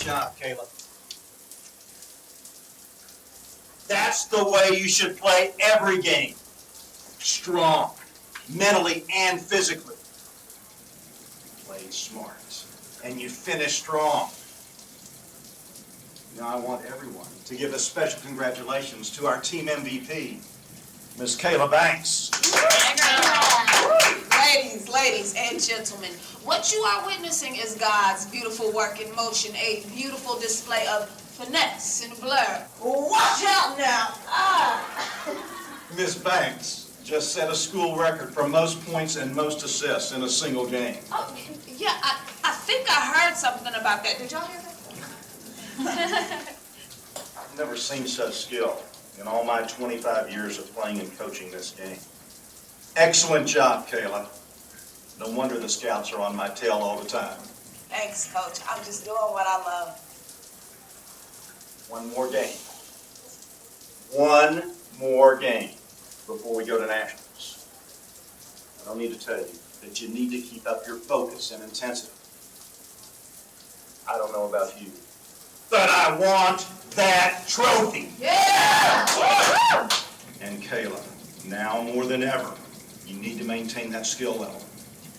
job, Caleb. That's the way you should play every game. Strong, mentally and physically. You played smart, and you finished strong. Now I want everyone to give a special congratulations to our team MVP, Miss Kayla Banks. Ladies and gentlemen, what you are witnessing is God's beautiful work in motion, a beautiful display of finesse and blur. Watch out now! Miss Banks just set a school record for most points and most assists in a single game. Oh, yeah, I think I heard something about that. Did y'all hear that? I've never seen such skill in all my 25 years of playing and coaching this game. Excellent job, Kayla. No wonder the scouts are on my tail all the time. Thanks, Coach. I'm just doing what I love. One more game. One more game before we go to nationals. I don't need to tell you that you need to keep up your focus and intensity. I don't know about you, but I want that trophy. Yeah! And Kayla, now more than ever, you need to maintain that skill level.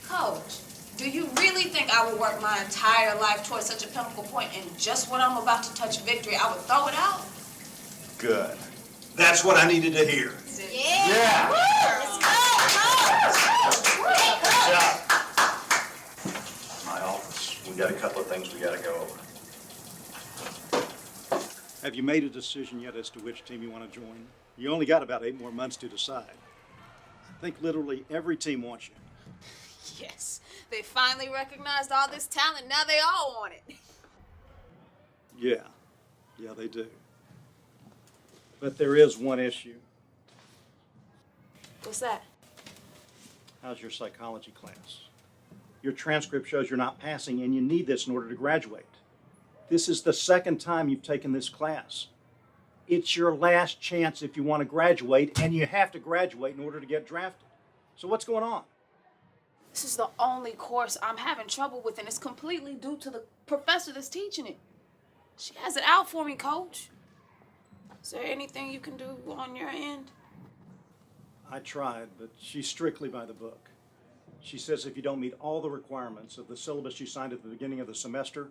Coach, do you really think I would work my entire life towards such a pinnacle point and just when I'm about to touch victory, I would throw it out? Good. That's what I needed to hear. Yeah! Let's go! Good job. My office. We got a couple of things we got to go over. Have you made a decision yet as to which team you want to join? You only got about 8 more months to decide. I think literally every team wants you. Yes, they finally recognized all this talent. Now they all want it. Yeah, they do. But there is one issue. What's that? How's your psychology class? Your transcript shows you're not passing, and you need this in order to graduate. This is the second time you've taken this class. It's your last chance if you want to graduate, and you have to graduate in order to get drafted. So what's going on? This is the only course I'm having trouble with, and it's completely due to the professor that's teaching it. She has it out for me, Coach. Is there anything you can do on your end? I tried, but she's strictly by the book. She says if you don't meet all the requirements of the syllabus you signed at the beginning of the semester,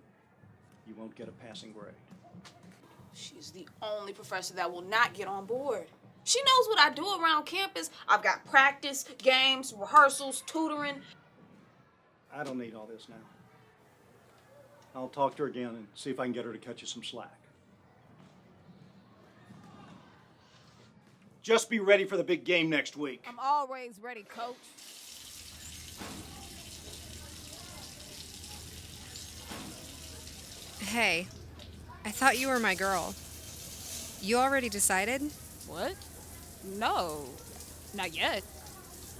you won't get a passing grade. She's the only professor that will not get on board. She knows what I do around campus. I've got practice, games, rehearsals, tutoring. I don't need all this now. I'll talk to her again and see if I can get her to cut you some slack. Just be ready for the big game next week. I'm always ready, Coach. Hey, I thought you were my girl. You already decided? What? No, not yet.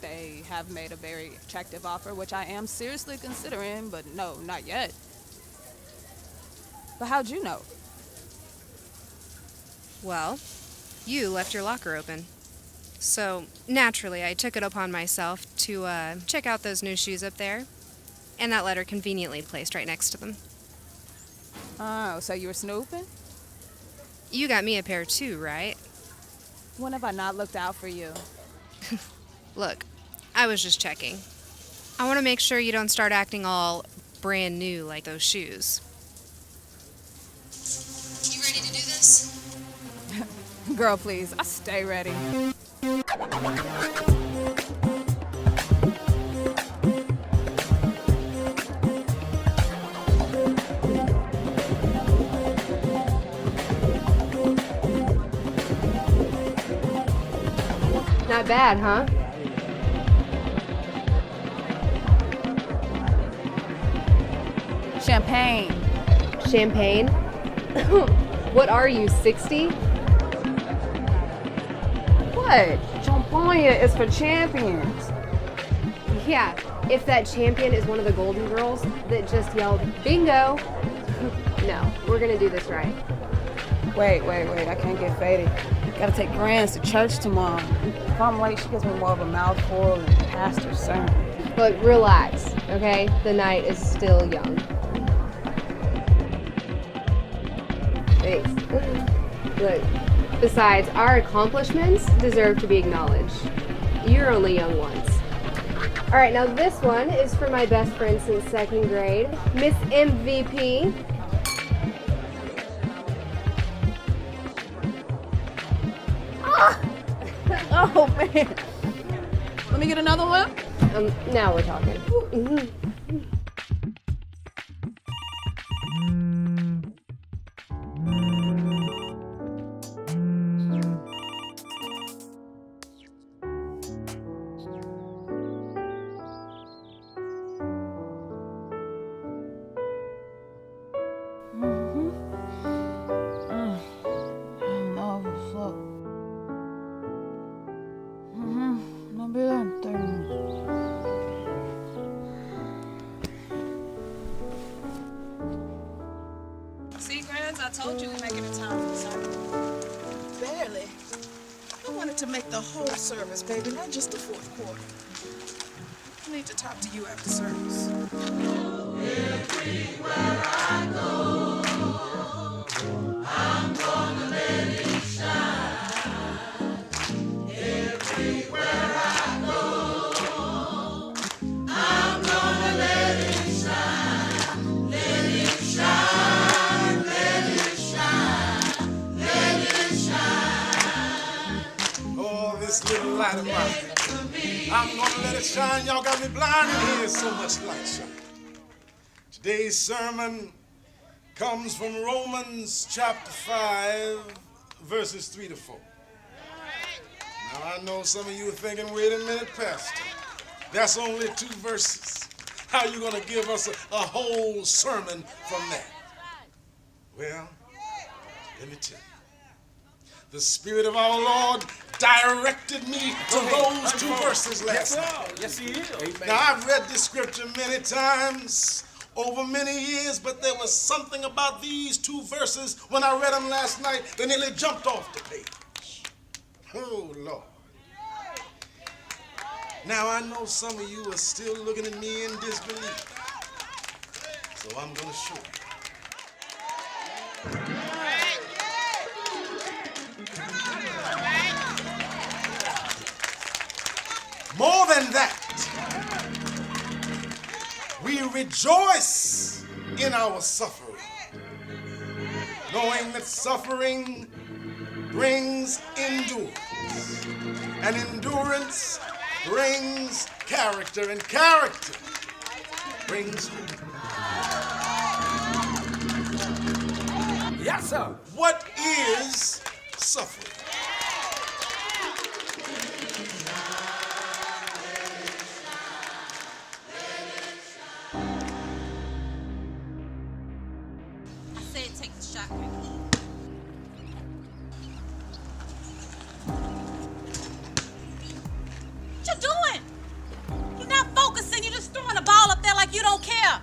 They have made a very attractive offer, which I am seriously considering, but no, not yet. But how'd you know? Well, you left your locker open. So, naturally, I took it upon myself to check out those new shoes up there, and that letter conveniently placed right next to them. Oh, so you were snooping? You got me a pair too, right? When have I not looked out for you? Look, I was just checking. I want to make sure you don't start acting all brand new like those shoes. You ready to do this? Girl, please, I stay ready. Not bad, huh? Champagne. Champagne? What are you, 60? What? Champagne is for champions. Yeah, if that champion is one of the Golden Girls that just yelled, bingo. No, we're gonna do this right. Wait, I can't get faded. Gotta take Grants to church tomorrow. If I'm late, she gives me more of a mouthful than pastor's sermon. Look, relax, okay? The night is still young. Thanks. Look, besides, our accomplishments deserve to be acknowledged. You're only young once. All right, now this one is for my best friend since second grade, Miss MVP. Oh man. Let me get another one. Now we're talking. See, Grands, I told you we'd make it in time for the sermon. Barely. I wanted to make the whole service, baby, not just the fourth quarter. I need to talk to you after service. Oh, this little light of mine. I'm gonna let it shine. Y'all got me blind in here, so much light shine. Today's sermon comes from Romans chapter 5, verses 3 to 4. Now, I know some of you are thinking, wait a minute, Pastor. That's only 2 verses. How you gonna give us a whole sermon from that? Well, let me tell you. The Spirit of our Lord directed me to those 2 verses last night. Yes, he is. Now, I've read this scripture many times over many years, but there was something about these 2 verses when I read them last night that nearly jumped off the page. Oh, Lord. Now, I know some of you are still looking at me in disbelief, so I'm going to show you. More than that, we rejoice in our suffering, knowing that suffering brings endurance, and endurance brings character, and character brings hope. Yes, sir. What is suffering? Take the shot, Ricky. What you doing? You're not focusing. You're just throwing a ball up there like you don't care.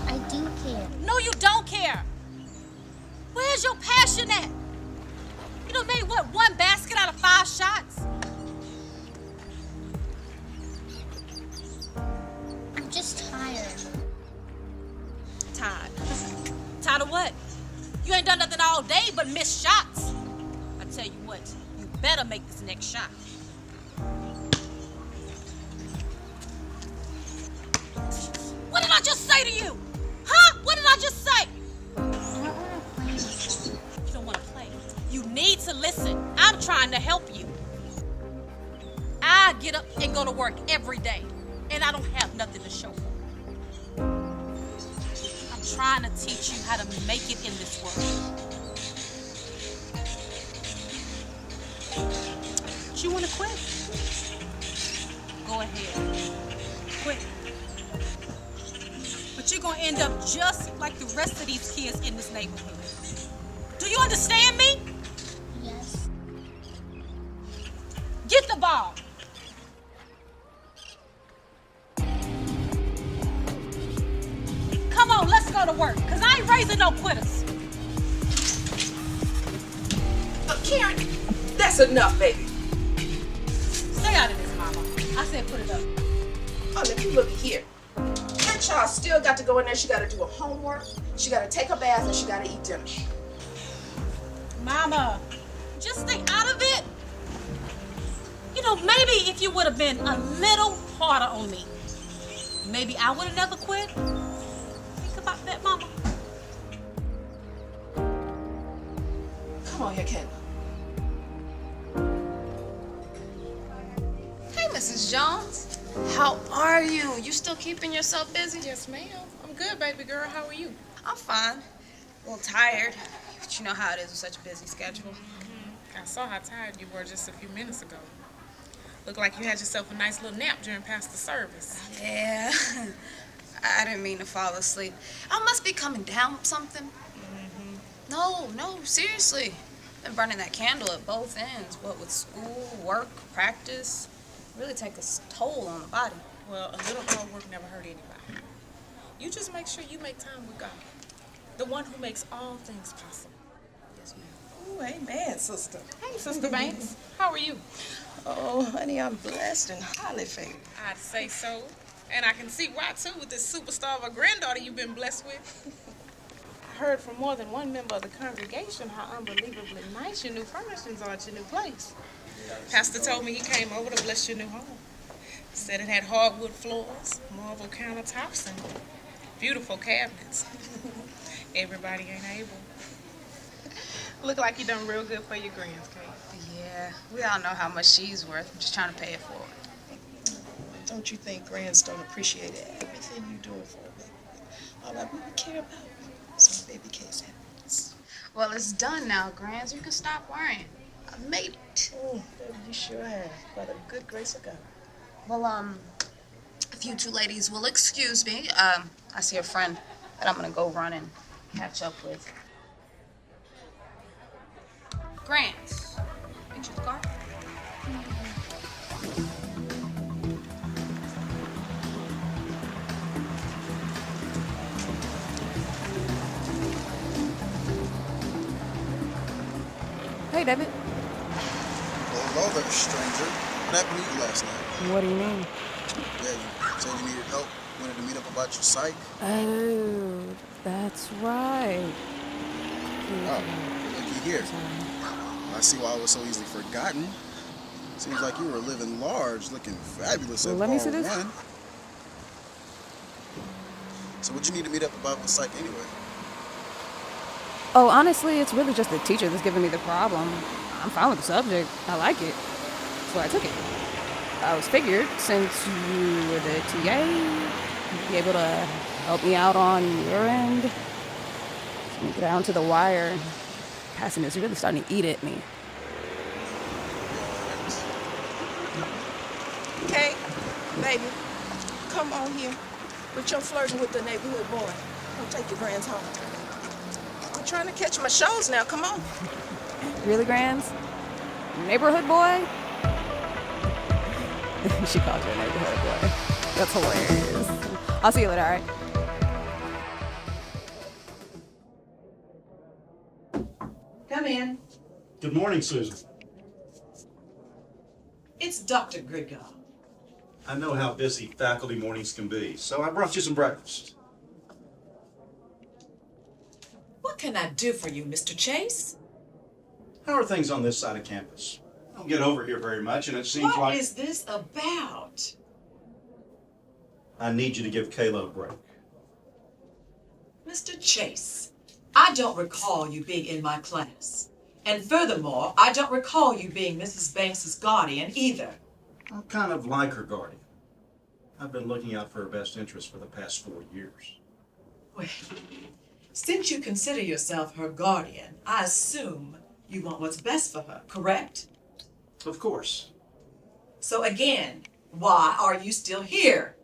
I do care. No, you don't care. Where's your passion at? You done made, what, 1 basket out of 5 shots? I'm just tired. Tired. Tired of what? You ain't done nothing all day but miss shots. I tell you what, you better make this next shot. What did I just say to you? Huh? What did I just say? You don't want to play. You need to listen. I'm trying to help you. I get up and go to work every day, and I don't have nothing to show for it. Trying to teach you how to make it in this world. You want to quit? Go ahead. Quit. But you're going to end up just like the rest of these kids in this neighborhood. Do you understand me? Yes. Get the ball. Come on, let's go to work, because I ain't raising no quitters. Karen, that's enough, baby. Stay out of this, Mama. I said put it up. Oh, let me look here. That child still got to go in there. She got to do her homework. She got to take her bath, and she got to eat dinner. Mama, just stay out of it. You know, maybe if you would have been a little harder on me, maybe I would have never quit. Think about that, Mama. Come on here, Kayla. Hey, Mrs. Jones. How are you? You still keeping yourself busy? Yes, ma'am. I'm good, baby girl. How are you? I'm fine. A little tired. But you know how it is with such a busy schedule. I saw how tired you were just a few minutes ago. Looked like you had yourself a nice little nap during pastor service. Yeah. I didn't mean to fall asleep. I must be coming down with something. No, seriously. Been burning that candle at both ends. What with school, work, practice. Really take a toll on the body. Well, a little hard work never hurt anybody. You just make sure you make time with God, the one who makes all things possible. Yes, ma'am. Oh, amen, sister. Hey, Sister Banks. How are you? Oh, honey, I'm blessed and highly favored. I'd say so. And I can see why, too, with this superstar of a granddaughter you've been blessed with. I heard from more than one member of the congregation how unbelievably nice your new furnishings are at your new place. Pastor told me he came over to bless your new home. Said it had hardwood floors, marble countertops, and beautiful cabinets. Everybody ain't able. Look like you done real good for your grands, Kate. Yeah, we all know how much she's worth. I'm just trying to pay it forward. Don't you think grands don't appreciate everything you're doing for them? All I really care about is my baby Kay's happiness. Well, it's done now, Grands. You can stop worrying. I made it. Oh, baby, you sure have. By the good grace of God. Well, if you two ladies will excuse me, I see a friend that I'm gonna go run and catch up with. Grants, get your car. Hey, David. Hello there, stranger. What happened to you last night? What do you mean? Yeah, you said you needed help. Wanted to meet up about your psych. Oh, that's right. Oh, looky here. I see why I was so easily forgotten. Seems like you were living large, looking fabulous at Let me see bar this. one. So what'd you need to meet up about with psych anyway? Oh, honestly, it's really just the teacher that's giving me the problem. I'm fine with the subject. I like it. So I took it. I was figured, since you were the TA, you'd be able to help me out on your end. Down to the wire. Passing is really starting to eat at me. Kay, baby, come on here. Quit your flirting with the neighborhood boy. Come take your grands home. I'm trying to catch my shows now. Come on. Really, Grands? Neighborhood boy? She called you a neighborhood boy. That's hilarious. I'll see you later, alright? Come in. Good morning, Susan. It's Dr. Grigall. I know how busy faculty mornings can be, so I brought you some breakfast. What can I do for you, Mr. Chase? How are things on this side of campus? I don't get over here very much, and it seems What like is this about? I need you to give Kayla a break. Mr. Chase, I don't recall you being in my class. And furthermore, I don't recall you being Mrs. Banks's guardian either. I'm kind of like her guardian. I've been looking out for her best interest for the past 4 years. Well, since you consider yourself her guardian, I assume you want what's best for her, correct? Of course. So again, why are you still here?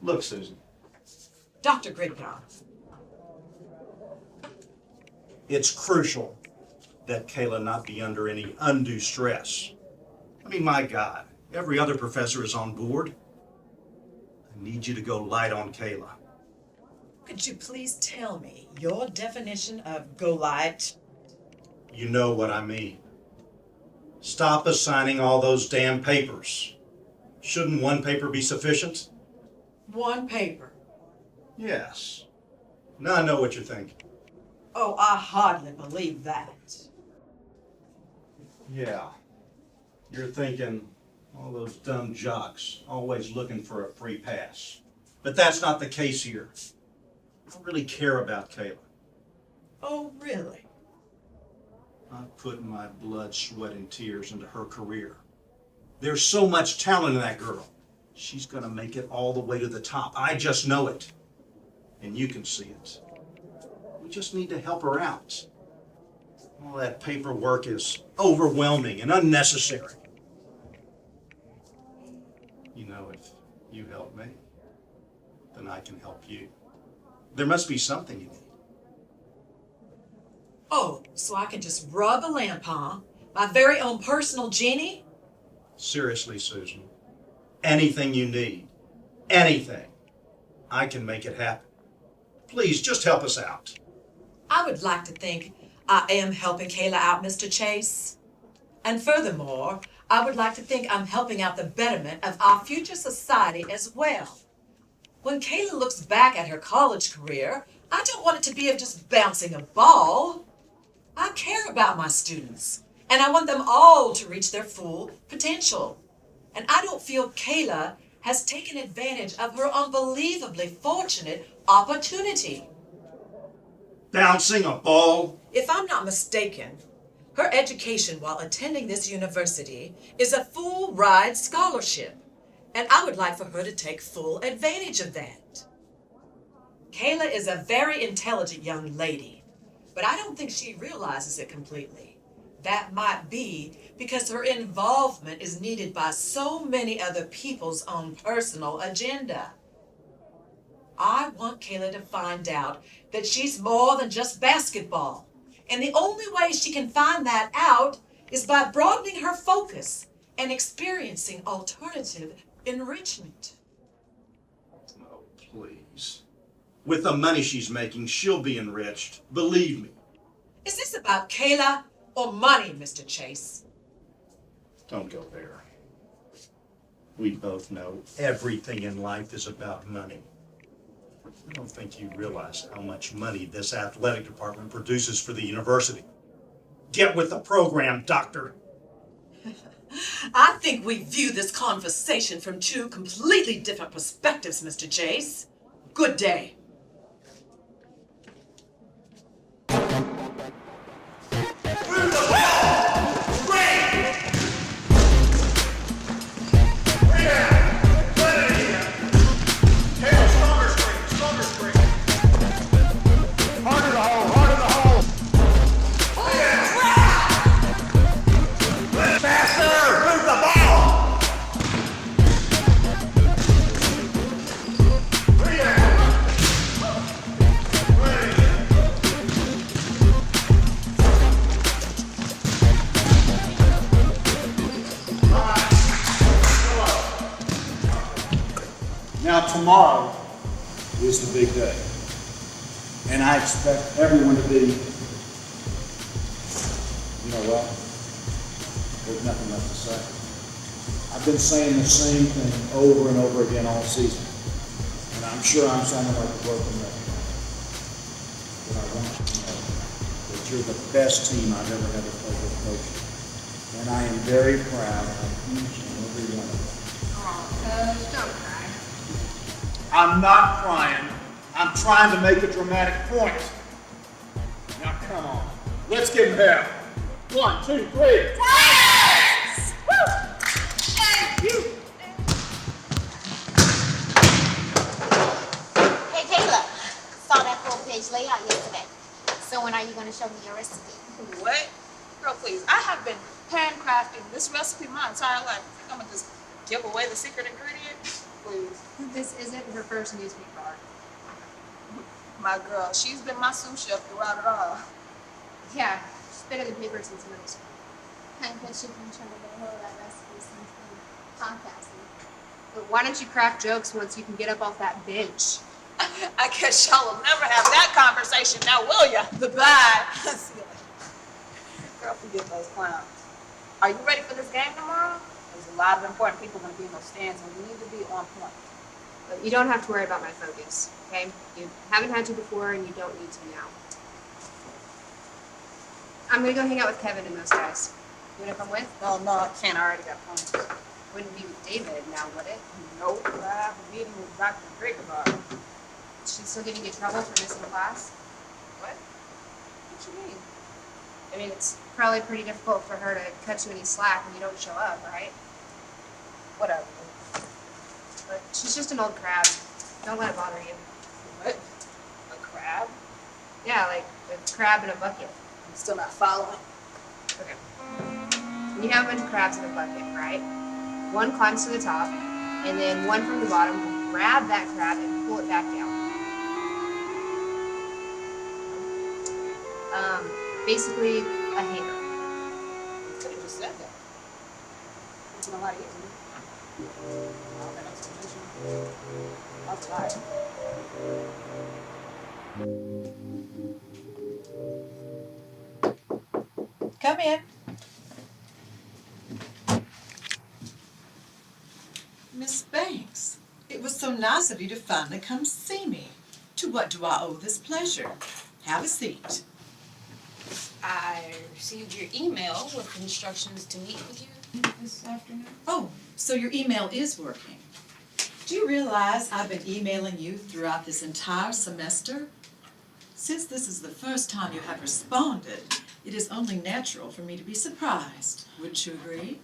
Look, Susan, Dr. Grigall. it's crucial that Kayla not be under any undue stress. I mean, my God, every other professor is on board. I need you to go light on Kayla. Could you please tell me your definition of go light? You know what I mean. Stop assigning all those damn papers. Shouldn't one paper be sufficient? One paper. Yes. Now I know what you're thinking. Oh, I hardly believe that. Yeah. You're thinking, all those dumb jocks, always looking for a free pass. But that's not the case here. I don't really care about Kayla. Oh, really? I put my blood, sweat, and tears into her career. There's so much talent in that girl. She's gonna make it all the way to the top. I just know it. And you can see it. We just need to help her out. All that paperwork is overwhelming and unnecessary. You know, if you help me, then I can help you. There must be something you need. Oh, so I can just rub a lamp, huh? My very own personal genie? Seriously, Susan. Anything you need. Anything. I can make it happen. Please, just help us out. I would like to think I am helping Kayla out, Mr. Chase. And furthermore, I would like to think I'm helping out the betterment of our future society as well. When Kayla looks back at her college career, I don't want it to be of just bouncing a ball. I care about my students, and I want them all to reach their full potential. And I don't feel Kayla has taken advantage of her unbelievably fortunate opportunity. Bouncing a ball? If I'm not mistaken, her education while attending this university is a full ride scholarship, and I would like for her to take full advantage of that. Kayla is a very intelligent young lady, but I don't think she realizes it completely. That might be because her involvement is needed by so many other people's own personal agenda. I want Kayla to find out that she's more than just basketball. And the only way she can find that out is by broadening her focus and experiencing alternative enrichment. Oh, please. With the money she's making, she'll be enriched. Believe me. Is this about Kayla or money, Mr. Chase? Don't go there. We both know everything in life is about money. I don't think you realize how much money this athletic department produces for the university. Get with the program, Doctor. I think we view this conversation from two completely different perspectives, Mr. Chase. Good day. Now tomorrow is the big day, and I expect everyone to be, you know what, there's nothing left to say. I've been saying the same thing over and over again all season, and I'm sure I'm sounding like a broken record. But I want you to know that you're the best team I've ever had the pleasure of coaching, and I am very proud of each and every one of them. Coach, don't cry. I'm not crying. I'm trying to make a dramatic point. Now come on. Let's give him hell. 1, 2, 3. Yes! Woo! Thank you. Hey, Kayla. Saw that full-page layout yesterday. So when are you going to show me your recipe? What? Girl, please. I have been handcrafting this recipe my entire life. You think I'm gonna just give away the secret ingredient? Please. This isn't her first newspaper article. My girl, she's been my sous chef throughout it all. Yeah, she's been in the paper since middle school. I bet you've been trying to get a hold of that recipe since then. Podcasting. But why don't you crack jokes once you can get up off that bench? I guess y'all will never have that conversation now, will ya? Goodbye. See you later. Girl, forget those clowns. Are you ready for this game tomorrow? There's a lot of important people going to be in those stands, and we need to be on point. But you don't have to worry about my focus, okay? You haven't had to before, and you don't need to now. I'm gonna go hang out with Kevin and those guys. You wanna come with? No, I can't. I already got plans. Wouldn't be with David now, would it? Nope, I have a meeting with Dr. Grigbar. Is she still giving you trouble for missing class? What? What you mean? I mean, it's probably pretty difficult for her to cut you any slack when you don't show up, right? Whatever. But she's just an old crab. Don't let it bother you. What? A crab? Yeah, like a crab in a bucket. I'm still not following. Okay. When you have a bunch of crabs in a bucket, right? One climbs to the top, and then one from the bottom will grab that crab and pull it back down. Basically, a hanger. You could have just said that. It's a lot easier. Okay, that's a lie. Come in. Miss Banks, it was so nice of you to finally come see me. To what do I owe this pleasure? Have a seat. I received your email with instructions to meet with you this afternoon. Oh, so your email is working. Do you realize I've been emailing you throughout this entire semester? Since this is the first time you have responded, it is only natural for me to be surprised. Wouldn't you agree?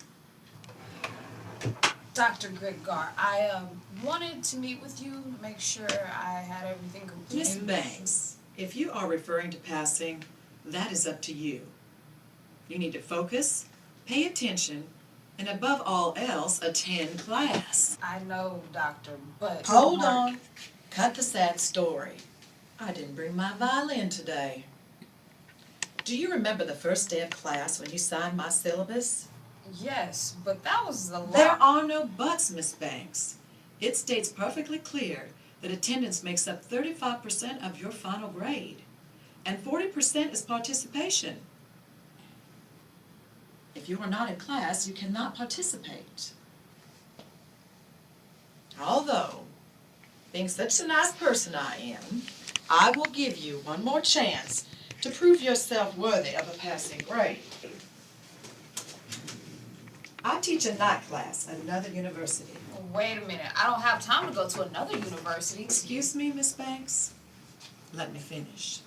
Dr. Grigbar, I wanted to meet with you to make sure I had everything complete. Miss Banks, if you are referring to passing, that is up to you. You need to focus, pay attention, and above all else, attend class. I know, Doctor, but... Hold on. Cut the sad story. I didn't bring my violin today. Do you remember the first day of class when you signed my syllabus? Yes, but that was a lot. There are no buts, Miss Banks. It states perfectly clear that attendance makes up 35% of your final grade, and 40% is participation. If you are not in class, you cannot participate. Although, being such a nice person I am, I will give you one more chance to prove yourself worthy of a passing grade. I teach a night class at another university. Wait a minute, I don't have time to go to another university. Excuse me, Miss Banks. Let me finish.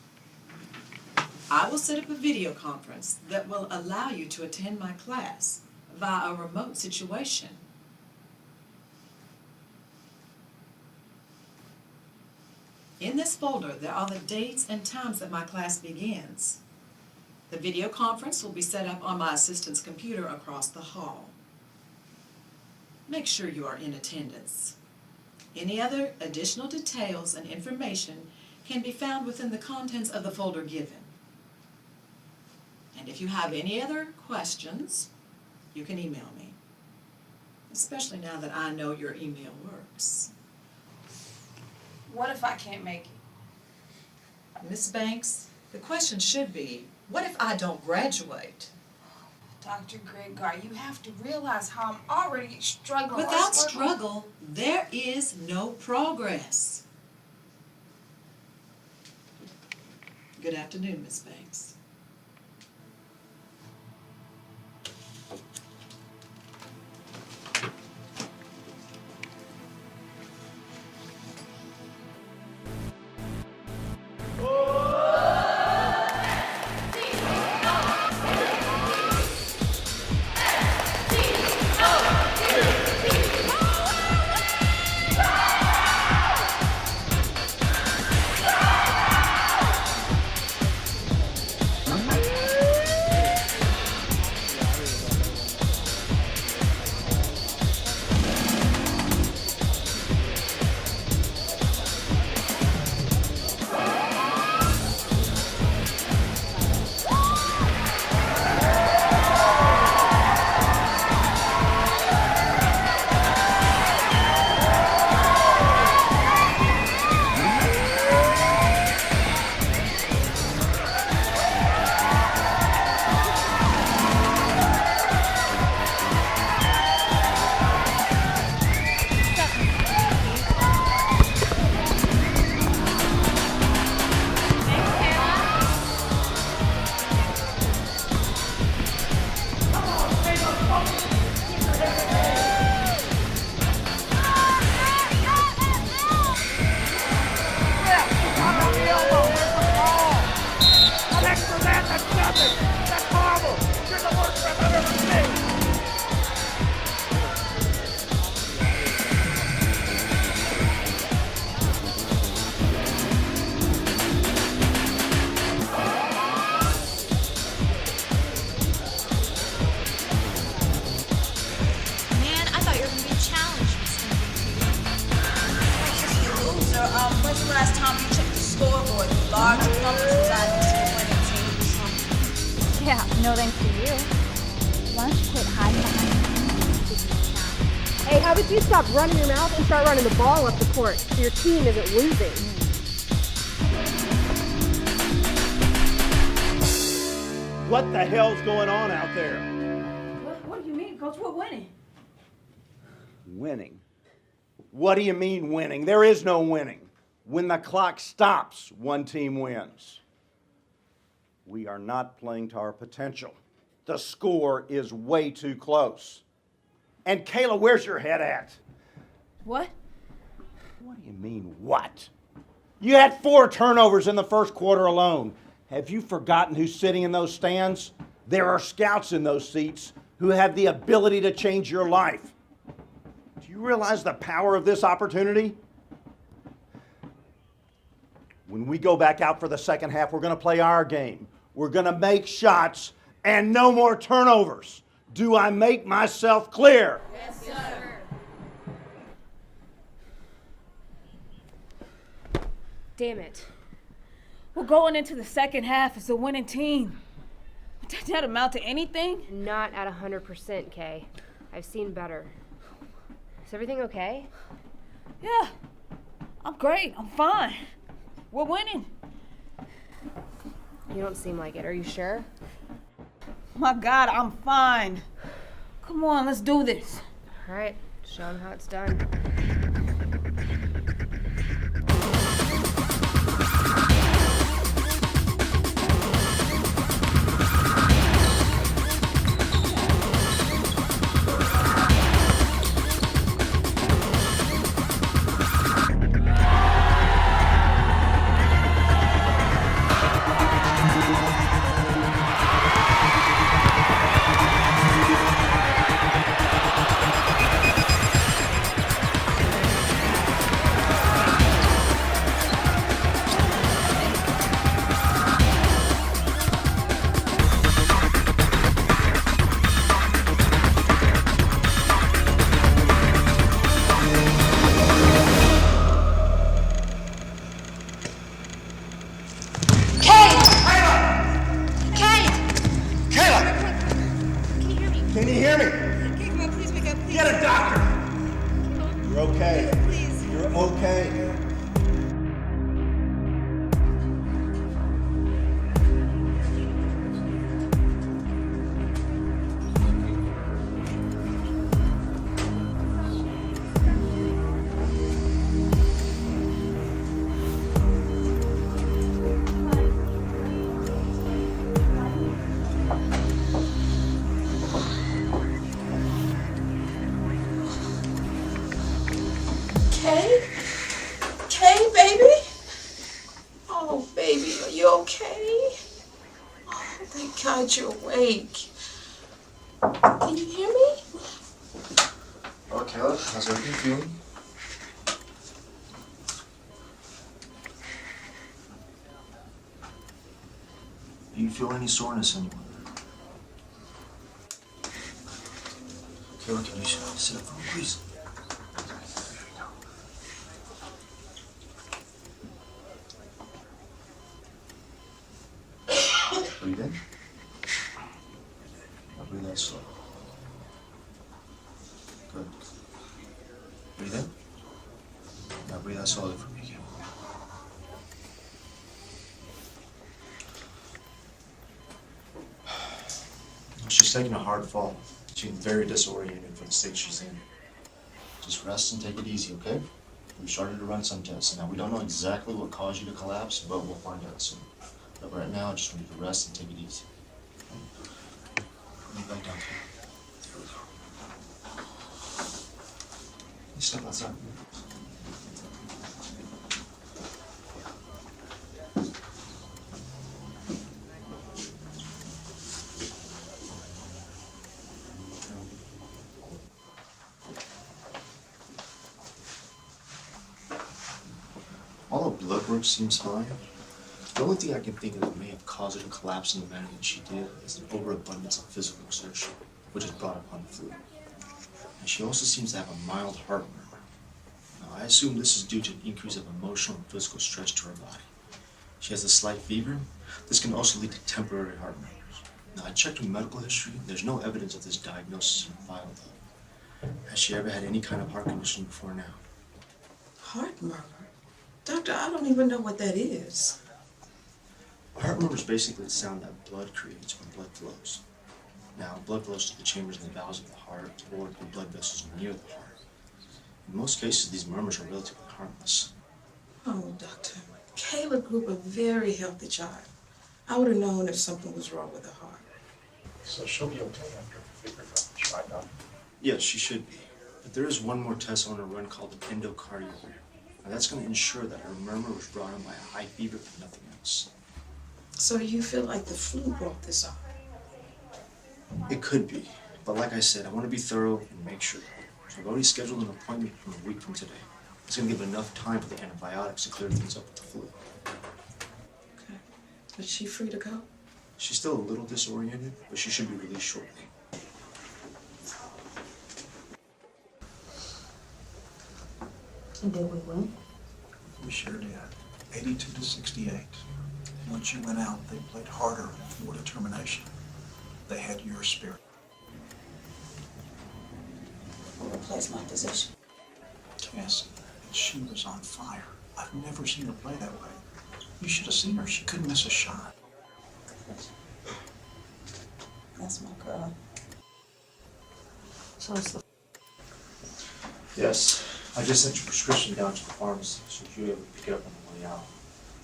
I will set up a video conference that will allow you to attend my class via a remote situation. In this folder, there are the dates and times that my class begins. The video conference will be set up on my assistant's computer across the hall. Make sure you are in attendance. Any other additional details and information can be found within the contents of the folder given. And if you have any other questions, you can email me, especially now that I know your email works. What if I can't make it? Miss Banks, the question should be, what if I don't graduate? Dr. Grigbar, you have to realize how I'm already struggling. Without struggle, there is no progress. Good afternoon, Miss Banks. How about you stop running your mouth and start running the ball up the court so your team isn't losing? What the hell's going on out there? What do you mean, Coach? We're winning. Winning? What do you mean winning? There is no winning. When the clock stops, one team wins. We are not playing to our potential. The score is way too close. And Kayla, where's your head at? What? What do you mean, what? You had 4 turnovers in the first quarter alone. Have you forgotten who's sitting in those stands? There are scouts in those seats who have the ability to change your life. Do you realize the power of this opportunity? When we go back out for the second half, we're going to play our game. We're going to make shots and no more turnovers. Do I make myself clear? Yes, sir. Damn it. We're going into the second half as a winning team. Did that amount to anything? Not at 100%, Kay. I've seen better. Is everything okay? Yeah. I'm great. I'm fine. We're winning. You don't seem like it. Are you sure? My God, I'm fine. Come on, let's do this. All right. Show them how it's done. Can you hear me? Okay, come on, please wake up, please. Get a doctor! You're okay. Please. You're okay. Kay, baby? Oh, baby, are you okay? Oh, thank God you're awake. Can you hear me? Oh, Kayla, how's everything feeling? Do you feel any soreness anywhere? Kayla, can you sit up for me, please? Breathe in. Now breathe out slow. Good. Breathe in. Now breathe out slowly for me again. She's taking a hard fall. She's very disoriented for the state she's in. Just rest and take it easy, okay? We've started to run some tests. Now, we don't know exactly what caused you to collapse, but we'll find out soon. But right now, I just want you to rest and take it easy. Put me back down. You step outside. All the blood work seems fine. The only thing I can think of that may have caused her to collapse in the manner that she did is an overabundance of physical exertion, which has brought upon the flu. And she also seems to have a mild heart murmur. Now, I assume this is due to an increase of emotional and physical stress to her body. She has a slight fever. This can also lead to temporary heart murmurs. Now, I checked her medical history. There's no evidence of this diagnosis in the file, though. Has she ever had any kind of heart condition before now? Heart murmur? Doctor, I don't even know what that is. A heart murmur is basically the sound that blood creates when blood flows. Now, blood flows to the chambers and the valves of the heart or the blood vessels near the heart. In most cases, these murmurs are relatively harmless. Oh, doctor, Kayla grew up a very healthy child. I would have known if something was wrong with her heart. So she'll be okay after the fingerprints, right, Doc? Yes, she should be. But there is one more test I want to run called an endocardiogram. Now, that's going to ensure that her murmur was brought on by a high fever and nothing else. So you feel like the flu brought this on? It could be. But like I said, I want to be thorough and make sure. So I've already scheduled an appointment from a week from today. It's going to give enough time for the antibiotics to clear things up with the flu. Okay. Is she free to go? She's still a little disoriented, but she should be released shortly. And did we win? We sure did. 82-68. Once you went out, they played harder with more determination. They had your spirit. Who plays my position? Cassie, she was on fire. I've never seen her play that way. You should have seen her. She couldn't miss a shot. That's my girl. So it's the... Yes, I just sent your prescription down to the pharmacy, so you'll be able to pick it up on the way out.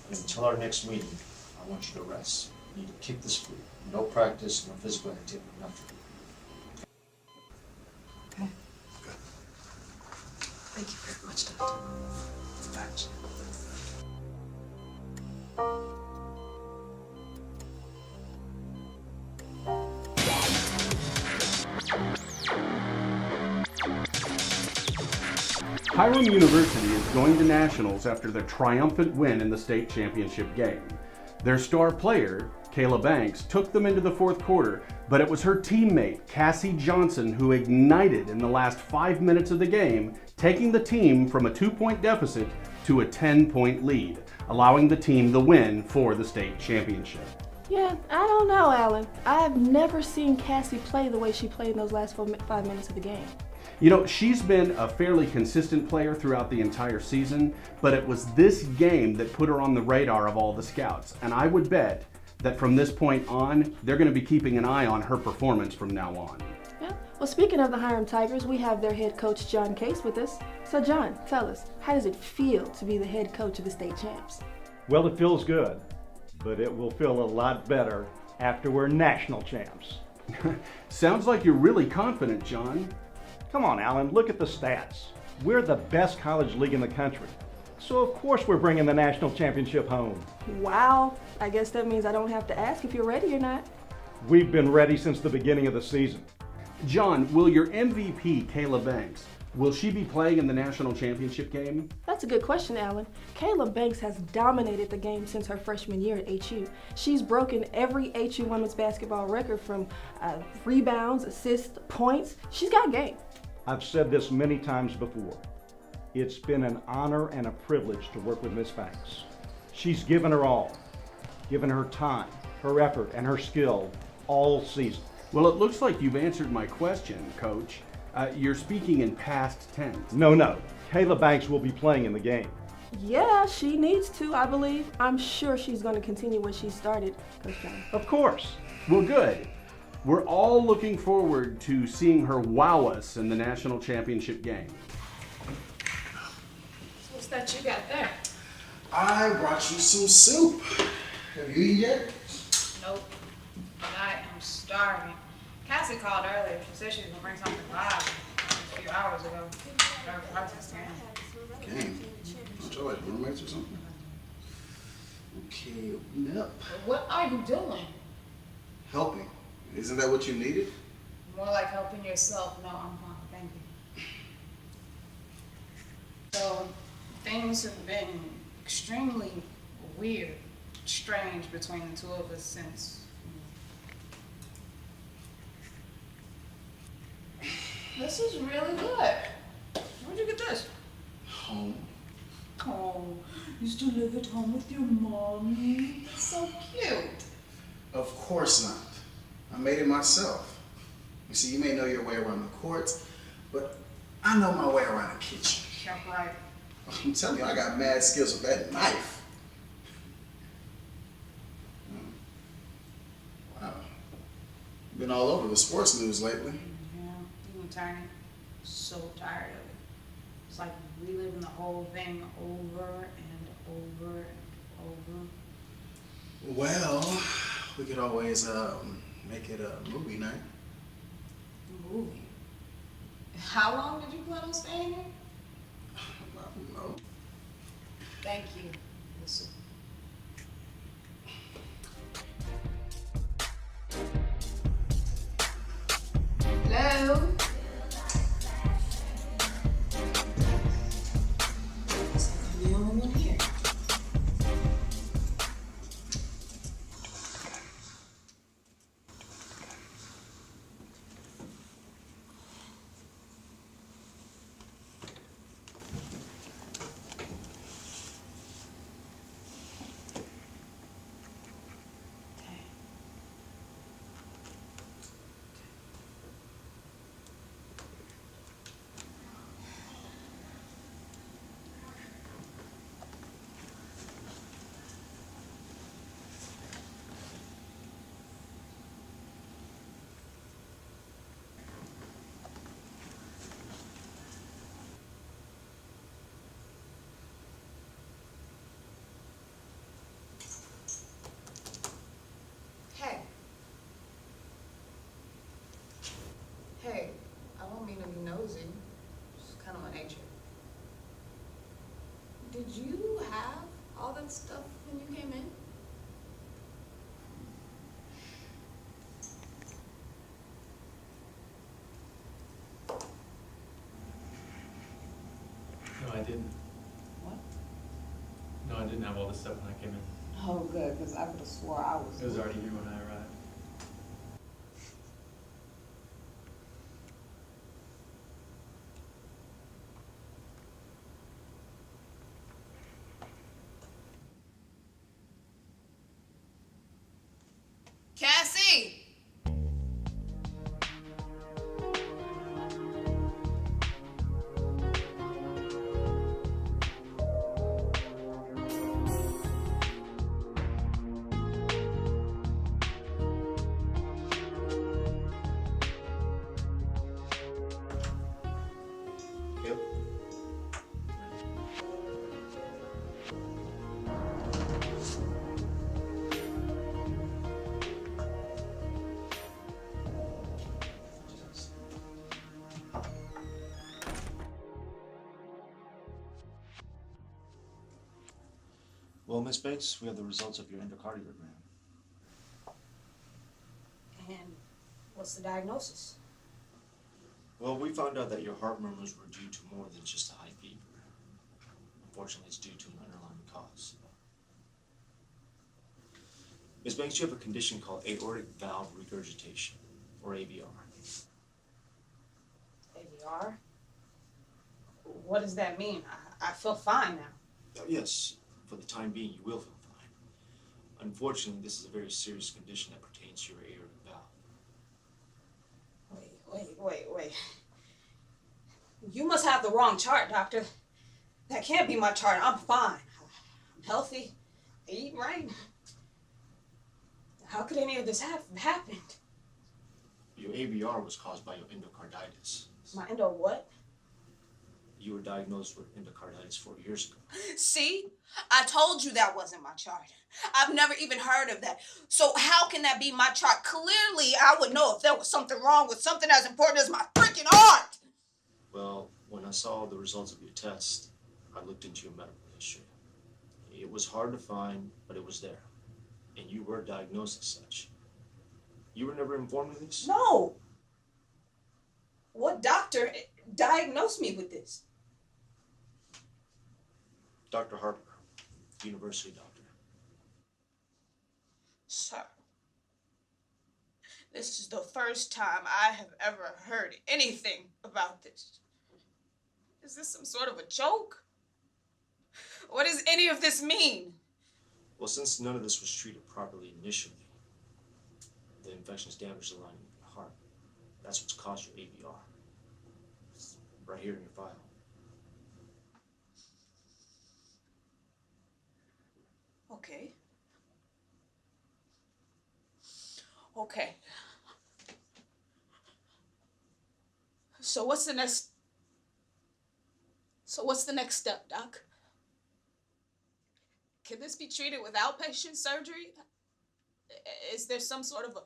And until our next meeting, I want you to rest. You need to kick this flu. No practice, no physical activity, nothing. Okay. Good. Thank you very much, Doctor. Thanks. Hiram University is going to nationals after their triumphant win in the state championship game. Their star player, Kayla Banks, took them into the fourth quarter, but it was her teammate, Cassie Johnson, who ignited in the last 5 minutes of the game, taking the team from a 2-point deficit to a 10-point lead, allowing the team the win for the state championship. Yeah, I don't know, Alan. I've never seen Cassie play the way she played in those last 5 minutes of the game. You know, she's been a fairly consistent player throughout the entire season, but it was this game that put her on the radar of all the scouts. And I would bet that from this point on, they're going to be keeping an eye on her performance from now on. Yeah. Well, speaking of the Hiram Tigers, we have their head coach, John Case, with us. So, John, tell us, how does it feel to be the head coach of the state champs? Well, it feels good, but it will feel a lot better after we're national champs. Sounds like you're really confident, John. Come on, Alan, look at the stats. We're the best college league in the country. So of course we're bringing the national championship home. Wow. I guess that means I don't have to ask if you're ready or not. We've been ready since the beginning of the season. John, will your MVP, Kayla Banks, will she be playing in the national championship game? That's a good question, Alan. Kayla Banks has dominated the game since her freshman year at HU. She's broken every HU women's basketball record from rebounds, assists, points. She's got game. I've said this many times before. It's been an honor and a privilege to work with Miss Banks. She's given her all, given her time, her effort, and her skill all season. Well, it looks like you've answered my question, Coach. You're speaking in past tense. No. Kayla Banks will be playing in the game. Yeah, she needs to, I believe. I'm sure she's going to continue what she started, Coach John. Of course. Well, good. We're all looking forward to seeing her wow us in the national championship game. What's that you got there? I brought you some soup. Have you eaten yet? Nope. But I am starving. Cassie called earlier. She said she was gonna bring something live a few hours ago. Her protest game. Game? Aren't y'all like roommates or something? Okay, open up. What are you doing? Helping. Isn't that what you needed? More like helping yourself. No, I'm fine. Thank you. So, things have been extremely weird, strange between the two of us since. This is really good. Where'd you get this? Home. Oh, you still live at home with your mommy? That's so cute. Of course not. I made it myself. You see, you may know your way around the courts, but I know my way around the kitchen. Yeah, right. I'm telling you, I got mad skills with that knife. Wow. Been all over the sports news lately. Yeah, I'm tired. So tired of it. It's like reliving the whole thing over and over and over. Well, we could always make it a movie night. Movie. How long did you plan on staying here? I don't know. Thank you. Listen. Hello? I'm the only one here. Hey. Hey, I don't mean to be nosy. It's kind of my nature. Did you have all that stuff when you came in? No, I didn't. What? No, I didn't have all this stuff when I came in. Oh, good, because I would have swore I was. It was already here when I arrived. Cassie! Yep. Well, Miss Bates, we have the results of your endocardiogram. And what's the diagnosis? Well, we found out that your heart murmurs were due to more than just a high fever. Unfortunately, it's due to an underlying cause. Ms. Banks, you have a condition called aortic valve regurgitation, or AVR. AVR? What does that mean? I feel fine now. Yes, for the time being, you will feel fine. Unfortunately, this is a very serious condition that pertains to your aortic valve. Wait. You must have the wrong chart, doctor. That can't be my chart. I'm fine. I'm healthy. I eat right. How could any of this have happened? Your AVR was caused by your endocarditis. My endo what? You were diagnosed with endocarditis 4 years ago. See? I told you that wasn't my chart. I've never even heard of that. So how can that be my chart? Clearly, I would know if there was something wrong with something as important as my freaking heart. Well, when I saw the results of your test, I looked into your medical history. It was hard to find, but it was there. And you were diagnosed as such. You were never informed of this? No. What doctor diagnosed me with this? Dr. Harper, university doctor. Sir, this is the first time I have ever heard anything about this. Is this some sort of a joke? What does any of this mean? Well, since none of this was treated properly initially, the infections damaged the lining of your heart. That's what's caused your AVR. Right here in your file. Okay. Okay. So what's the next step, Doc? Can this be treated with outpatient surgery? Is there some sort of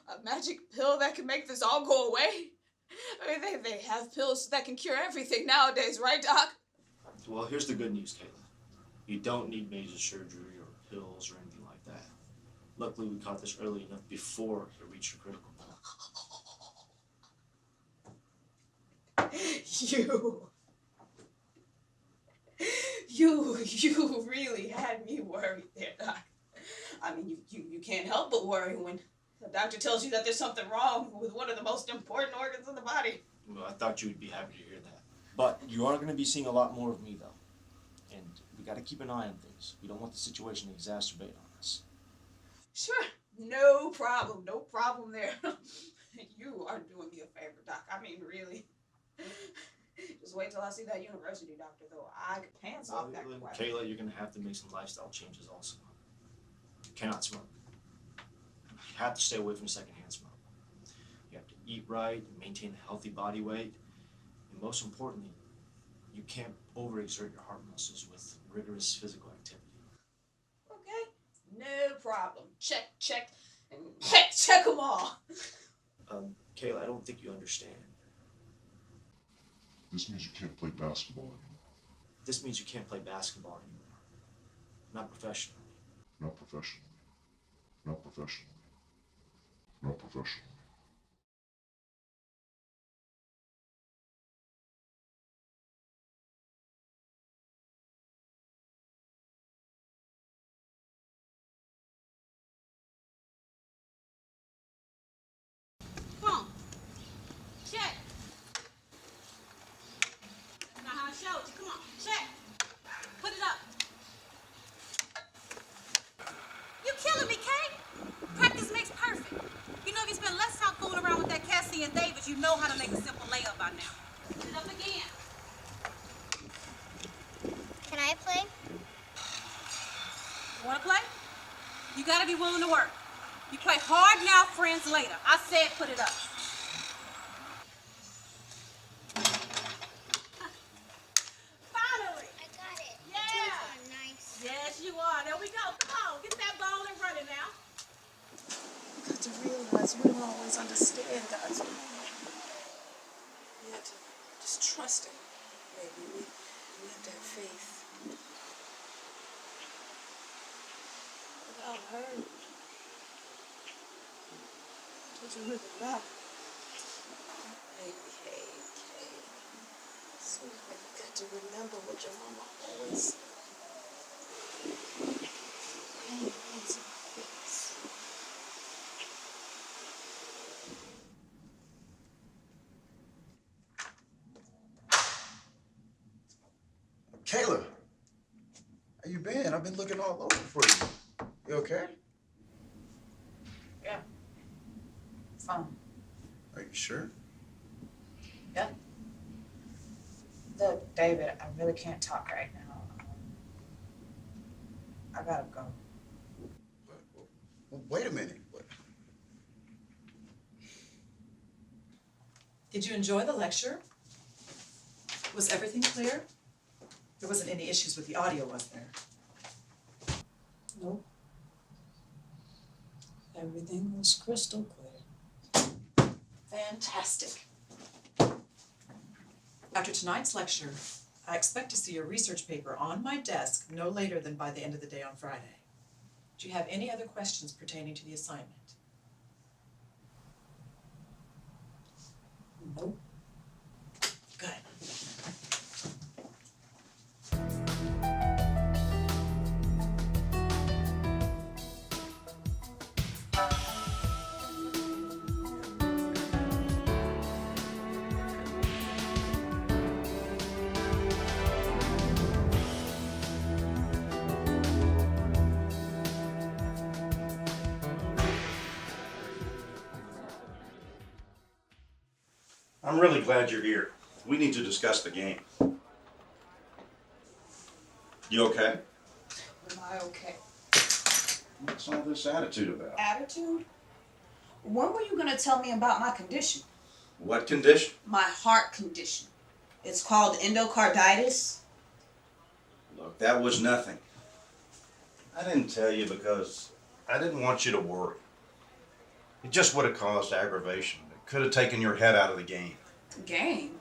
a magic pill that can make this all go away? I mean, they have pills that can cure everything nowadays, right, Doc? Well, here's the good news, Kayla. You don't need major surgery or pills or anything like that. Luckily, we caught this early enough before it reached a critical point. You really had me worried there, Doc. I mean, you can't help but worry when the doctor tells you that there's something wrong with one of the most important organs in the body. Well, I thought you would be happy to hear that. But you are going to be seeing a lot more of me, though. And we got to keep an eye on things. We don't want the situation to exacerbate on us. Sure, no problem there. You are doing me a favor, Doc. I mean, really. Just wait till I see that university doctor, though. I could pants off that quack. Kayla, you're going to have to make some lifestyle changes also. You cannot smoke. You have to stay away from secondhand smoke. You have to eat right, maintain a healthy body weight, and most importantly, you can't overexert your heart muscles with rigorous physical activity. Okay, no problem. Check, and check them all. Kayla, I don't think you understand. This means you can't play basketball anymore. This means you can't play basketball anymore. Not professionally. Not professionally. Not professionally. Not professionally. Come on. Check. Now how I showed you. Come on. Check. Put it up. You killing me, Kay? Practice makes perfect. You know, if you spend less time fooling around with that Cassie and Davis, you know how to make a simple layup by now. Put it up again. Can I play? You want to play? You got to be willing to work. You play hard now, friends later. I said put it up. Finally. I got it. Yeah. Those are nice. Yes, you are. There we go. Come on. Get that ball and run it now. You got to realize we don't always understand God's plan. We have to just trust Him. Maybe we have to have faith. Without her, it doesn't really matter. Hey. Sweetheart, you got to remember what your mama always said. Pain runs in my face. Kayla, how you been? I've been looking all over for you. You okay? Yeah. Fine. Are you sure? Yeah. Look, David, I really can't talk right now. I gotta go. Well, wait a minute. Did you enjoy the lecture? Was everything clear? There wasn't any issues with the audio, was there? Nope. Everything was crystal clear. Fantastic. After tonight's lecture, I expect to see your research paper on my desk no later than by the end of the day on Friday. Do you have any other questions pertaining to the assignment? Nope. Good. I'm really glad you're here. We need to discuss the game. You okay? Am I okay? What's all this attitude about? Attitude? When were you gonna tell me about my condition? What condition? My heart condition. It's called endocarditis. Look, that was nothing. I didn't tell you because I didn't want you to worry. It just would have caused aggravation. It could have taken your head out of the game. Game?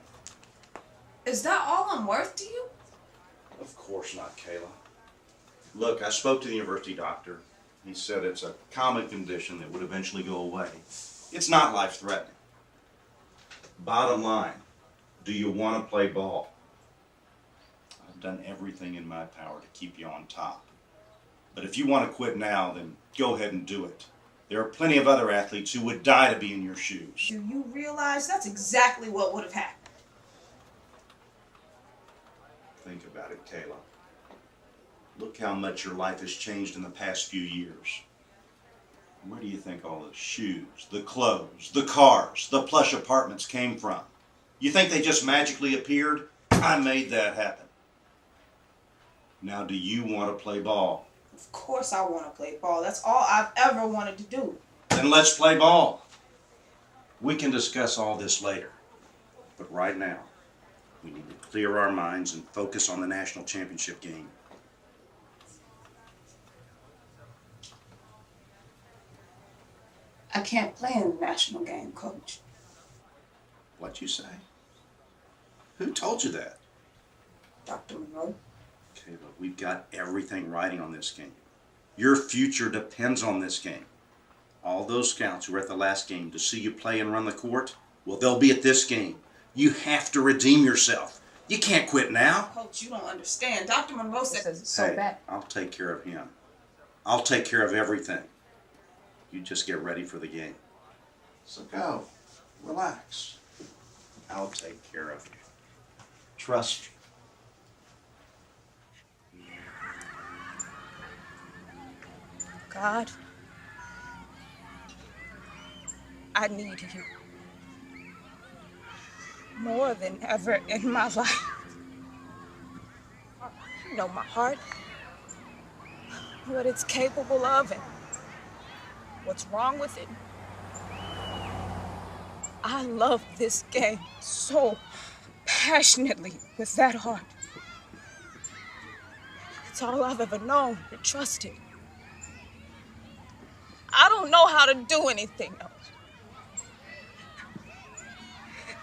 Is that all I'm worth to you? Of course not, Kayla. Look, I spoke to the university doctor. He said it's a common condition that would eventually go away. It's not life-threatening. Bottom line, do you want to play ball? I've done everything in my power to keep you on top. But if you want to quit now, then go ahead and do it. There are plenty of other athletes who would die to be in your shoes. Do you realize that's exactly what would have happened? Think about it, Kayla. Look how much your life has changed in the past few years. Where do you think all the shoes, the clothes, the cars, the plush apartments came from? You think they just magically appeared? I made that happen. Now, do you want to play ball? Of course I want to play ball. That's all I've ever wanted to do. Then let's play ball. We can discuss all this later. But right now, we need to clear our minds and focus on the national championship game. I can't play in the national game, Coach. What'd you say? Who told you that? Dr. Monroe. Okay, but we've got everything riding on this game. Your future depends on this game. All those scouts who were at the last game to see you play and run the court, well, they'll be at this game. You have to redeem yourself. You can't quit now. Coach, you don't understand. Dr. Monroe said it's so Hey, bad. I'll take care of him. I'll take care of everything. You just get ready for the game. So go. Relax. I'll take care of you. Trust me. God, I need you more than ever in my life. You know my heart, what it's capable of, and what's wrong with it. I love this game so passionately with that heart. It's all I've ever known to trust it. I don't know how to do anything else.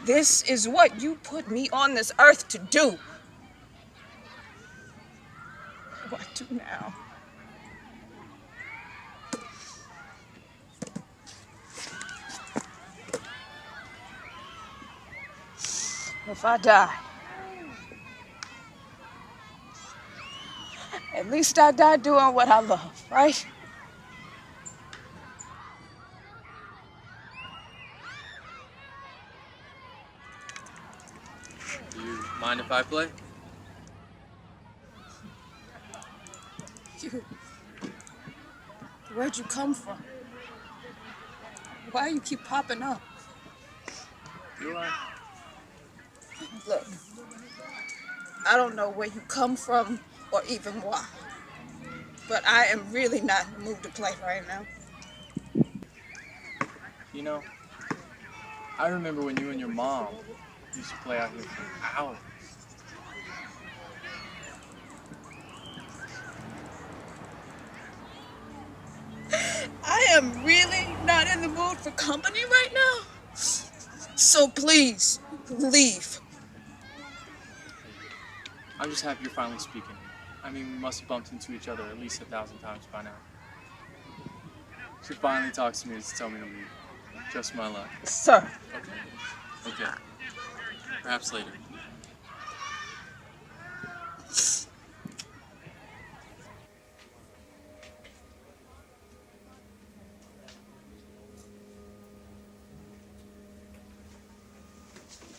This is what you put me on this earth to do. What do now? If I die, at least I die doing what I love, right? Do you mind if I play? Where'd you come from? Why you keep popping up? Do I? Look, I don't know where you come from or even why, but I am really not in the mood to play right now. You know, I remember when you and your mom used to play out here for hours. I am really not in the mood for company right now. So please, leave. I'm just happy you're finally speaking. I mean, we must have bumped into each other at least 1,000 times by now. She finally talks to me to tell me to leave. Just my luck. Sir. Okay. Okay. Perhaps later.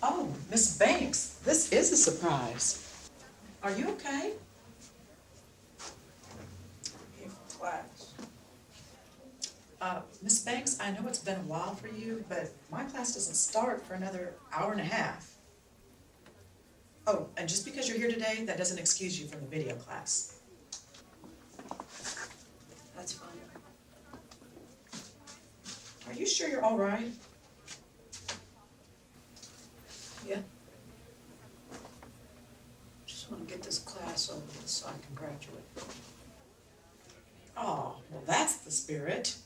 Oh, Miss Banks, this is a surprise. Are you okay? Miss Banks, I know it's been a while for you, but my class doesn't start for another hour and a half. Oh, and just because you're here today, that doesn't excuse you from the video class. That's fine. Are you sure you're all right? Yeah. Just want to get this class over with so I can graduate. Oh, well, that's the spirit.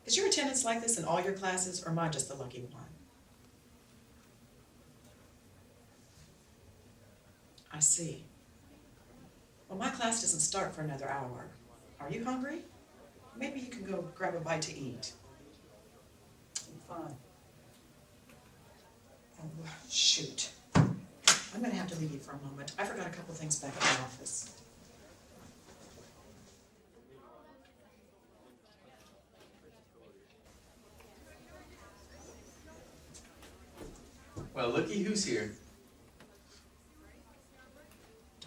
Is your attendance like this in all your classes, or am I just the lucky one? I see. Well, my class doesn't start for another hour. Are you hungry? Maybe you can go grab a bite to eat. I'm fine. Oh, shoot. I'm gonna have to leave you for a moment. I forgot a couple things back at the office. Well, looky who's here.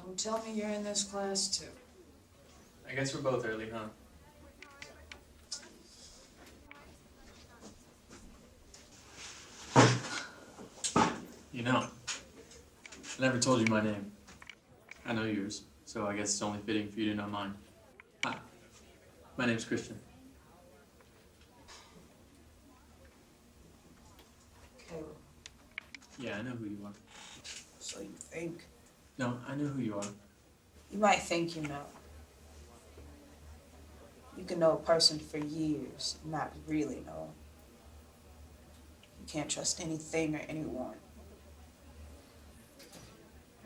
Don't tell me you're in this class too. I guess we're both early, huh? You know, I never told you my name. I know yours, so I guess it's only fitting for you to know mine. Hi, my name's Christian. Caleb, Yeah, I know who you are. so you think? No, I know who you are. You might think you know. You can know a person for years and not really know them. You can't trust anything or anyone.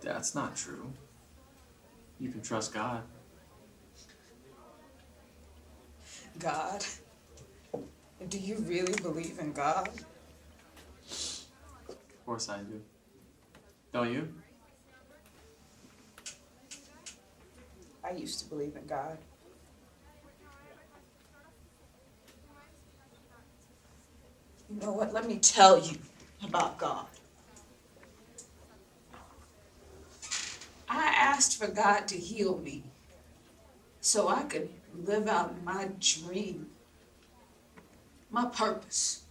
That's not true. You can trust God. God? Do you really believe in God? Of course I do. Don't you? I used to believe in God. You know what? Let me tell you about God. I asked for God to heal me so I could live out my dream, my purpose.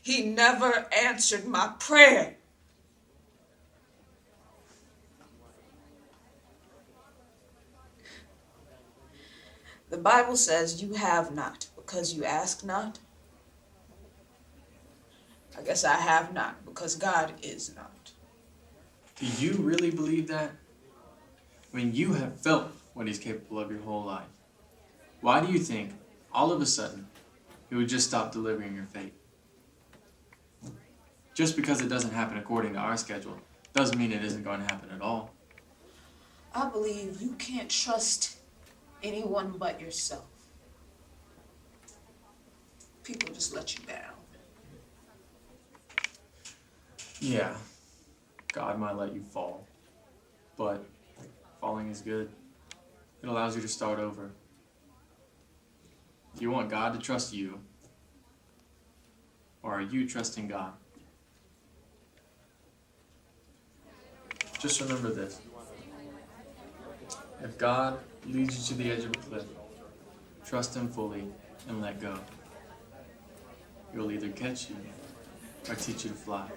He never answered my prayer. The Bible says you have not because you ask not. I guess I have not because God is not. Do you really believe that? When you have felt what he's capable of your whole life, why do you think, all of a sudden, he would just stop delivering your fate? Just because it doesn't happen according to our schedule doesn't mean it isn't going to happen at all. I believe you can't trust anyone but yourself. People just let you down. Yeah, God might let you fall, but falling is good. It allows you to start over. Do you want God to trust you, or are you trusting God? Just remember this. If God leads you to the edge of a cliff, trust him fully and let go. He'll either catch you or teach you to fly.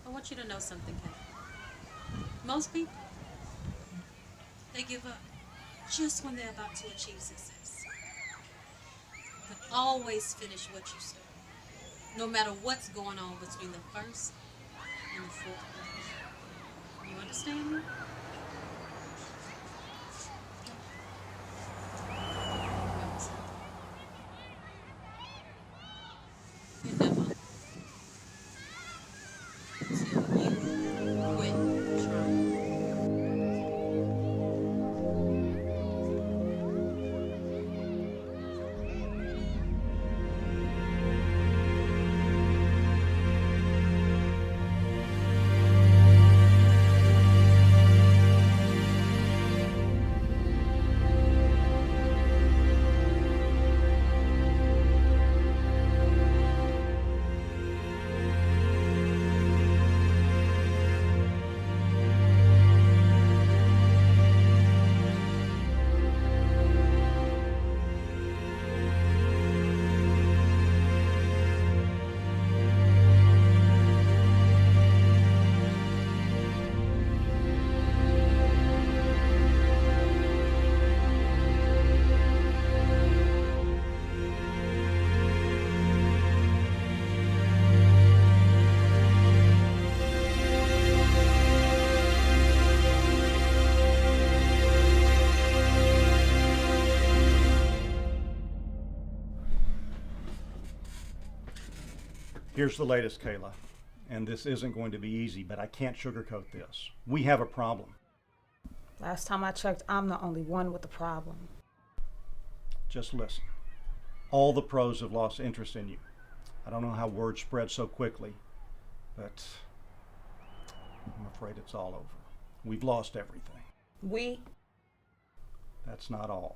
I want you to know something, Kate. Most people, they give up just when they're about to achieve success. But always finish what you start, no matter what's going on between the first and the fourth grade. You understand me? Here's the latest, Kayla. And this isn't going to be easy, but I can't sugarcoat this. We have a problem. Last time I checked, I'm the only one with a problem. Just listen. All the pros have lost interest in you. I don't know how word spread so quickly, but I'm afraid it's all over. We've lost everything. We? That's not all.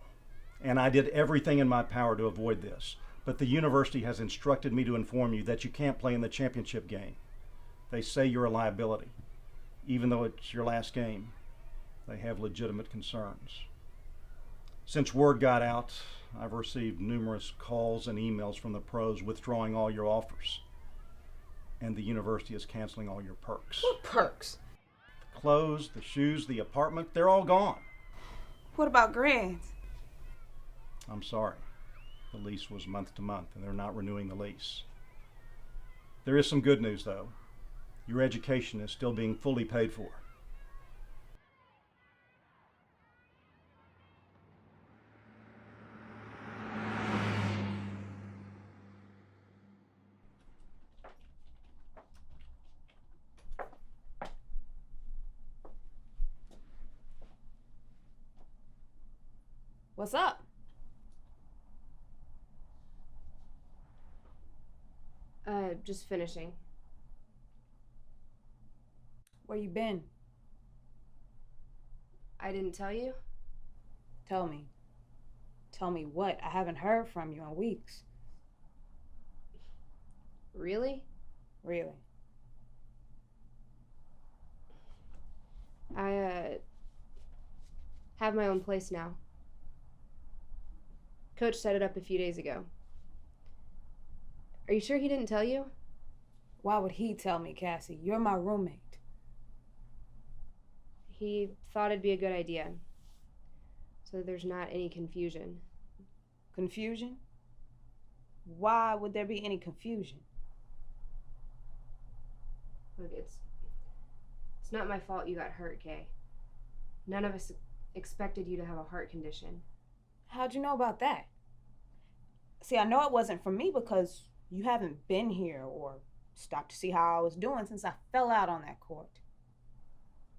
And I did everything in my power to avoid this, but the university has instructed me to inform you that you can't play in the championship game. They say you're a liability. Even though it's your last game, they have legitimate concerns. Since word got out, I've received numerous calls and emails from the pros withdrawing all your offers. And the university is canceling all your perks. What perks? The clothes, the shoes, the apartment, they're all gone. What about grants? I'm sorry. The lease was month to month, and they're not renewing the lease. There is some good news, though. Your education is still being fully paid for. What's up? Just finishing. Where you been? I didn't tell you? Tell me. Tell me what? I haven't heard from you in weeks. Really? Really? I have my own place now. Coach set it up a few days ago. Are you sure he didn't tell you? Why would he tell me, Cassie? You're my roommate. He thought it'd be a good idea. So there's not any confusion. Confusion? Why would there be any confusion? Look, it's not my fault you got hurt, Kay. None of us expected you to have a heart condition. How'd you know about that? See, I know it wasn't from me because you haven't been here or stopped to see how I was doing since I fell out on that court.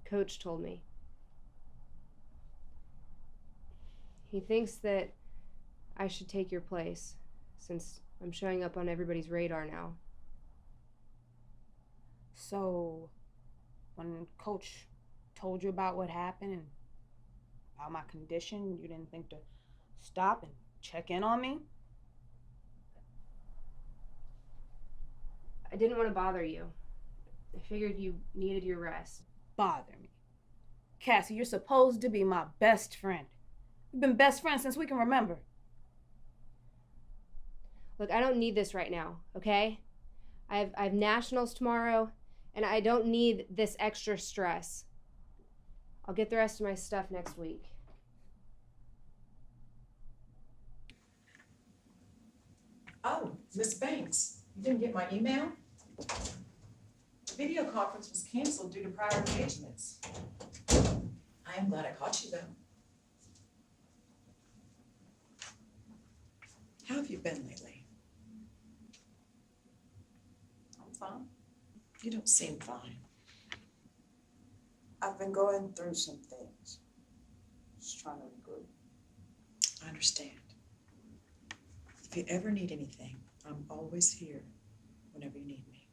Coach told me. He thinks that I should take your place since I'm showing up on everybody's radar now. So, when Coach told you about what happened and about my condition, you didn't think to stop and check in on me? I didn't want to bother you. I figured you needed your rest. Bother me? Cassie, you're supposed to be my best friend. We've been best friends since we can remember. Look, I don't need this right now, okay? I have nationals tomorrow, and I don't need this extra stress. I'll get the rest of my stuff next week. Oh, Miss Banks, you didn't get my email? The video conference was canceled due to prior engagements. I am glad I caught you, though. How have you been lately? I'm fine. You don't seem fine. I've been going through some things. Just trying to regroup. I understand. If you ever need anything, I'm always here whenever you need me.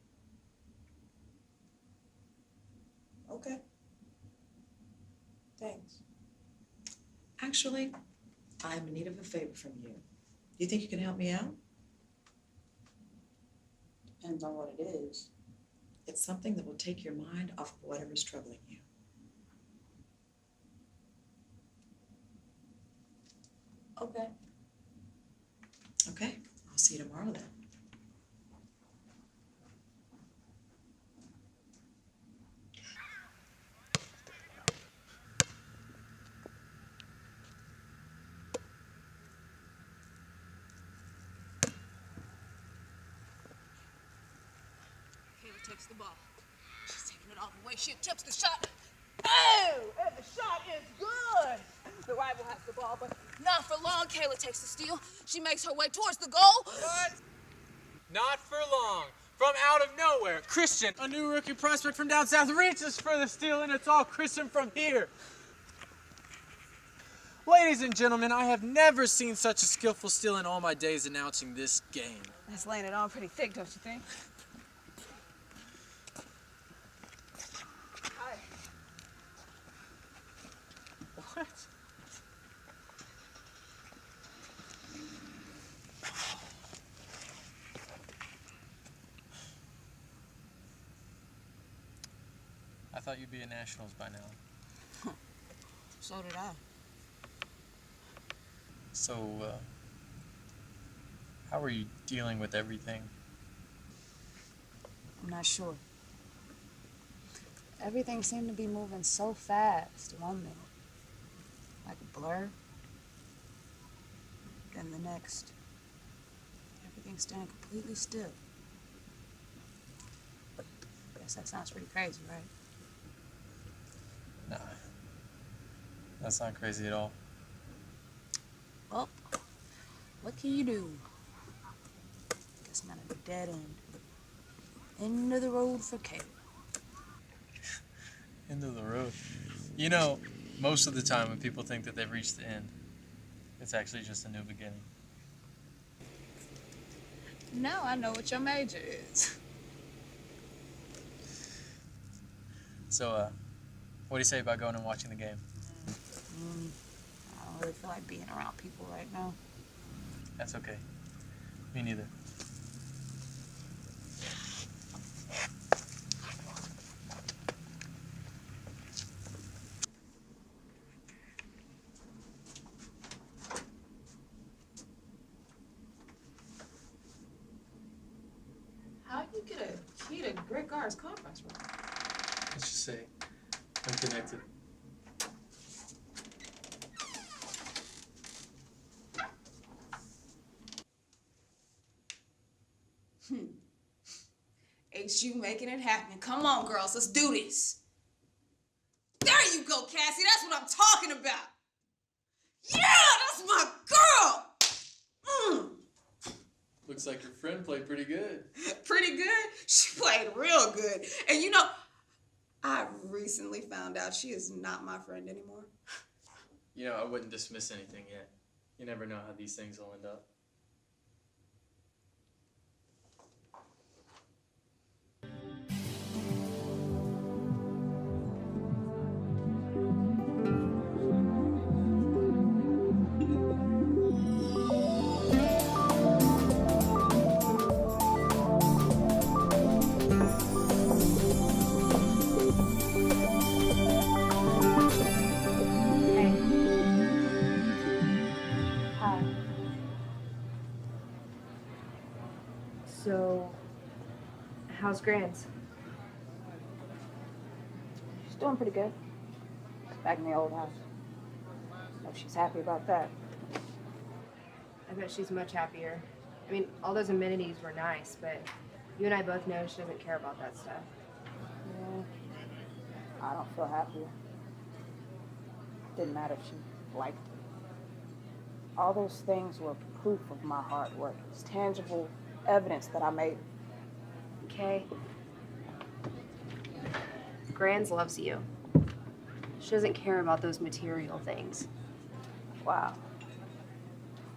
Okay. Thanks. Actually, I'm in need of a favor from you. Do you think you can help me out? Depends on what it is. It's something that will take your mind off of whatever's troubling you. Okay. Okay, I'll see you tomorrow then. Kayla takes the ball. She's taking it all the way. She attempts the shot. Oh, and the shot is good. The rival has the ball, but not for long. Kayla takes the steal. She makes her way towards the goal. What? Not for long. From out of nowhere, Christian, a new rookie prospect from down south, reaches for the steal, and it's all Christian from here. Ladies and gentlemen, I have never seen such a skillful steal in all my days announcing this game. That's laying it on pretty thick, don't you think? What? I thought you'd be at Nationals by now. So did I. So, how are you dealing with everything? I'm not sure. Everything seemed to be moving so fast 1 minute. Like a blur. Then the next. Everything's standing completely still. I guess that sounds pretty crazy, right? Nah. That's not crazy at all. Well, what can you do? Guess I'm at a dead end. End of the road for Caleb. End of the road. You know, most of the time when people think that they've reached the end, it's actually just a new beginning. Now I know what your major is. So, what do you say about going and watching the game? I don't really feel like being around people right now. That's okay. Me neither. How'd you get a key to Greg Gard's conference room? Let's just say I'm connected. HU making it happen. Come on, girls, let's do this. There you go, Cassie. That's what I'm talking about. Yeah, that's my girl. Looks like your friend played pretty good. Pretty good? She played real good. And you know, I recently found out she is not my friend anymore. You know, I wouldn't dismiss anything yet. You never know how these things will end up. So, how's Grants? She's doing pretty good. Back in the old house. Hope she's happy about that. I bet she's much happier. I mean, all those amenities were nice, but you and I both know she doesn't care about that stuff. Yeah. I don't feel happier. Didn't matter if she liked it. All those things were proof of my hard work. It's tangible evidence that I made. Okay. Grands loves you. She doesn't care about those material things. Wow.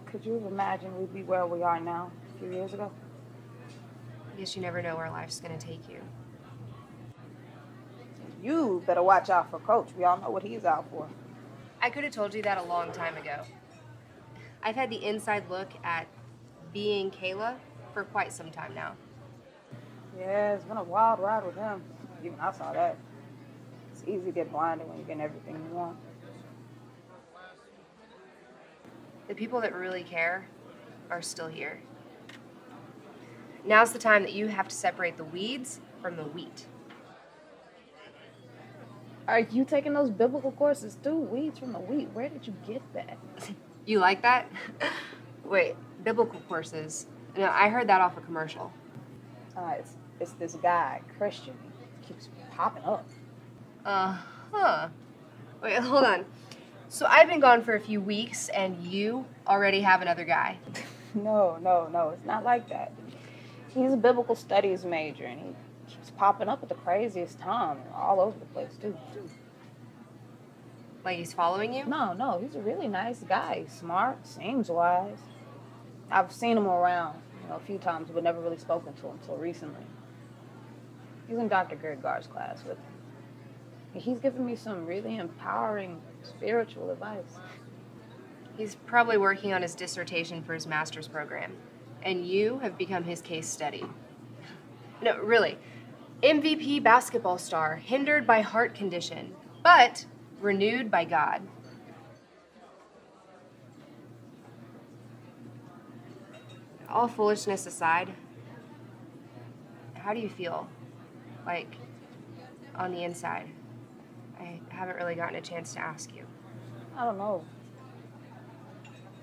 Could you have imagined we'd be where we are now a few years ago? I guess you never know where life's gonna take you. You better watch out for Coach. We all know what he's out for. I could have told you that a long time ago. I've had the inside look at being Kayla for quite some time now. Yeah, it's been a wild ride with him. Even I saw that. It's easy to get blinded when you're getting everything you want. The people that really care are still here. Now's the time that you have to separate the weeds from the wheat. Are you taking those biblical courses too? Weeds from the wheat. Where did you get that? You like that? Wait, biblical courses. No, I heard that off a commercial. It's this guy, Christian. He keeps popping up. Uh-huh. Wait, hold on. So I've been gone for a few weeks, and you already have another guy. No, it's not like that. He's a biblical studies major, and he keeps popping up at the craziest time, all over the place, too. Like he's following you? No, he's a really nice guy. He's smart, seems wise. I've seen him around, a few times, but never really spoken to him until recently. He's in Dr. Gergard's class with me. He's given me some really empowering spiritual advice. He's probably working on his dissertation for his master's program. And you have become his case study. No, really. MVP basketball star, hindered by heart condition, but renewed by God. All foolishness aside, how do you feel? Like, on the inside? I haven't really gotten a chance to ask you. I don't know.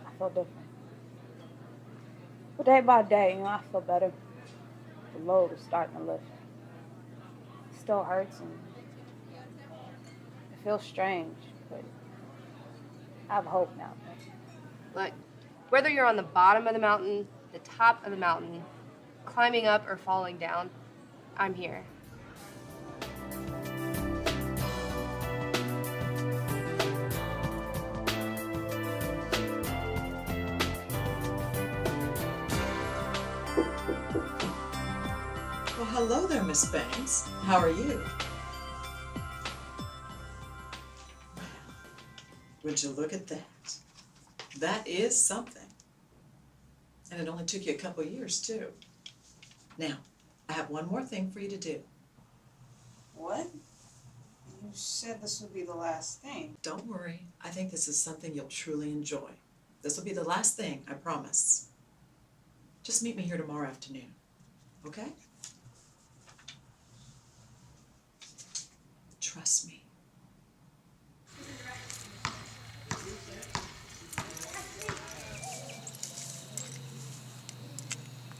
I feel different. But day by day, I feel better. The load is starting to lift. It still hurts and it feels strange, but I have hope now. Look, whether you're on the bottom of the mountain, the top of the mountain, climbing up or falling down, I'm here. Well, hello there, Miss Banks. How are you? Would you look at that? That is something. And it only took you a couple years, too. Now, I have one more thing for you to do. What? You said this would be the last thing. Don't worry. I think this is something you'll truly enjoy. This will be the last thing, I promise. Just meet me here tomorrow afternoon, okay? Trust me.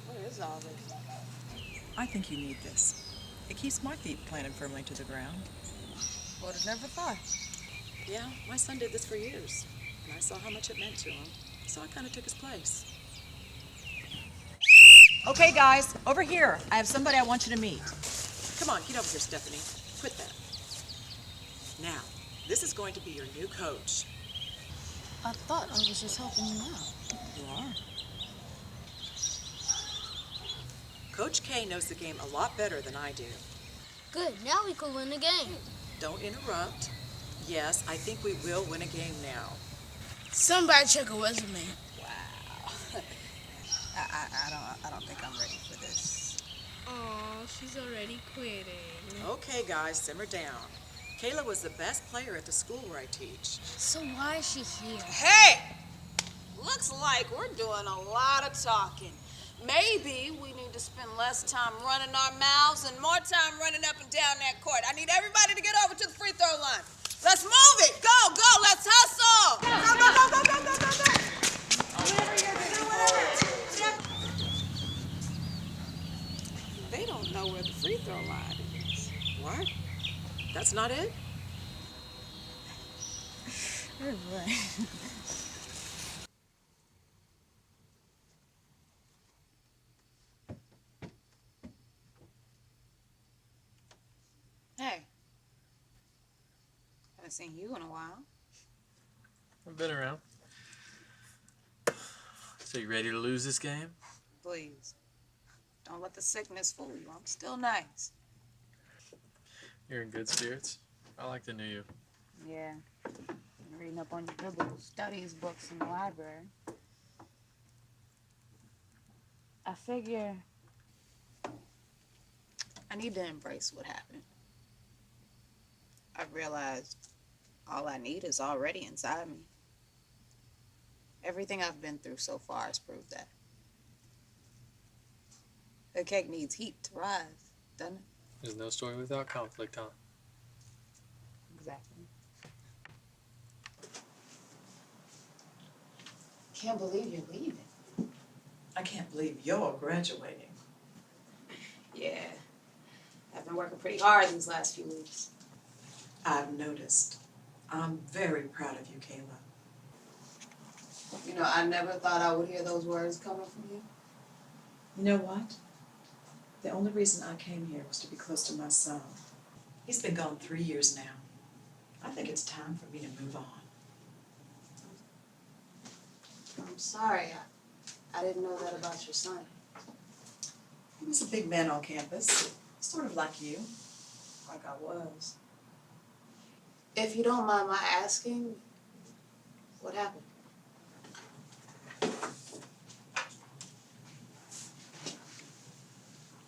What is all this? I think you need this. It keeps my feet planted firmly to the ground. Would have never thought. Yeah, my son did this for years, and I saw how much it meant to him, so I kind of took his place. Okay, guys, over here. I have somebody I want you to meet. Come on, get over here, Stephanie. Quit that. Now, this is going to be your new coach. I thought I was just helping you out. You are. Coach K knows the game a lot better than I do. Good, now we can win the game. Don't interrupt. Yes, I think we will win a game now. Somebody check a resume. Wow. I don't think I'm ready for this. Oh, she's already quitting. Okay, guys, simmer down. Kayla was the best player at the school where I teach. So why is she here? Hey! Looks like we're doing a lot of talking. Maybe we need to spend less time running our mouths and more time running up and down that court. I need everybody to get over to the free throw line. Let's move it. Go, let's hustle. Go. They don't know where the free throw line is. What? That's not it? Hey. Haven't seen you in a while. I've been around. So you ready to lose this game? Please. Don't let the sickness fool you. I'm still nice. You're in good spirits. I like the new you. Yeah. Been reading up on your biblical studies books in the library. I figure I need to embrace what happened. I realized all I need is already inside me. Everything I've been through so far has proved that. A cake needs heat to rise, doesn't it? There's no story without conflict, huh? Exactly. Can't believe you're leaving. I can't believe you're graduating. Yeah. I've been working pretty hard these last few weeks. I've noticed. I'm very proud of you, Kayla. You know, I never thought I would hear those words coming from you. You know what? The only reason I came here was to be close to my son. He's been gone 3 years now. I think it's time for me to move on. I'm sorry. I didn't know that about your son. He was a big man on campus, sort of like you. Like I was. If you don't mind my asking, what happened?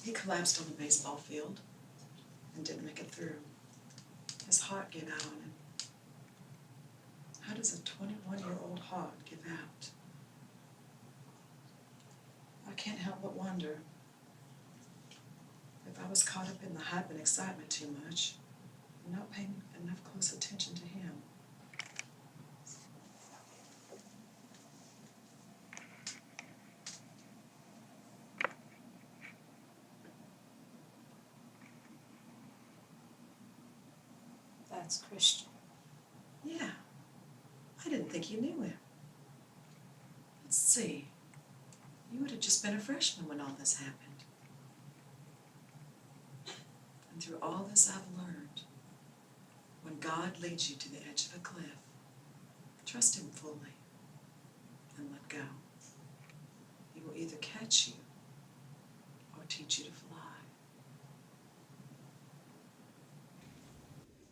He collapsed on the baseball field and didn't make it through. His heart gave out on him. How does a 21-year-old heart give out? I can't help but wonder if I was caught up in the hype and excitement too much and not paying enough close attention to him. That's Christian. Yeah, I didn't think you knew him. Let's see. You would have just been a freshman when all this happened. And through all this I've learned, when God leads you to the edge of a cliff, trust Him fully and let go. He will either catch you or teach you to fly.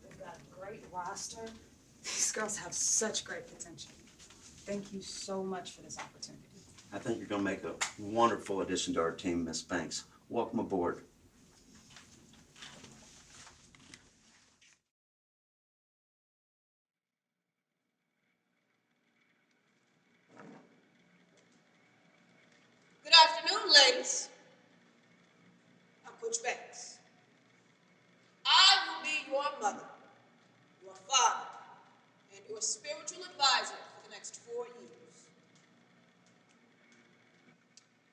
They've got a great roster. These girls have such great potential. Thank you so much for this opportunity. I think you're going to make a wonderful addition to our team, Miss Banks. Welcome aboard. Good afternoon, ladies. I'm Coach Banks. I will be your mother, your father, and your spiritual advisor for the next 4 years.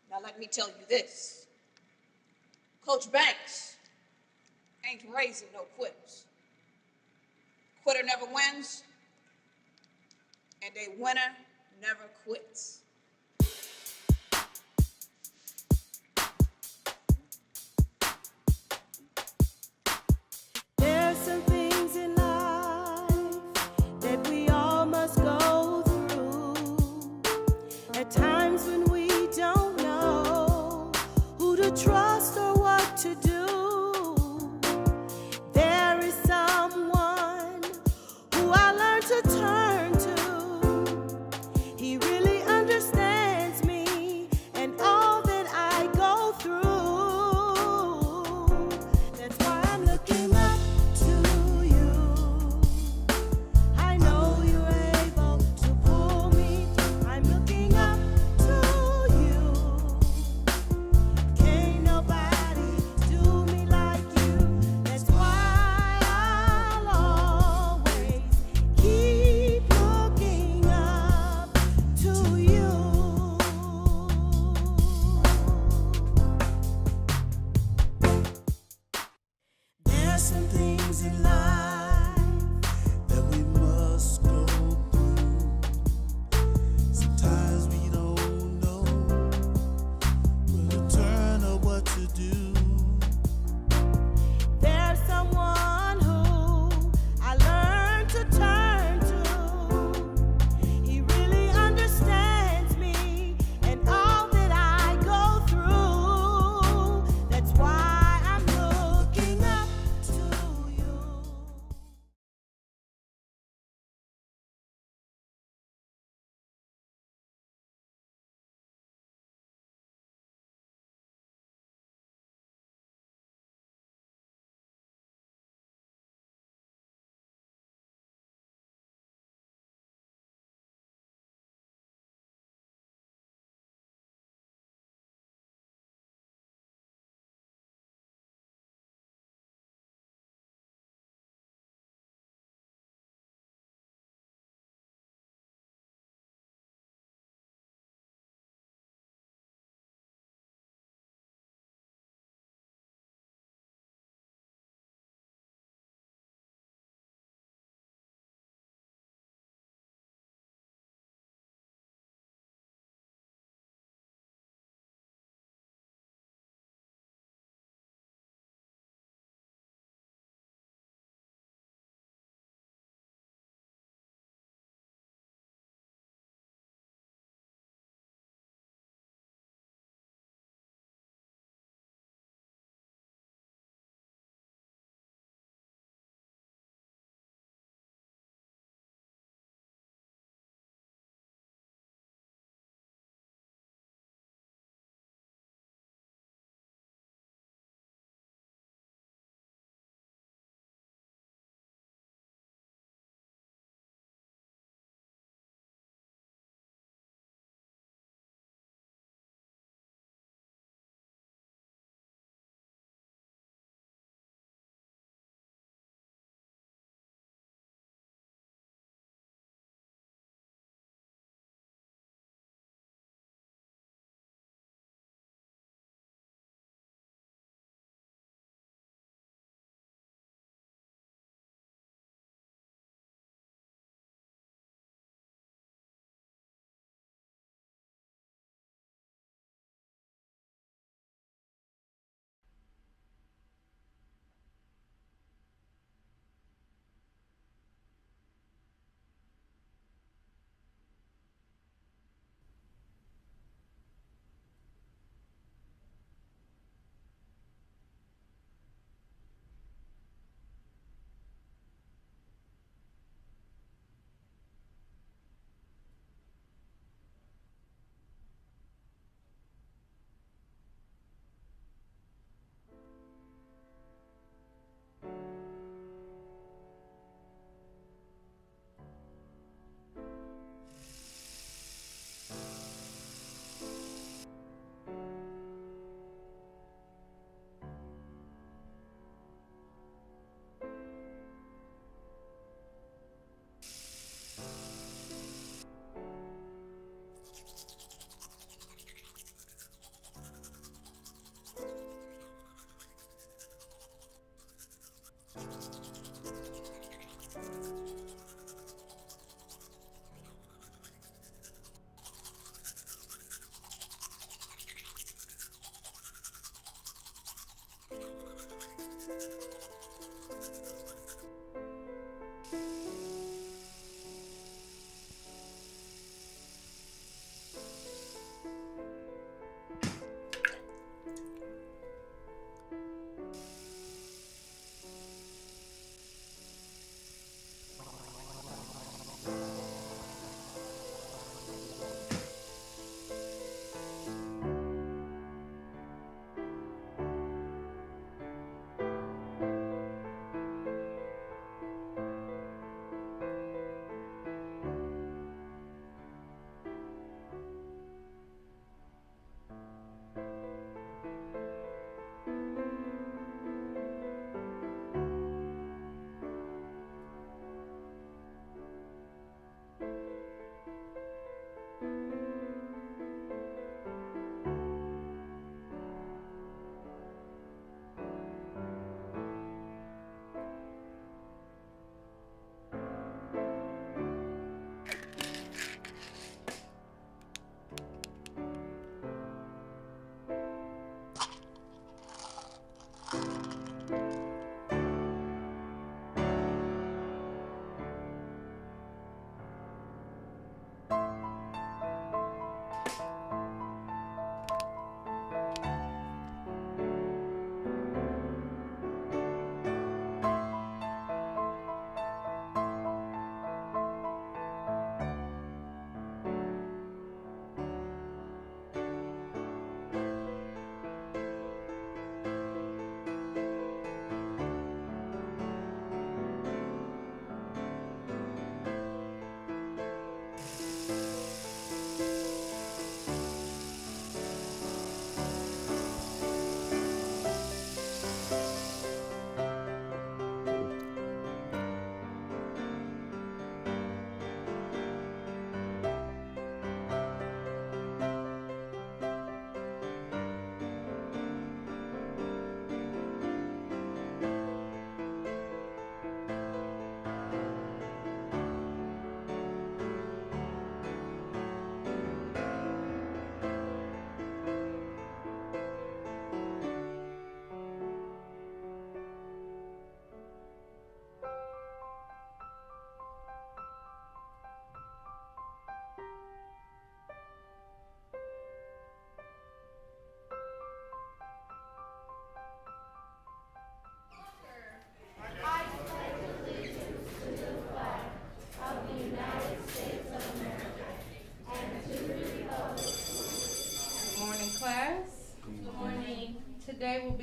Now let me tell you this. Coach Banks ain't raising no quitters. Quitter never wins, and a winner never quits. There's some things in life that we all must go through. At times when we don't know who to trust or what to do, there is someone who I learned to turn to. He really understands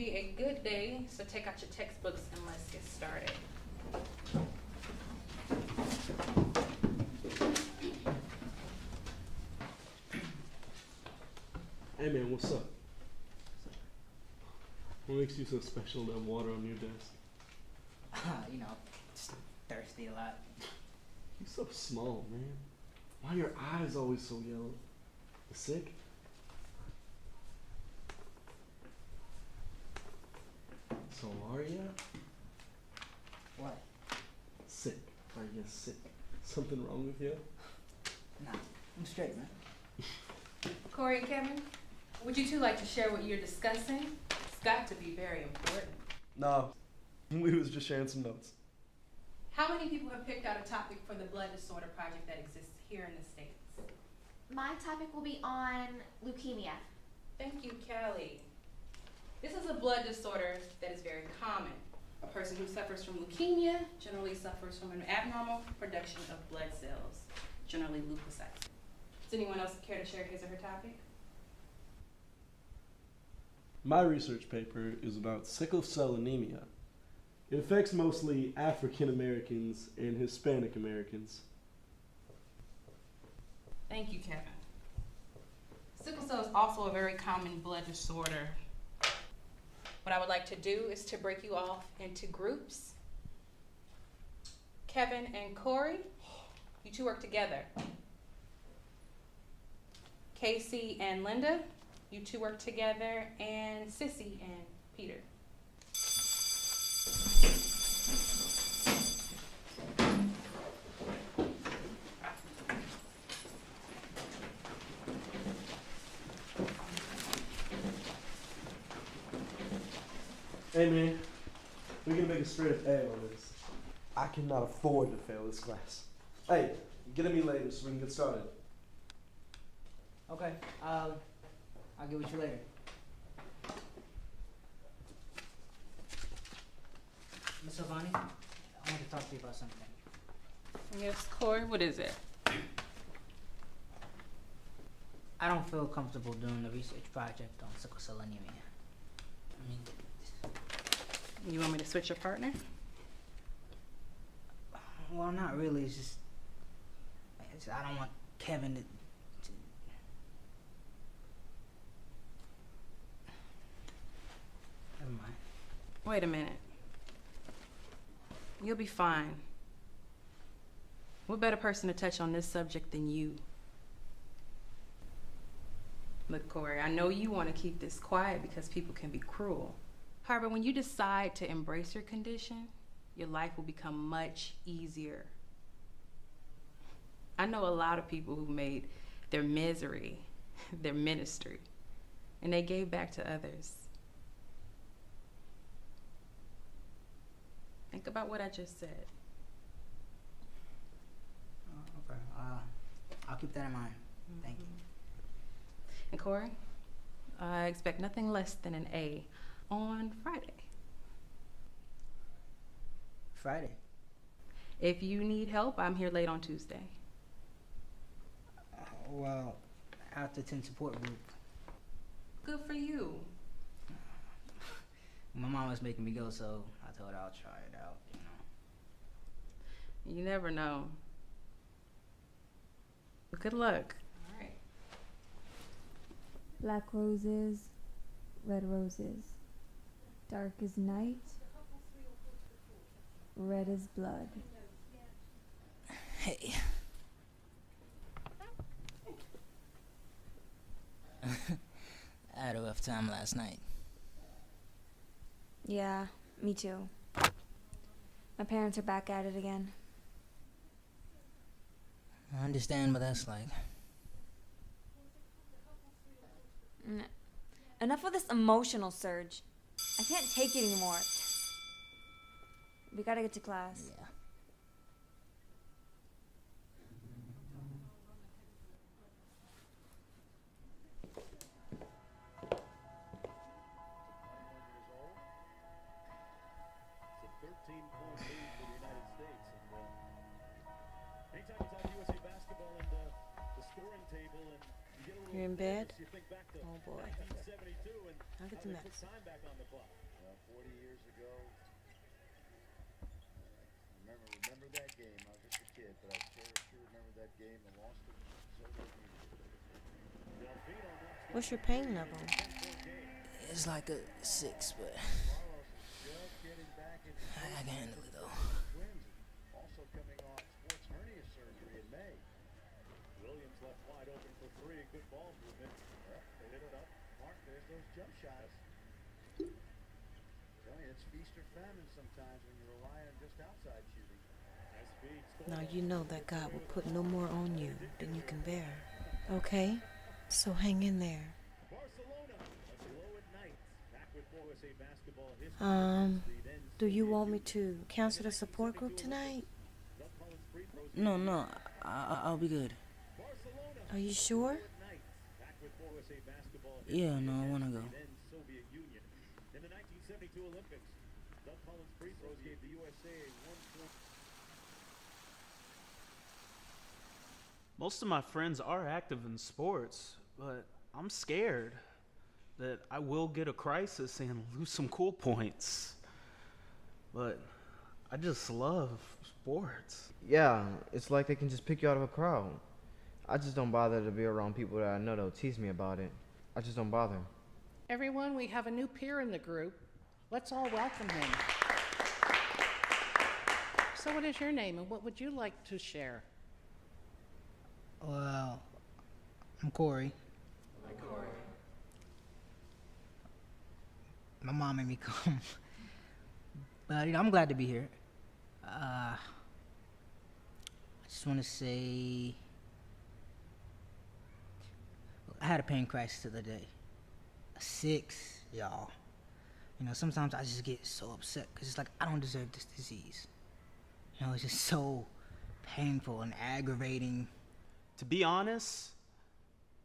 be a good day, so take out your textbooks and let's get started. Hey man, what's up? What makes you so special to have water on your desk? You know, just thirsty a lot. You're so small, man. Why are your eyes always so yellow? You sick? So are ya? What? Sick. Are you sick? Something wrong with you? Nah, I'm straight, man. Corey and Kevin, would you two like to share what you're discussing? It's got to be very important. No, we was just sharing some notes. How many people have picked out a topic for the blood disorder project that exists here in the States? My topic will be on leukemia. Thank you, Callie. This is a blood disorder that is very common. A person who suffers from leukemia generally suffers from an abnormal production of blood cells, generally leukocytes. Does anyone else care to share his or her topic? My research paper is about sickle cell anemia. It affects mostly African Americans and Hispanic Americans. Thank you, Kevin. Sickle cell is also a very common blood disorder. What I would like to do is to break you off into groups. Kevin and Corey, you two work together. Casey and Linda, you two work together. And Sissy and Peter. Hey man, we're gonna make a straight up A on this. I cannot afford to fail this class. Hey, get at me later so we can get started. Okay, I'll get with you later. Miss Silvani, I want to talk to you about something. Yes, Corey, what is it? I don't feel comfortable doing the research project on sickle cell anemia. I mean, You want me to switch your partner? well, not really. It's just I don't want Kevin to. Never mind. Wait a minute. You'll be fine. What better person to touch on this subject than you? Look, Corey, I know you want to keep this quiet because people can be cruel. However, when you decide to embrace your condition, your life will become much easier. I know a lot of people who made their misery their ministry, and they gave back to others. Think about what I just said. Okay, I'll keep that in mind. Thank you. And Corey, I expect nothing less than an A on Friday. Friday? If you need help, I'm here late on Tuesday. Well, after 10 support group. Good for you. My mom was making me go, so I told her I'll try it out, you know. You never know. But good luck. All right. Black roses, red roses. Dark as night, red as blood. Hey. I had a rough time last night. Yeah, me too. My parents are back at it again. I understand what that's like. Enough of this emotional surge. I can't take it anymore. We gotta get to class. Yeah. Anytime you talk USA basketball and the scoring table and You're in bed? Oh boy. I'll get the medicine. 40 years ago. Remember that game. I was just a kid, but I sure remember that game. I lost it in the Soviet Union. What's your pain level? It's like a 6, but I can handle it though. Also coming off sports hernia surgery in May. Williams left wide open for three. Good ball movement. They lit it up. Mark, there's those jump shots. Tell you, it's feast or famine sometimes when you rely on just outside shooting. Now you know that God will put no more on you than you can bear. Okay? So hang in there. Do you want me to cancel the support group tonight? No, I'll be good. Are you sure? Yeah, no, I wanna go. In the 1972 Olympics, Doug Collins free throws gave the USA a 1-point. Most of my friends are active in sports, but I'm scared that I will get a crisis and lose some cool points. But I just love sports. Yeah, it's like they can just pick you out of a crowd. I just don't bother to be around people that I know that'll tease me about it. I just don't bother. Everyone, we have a new peer in the group. Let's all welcome him. So what is your name and what would you like to share? Well, I'm Corey. Hi, Corey. My mom made me come. But I'm glad to be here. I just want to say I had a pain crisis the other day. A 6, y'all. You know, sometimes I just get so upset because it's like I don't deserve this disease. You know, it's just so painful and aggravating. To be honest,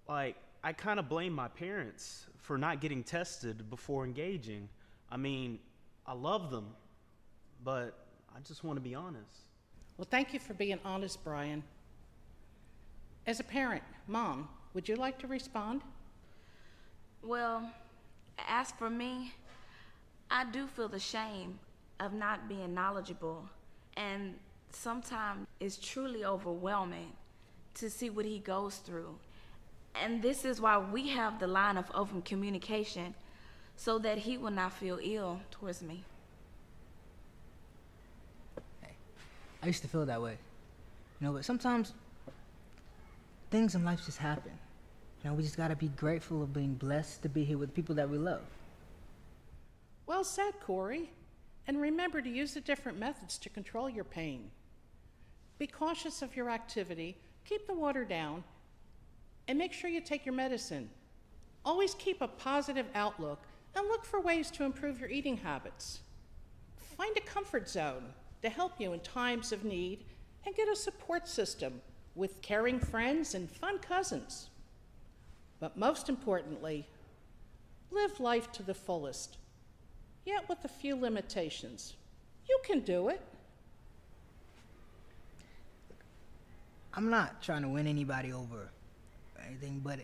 like, I kind of blame my parents for not getting tested before engaging. I mean, I love them, but I just want to be honest. Well, thank you for being honest, Brian. As a parent, Mom, would you like to respond? Well, as for me, I do feel the shame of not being knowledgeable, and sometimes it's truly overwhelming to see what he goes through. And this is why we have the line of open communication, so that he will not feel ill towards me. I used to feel that way. You know, but sometimes things in life just happen. You know, we just gotta be grateful of being blessed to be here with people that we love. Well said, Corey. And remember to use the different methods to control your pain. Be cautious of your activity, keep the water down, and make sure you take your medicine. Always keep a positive outlook and look for ways to improve your eating habits. Find a comfort zone to help you in times of need and get a support system with caring friends and fun cousins. But most importantly, live life to the fullest, yet with a few limitations. You can do it. I'm not trying to win anybody over or anything, but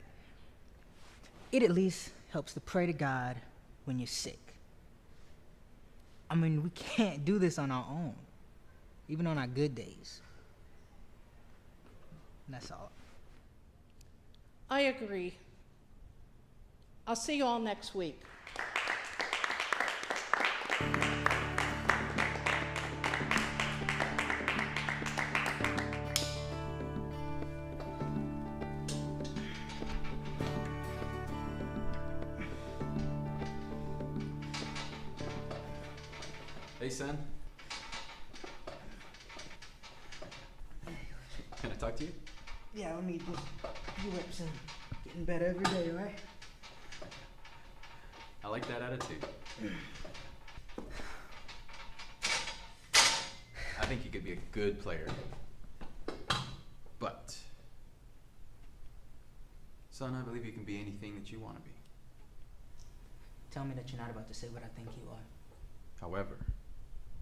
it at least helps to pray to God when you're sick. I mean, we can't do this on our own, even on our good days. And that's all. I agree. I'll see you all next week. Hey, son. Can I talk to you? Yeah, I need those reps and getting better every day, right? I like that attitude. I think you could be a good player. But, son, I believe you can be anything that you want to be. Tell me that you're not about to say what I think you are. However,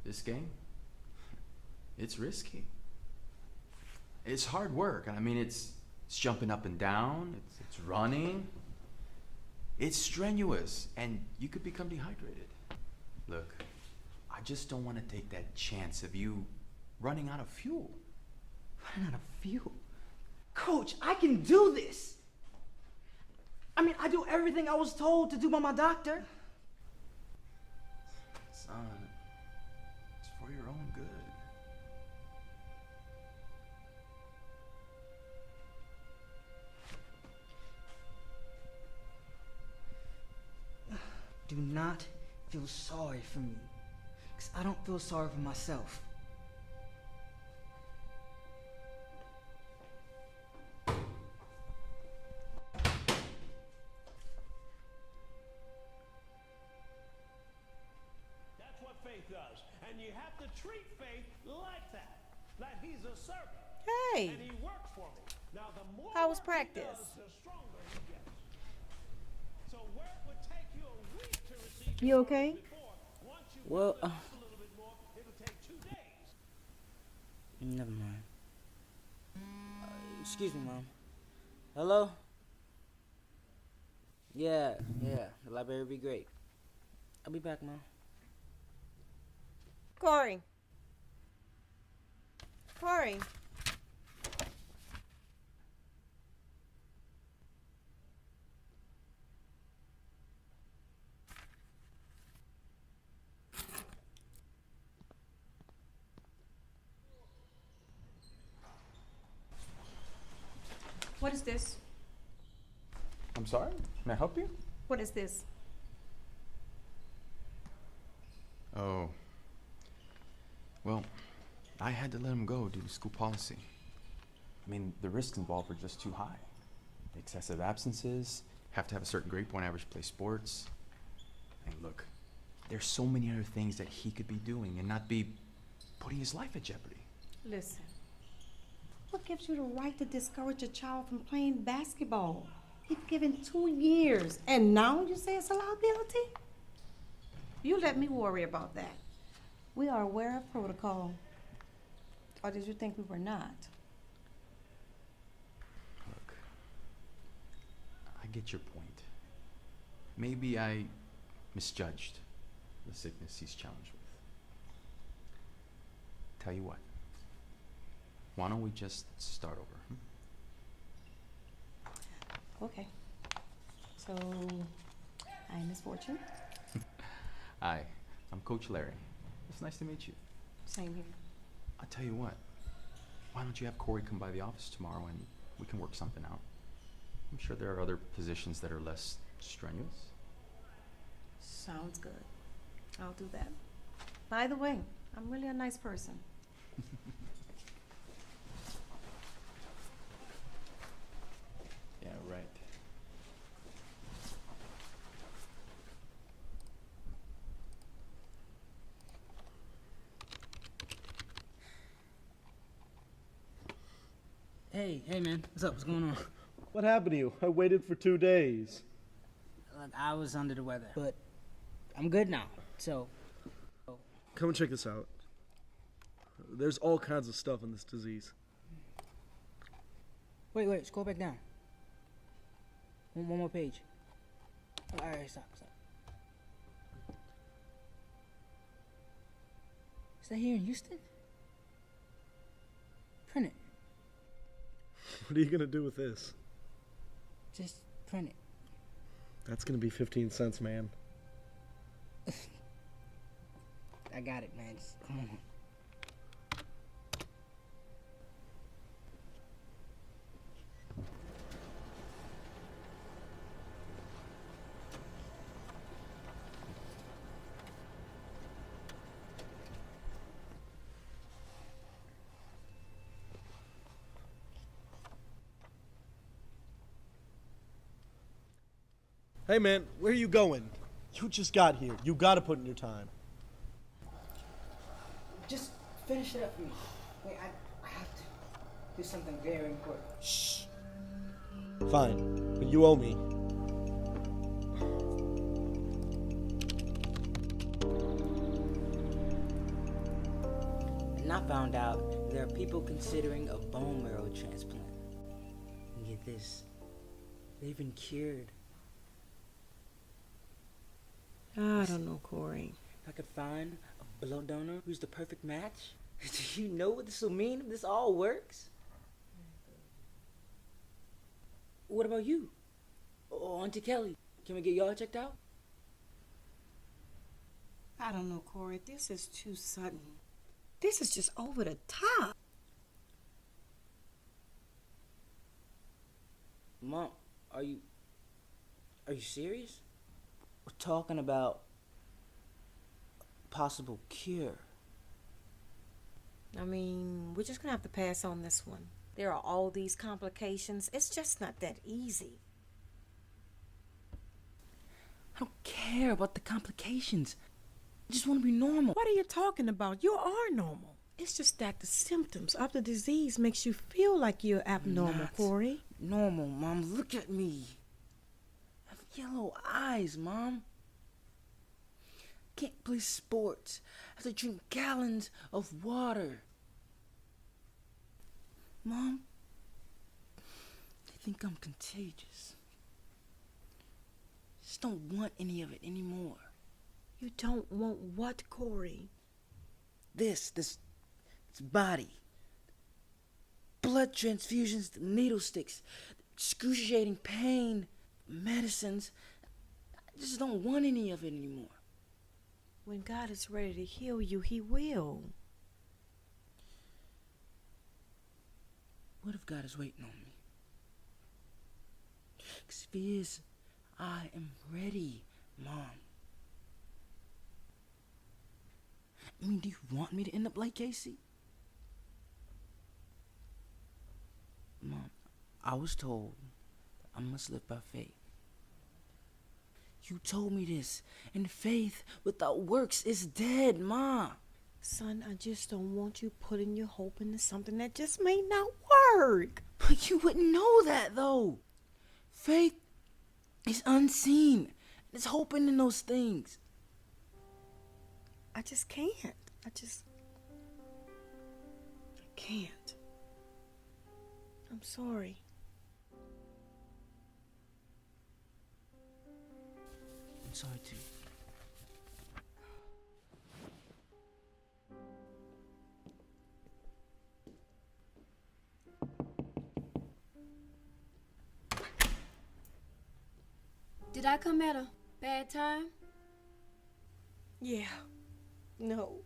this game, it's risky. It's hard work. I mean, it's It's jumping up and down, it's running. It's strenuous, and you could become dehydrated. Look, I just don't want to take that chance of you running out of fuel. Running out of fuel? Coach, I can do this. I mean, I do everything I was told to do by my doctor. Son, it's for your own good. Do not feel sorry for me, because I don't feel sorry for myself. That's what faith does. And you have to treat faith like that. Like he's a servant. Hey. And he worked for me. Now the more How was work practice? he does, the stronger he gets. So where it would take you a week to receive You okay? Well, a little bit more, it'll take 2 days. never mind. Excuse me, Mom. Hello? Yeah, the library would be great. I'll be back, Mom. Corey. Corey. What is this? I'm sorry? May I help you? What is this? Oh. Well, I had to let him go due to school policy. I mean, the risks involved were just too high. Excessive absences, have to have a certain grade point average to play sports. And look, there's so many other things that he could be doing and not be putting his life at jeopardy. Listen. What gives you the right to discourage a child from playing basketball? You've given 2 years, and now you say it's a liability? You let me worry about that. We are aware of protocol. Or did you think we were not? Look, I get your point. Maybe I misjudged the sickness he's challenged with. Tell you what, why don't we just start over? Okay. So, I'm Miss Fortune. Hi, I'm Coach Larry. It's nice to meet you. Same here. I'll tell you what, why don't you have Corey come by the office tomorrow and we can work something out? I'm sure there are other positions that are less strenuous. Sounds good. I'll do that. By the way, I'm really a nice person. Yeah, right. Hey man, what's up? What's going on? What happened to you? I waited for 2 days. Look, I was under the weather, but I'm good now. So, Come and check this out. There's all kinds of stuff in this disease. wait, scroll back down. One more page. All right, stop. Is that here in Houston? Print it. What are you gonna do with this? Just print it. That's gonna be 15 cents, man. I got it, man. Just come on. Hey, man, where are you going? You just got here. You gotta put in your time. Just finish it up for me. Wait, I have to do something very important. Shh. Fine, but you owe me. And I found out there are people considering a bone marrow transplant. like this. They've been cured. I don't know, Corey. If I could find a blood donor who's the perfect match, do you know what this will mean if this all works? What about you? Oh, Auntie Kelly, can we get y'all checked out? I don't know, Corey. This is too sudden. This is just over the top. Mom, are you serious? We're talking about possible cure. I mean, we're just gonna have to pass on this one. There are all these complications. It's just not that easy. I don't care about the complications. I just want to be normal. What are you talking about? You are normal. It's just that the symptoms of the disease makes you feel like you're abnormal, Not Corey. Normal, Mom. Look at me. I have yellow eyes, Mom. Can't play sports. I have to drink gallons of water. Mom, they think I'm contagious. Just don't want any of it anymore. You don't want what, Corey? This body. Blood transfusions, the needle sticks, excruciating pain, medicines. I just don't want any of it anymore. When God is ready to heal you, He will. What if God is waiting on me? 'Cause if He is, I am ready, Mom. I mean, do you want me to end up like Casey? Mom, I was told I must live by faith. You told me this, and faith without works is dead, Ma. Son, I just don't want you putting your hope into something that just may not work. But you wouldn't know that, though. Faith is unseen. It's hoping in those things. I just can't. I can't. I'm sorry. I'm sorry, too. Did I come at a bad time? Yeah. No.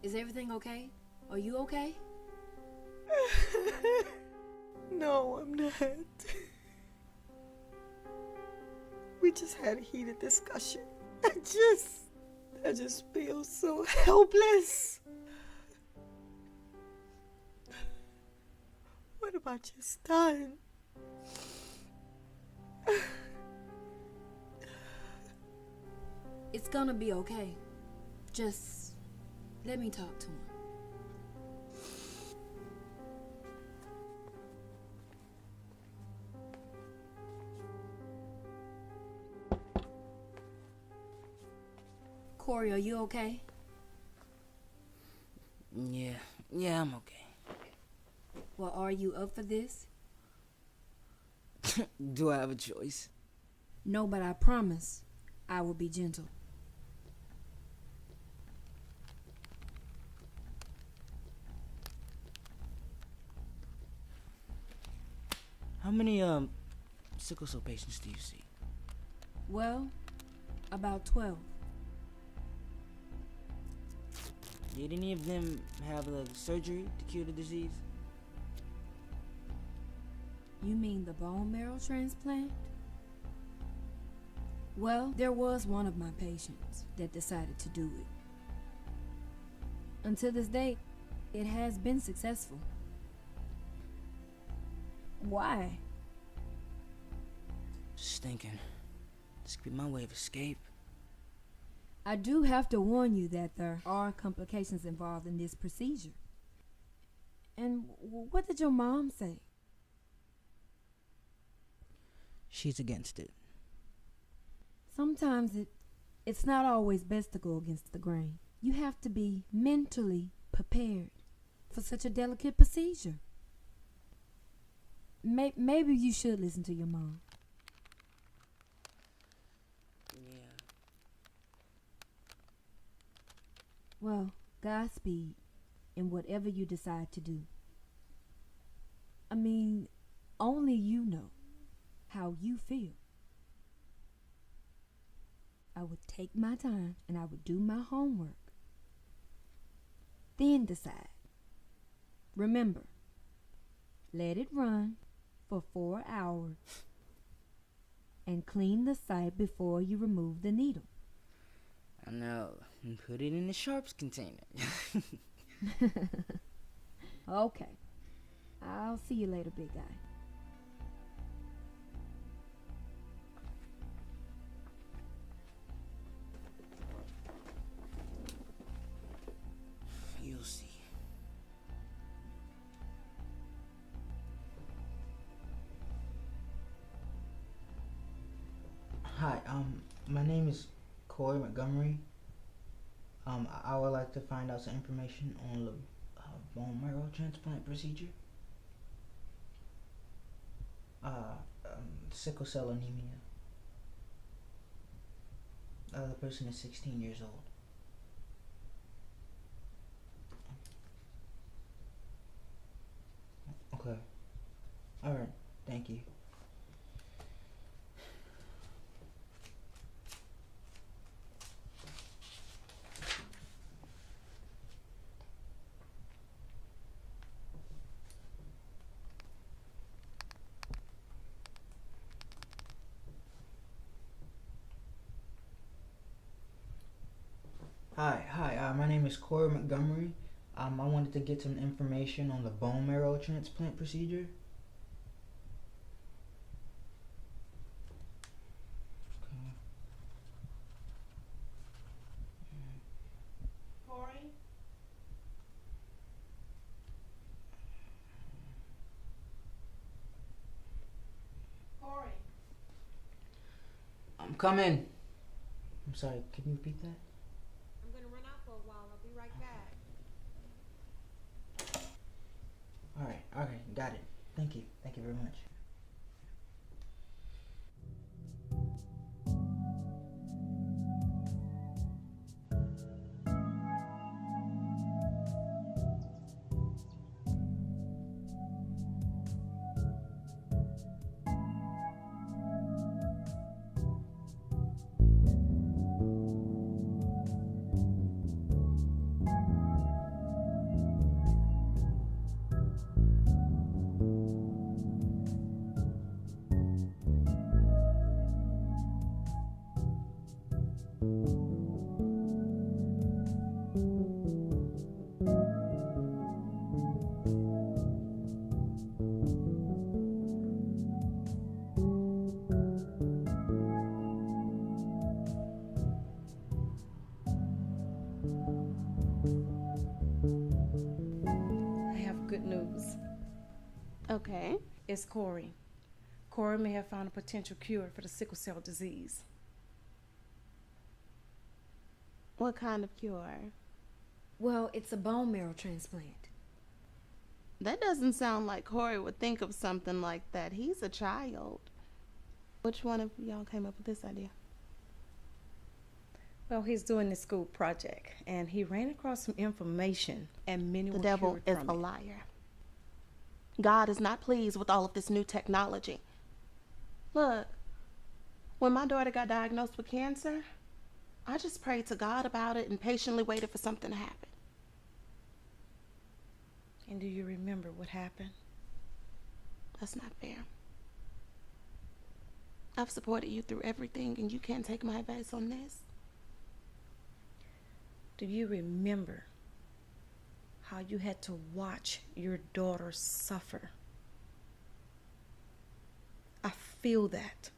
Is everything okay? Are you okay? No, I'm not. We just had a heated discussion. I just feel so helpless. What have I just done? It's gonna be okay. Just let me talk to him. Corey, are you okay? Yeah, I'm okay. Well, are you up for this? Do I have a choice? No, but I promise I will be gentle. How many sickle cell patients do you see? Well, about 12. Did any of them have the surgery to cure the disease? You mean the bone marrow transplant? Well, there was one of my patients that decided to do it. Until this day, it has been successful. Why? Just thinking, this could be my way of escape. I do have to warn you that there are complications involved in this procedure. And what did your mom say? She's against it. Sometimes it's not always best to go against the grain. You have to be mentally prepared for such a delicate procedure. maybe you should listen to your mom. Yeah. Well, Godspeed in whatever you decide to do. I mean, only you know how you feel. I would take my time and I would do my homework. Then decide. Remember, let it run for 4 hours and clean the site before you remove the needle. I know. And put it in the sharps container. Okay. I'll see you later, big guy. You'll see. Hi, my name is Corey Montgomery. I would like to find out some information on the bone marrow transplant procedure. Sickle cell anemia. The person is 16 years old. Okay. Alright, thank you. Hi, my name is Corey Montgomery. I wanted to get some information on the bone marrow transplant procedure. Corey? Corey? I'm coming. I'm sorry, can you repeat that? I'm gonna run out for a while. I'll be right back. Alright, got it. Thank you very much. I have good news. Okay. It's Corey. Corey may have found a potential cure for the sickle cell disease. What kind of cure? Well, it's a bone marrow transplant. That doesn't sound like Corey would think of something like that. He's a child. Which one of y'all came up with this idea? Well, he's doing this school project, and he ran across some information, and many The were devil cured is from a it. liar. God is not pleased with all of this new technology. Look, when my daughter got diagnosed with cancer, I just prayed to God about it and patiently waited for something to happen. And do you remember what happened? That's not fair. I've supported you through everything, and you can't take my advice on this. Do you remember how you had to watch your daughter suffer? I feel that.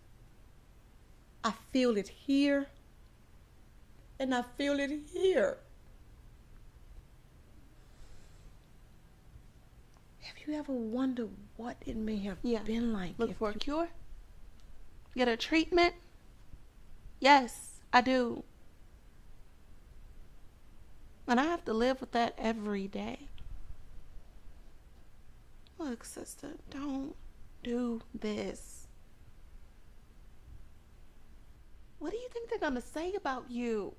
I feel it here, and I feel it here. Have you ever wondered what it may have been like? Look for a cure? Get a treatment? Yes, I do. And I have to live with that every day. Look, sister, don't do this. What do you think they're gonna say about you?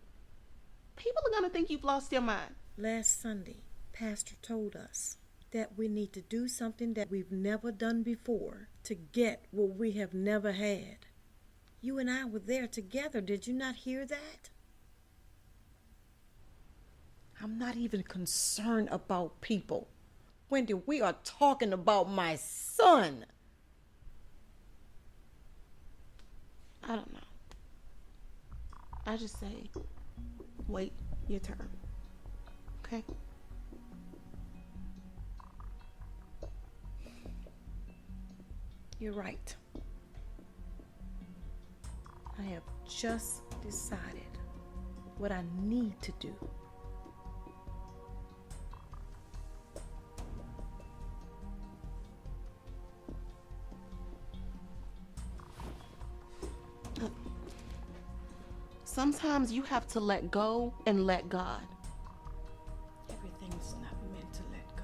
People are gonna think you've lost your mind. Last Sunday, Pastor told us that we need to do something that we've never done before to get what we have never had. You and I were there together. Did you not hear that? I'm not even concerned about people. Wendy, we are talking about my son. I don't know. I just say, wait your turn. Okay? You're right. I have just decided what I need to do. Sometimes you have to let go and let God. Everything's not meant to let go.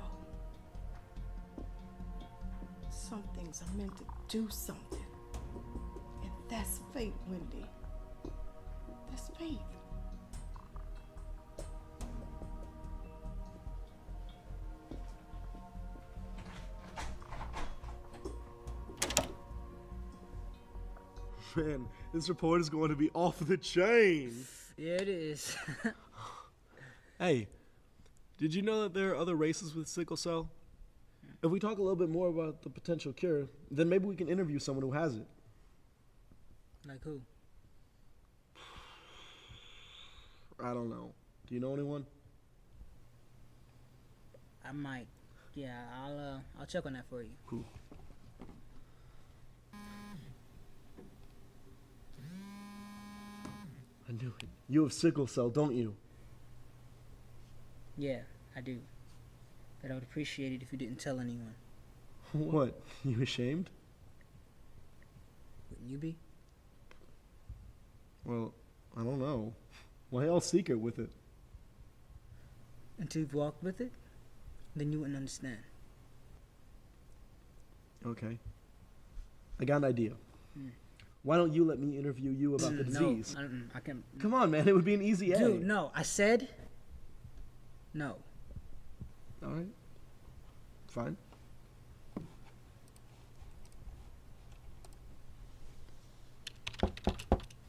Some things are meant to do something. And that's faith, Wendy. That's faith. Man, this report is going to be off the chain. Yeah, it is. Hey, did you know that there are other races with sickle cell? If we talk a little bit more about the potential cure, then maybe we can interview someone who has it. Like who? I don't know. Do you know anyone? I might. Yeah, I'll check on that for you. Cool. I knew it. You have sickle cell, don't you? Yeah, I do. But I would appreciate it if you didn't tell anyone. What? You ashamed? Wouldn't you be? Well, I don't know. Why all secret with it? Until you've walked with it, then you wouldn't understand. Okay. I got an idea. Why don't you let me interview you about the disease? No, I can. Come on, man. It would be an easy A. Dude, no. I said no. All right. Fine.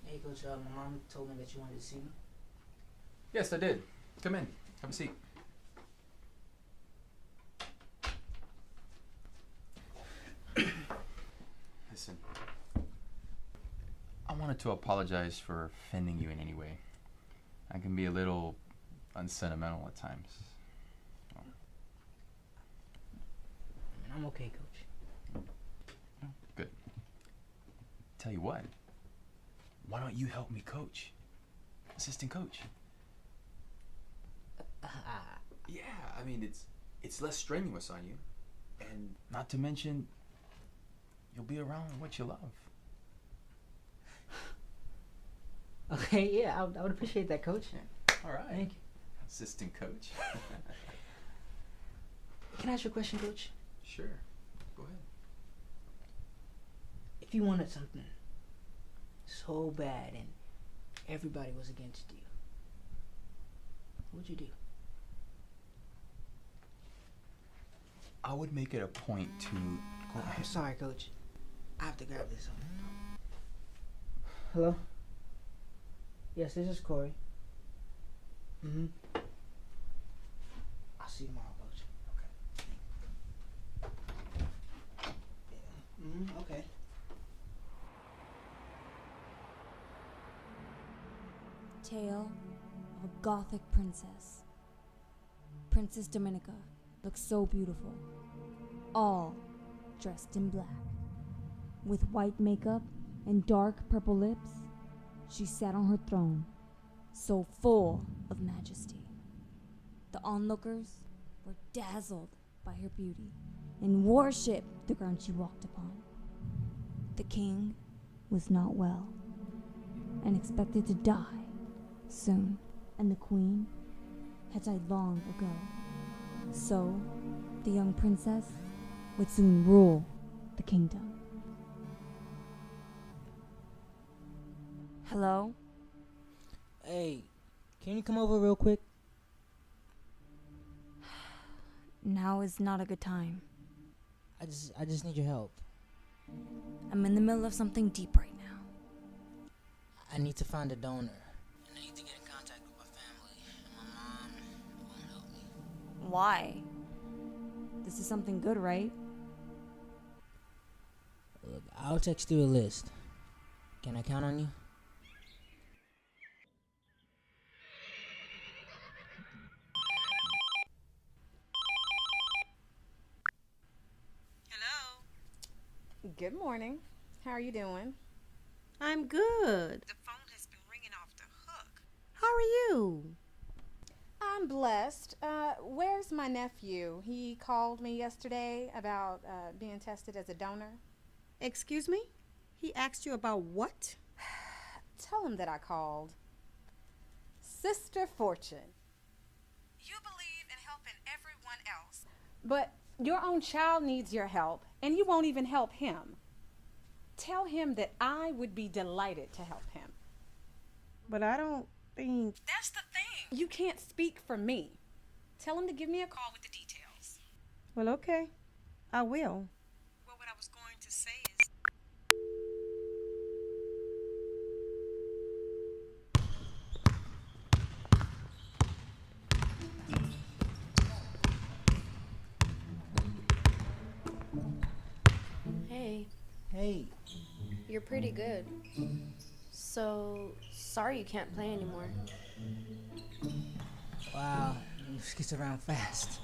Hey, Coach, my mom told me that you wanted to see me. Yes, I did. Come in. Have a seat. Listen, I wanted to apologize for offending you in any way. I can be a little unsentimental at times. I'm okay, Coach. Good. Tell you what, why don't you help me coach? Assistant coach. Yeah, I mean, it's less strenuous on you. And not to mention, you'll be around what you love. Okay, yeah, I would appreciate that, Coach. Yeah. All right. Thank you. Assistant coach. Can I ask you a question, Coach? Sure. Go ahead. If you wanted something so bad and everybody was against you, what would you do? I would make it a point to go. I'm sorry, Coach. I have to grab this. Hello? Yes, this is Corey. Mm-hmm. I'll see you tomorrow, Coach. Okay. Mm-hmm, okay. Tale of a Gothic princess. Princess Dominica looks so beautiful, all dressed in black. With white makeup and dark purple lips, she sat on her throne, so full of majesty. The onlookers were dazzled by her beauty and worshipped the ground she walked upon. The king was not well and expected to die soon, and the queen had died long ago. So, the young princess would soon rule the kingdom. Hello? Hey, can you come over real quick? Now is not a good time. I just need your help. I'm in the middle of something deep right now. I need to find a donor. And I need to get in contact with my family. And my mom won't help me. Why? This is something good, right? Look, I'll text you a list. Can I count on you? Good morning. How are you doing? I'm good. The phone has been ringing off the hook. How are you? I'm blessed. Where's my nephew? He called me yesterday about being tested as a donor. Excuse me? He asked you about what? Tell him that I called. Sister Fortune. You believe in helping everyone else, but your own child needs your help, and you won't even help him. Tell him that I would be delighted to help him. But I don't think... That's the thing. You can't speak for me. Tell him to give me a call with the details. Well, okay. I will. Well, what I was going to say is... Hey. Hey. You're pretty good. So, sorry you can't play anymore. Wow, this gets around fast.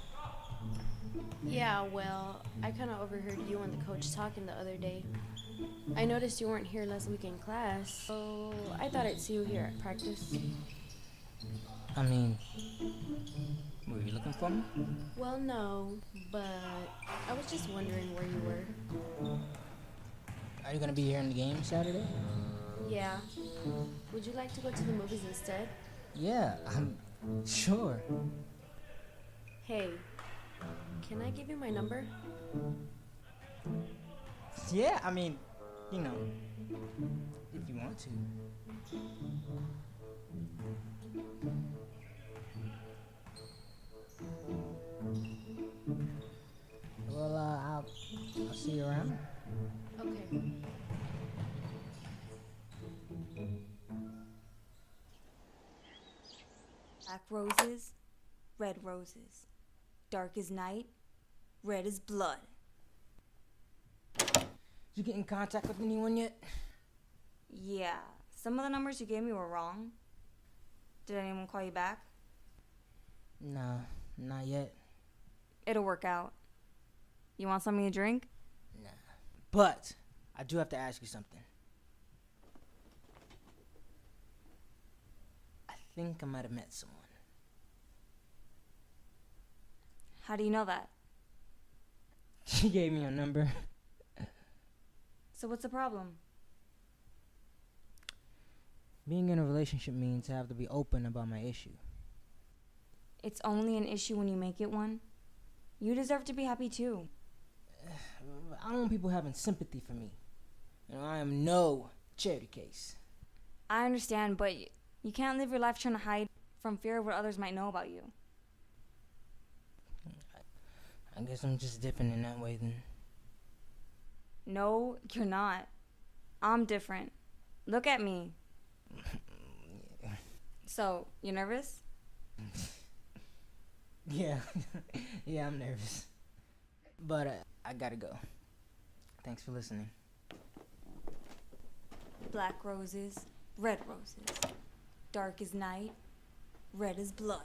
Yeah, well, I kind of overheard you and the coach talking the other day. I noticed you weren't here last week in class, so I thought I'd see you here at practice. I mean, were you looking for me? Well, no, but I was just wondering where you were. Are you gonna be here in the game Saturday? Yeah. Would you like to go to the movies instead? Yeah, I'm sure. Hey, can I give you my number? Yeah, I mean, you know, if you want to. Well, I'll see you around. Okay. Black roses, red roses. Dark as night, red as blood. Did you get in contact with anyone yet? Yeah, some of the numbers you gave me were wrong. Did anyone call you back? No, not yet. It'll work out. You want something to drink? Nah. But I do have to ask you something. I think I might have met someone. How do you know that? She gave me a number. So what's the problem? Being in a relationship means I have to be open about my issue. It's only an issue when you make it one. You deserve to be happy too. I don't want people having sympathy for me. You know, I am no charity case. I understand, but you can't live your life trying to hide from fear of what others might know about you. I guess I'm just different in that way then. No, you're not. I'm different. Look at me. So, you nervous? Yeah. Yeah, I'm nervous. But I gotta go. Thanks for listening. Black roses, red roses. Dark as night, red as blood.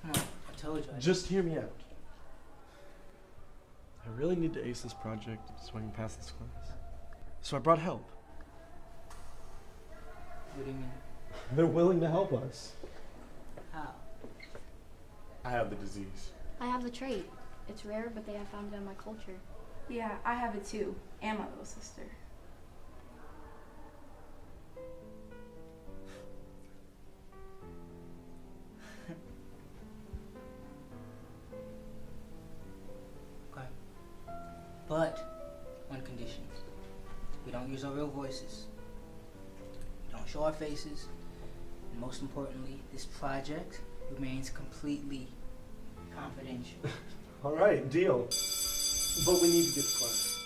Come on, I told you. Just hear me out. I really need to ace this project so I can pass this class. So I brought help. What do you mean? They're willing to help us. How? I have the disease. I have the trait. It's rare, but they have found it in my culture. Yeah, I have it too, and my little sister. voices. Don't show our faces. And most importantly, this project remains completely confidential. All right, deal. But we need to get to class.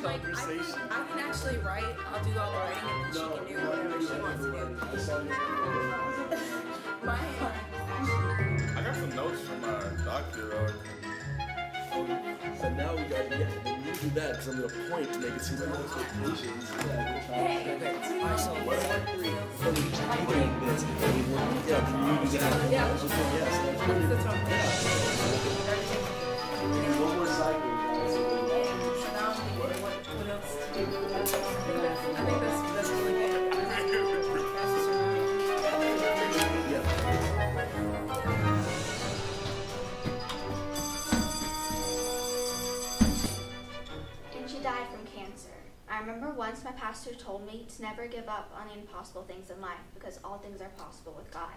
Like, I can actually write. I'll do all the writing, and then she can do whatever she wants to do. I got some notes from our doctor. So now we gotta when you do that, because I'm gonna point to make it seem like those are patients. Alright, so 1, 2, 3. So we each agree this. Yeah, that's what I'm saying. One more cycle, guys. What else to do? I think that's really good. And she died from cancer. I remember once my pastor told me to never give up on the impossible things in life because all things are possible with God.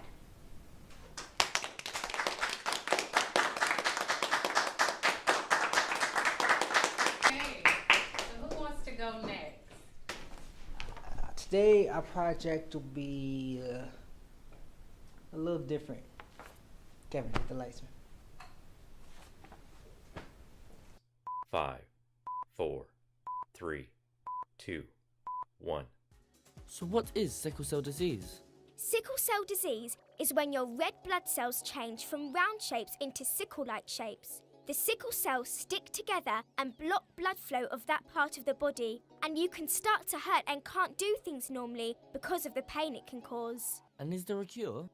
Go next. Today, our project will be a little different. Kevin, hit the lights, man. 5, 4, 3, 2, 1. So what is sickle cell disease? Sickle cell disease is when your red blood cells change from round shapes into sickle-like shapes. The sickle cells stick together and block blood flow of that part of the body, and you can start to hurt and can't do things normally because of the pain it can cause. And is there a cure?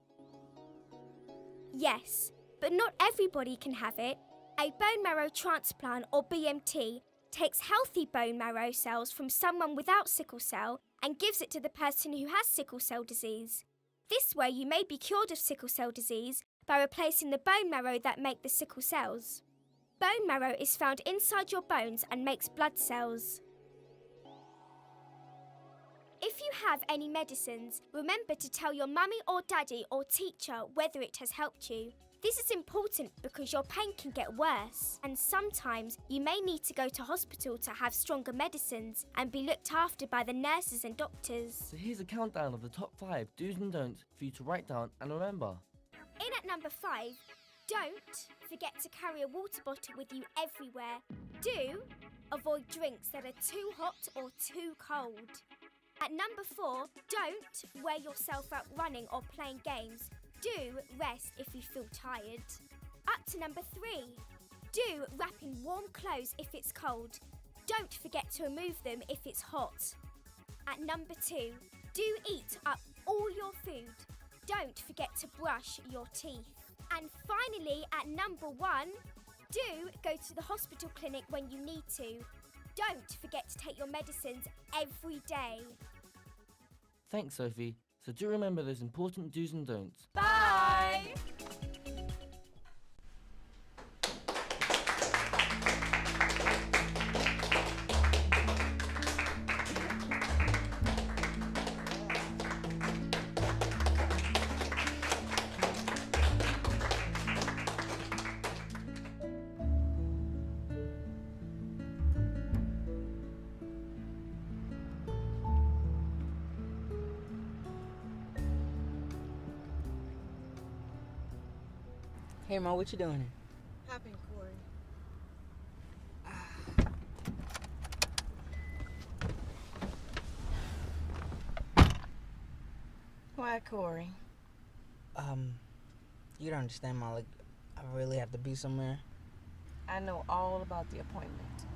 Yes, but not everybody can have it. A bone marrow transplant, or BMT, takes healthy bone marrow cells from someone without sickle cell and gives it to the person who has sickle cell disease. This way you may be cured of sickle cell disease by replacing the bone marrow that make the sickle cells. Bone marrow is found inside your bones and makes blood cells. If you have any medicines, remember to tell your mummy or daddy or teacher whether it has helped you. This is important because your pain can get worse, and sometimes you may need to go to hospital to have stronger medicines and be looked after by the nurses and doctors. So here's a countdown of the top 5 do's and don'ts for you to write down and remember. In at number 5, don't forget to carry a water bottle with you everywhere. Do avoid drinks that are too hot or too cold. At number 4, don't wear yourself out running or playing games. Do rest if you feel tired. Up to number 3, do wrap in warm clothes if it's cold. Don't forget to remove them if it's hot. At number 2, do eat up all your food. Don't forget to brush your teeth. And finally, at number 1, do go to the hospital clinic when you need to. Don't forget to take your medicines every day. Thanks, Sophie. So do remember those important do's and don'ts. Bye! Hey, Ma, what you doing here? Popping, Corey. Why, Corey? You don't understand, Ma. Like, I really have to be somewhere. I know all about the appointment.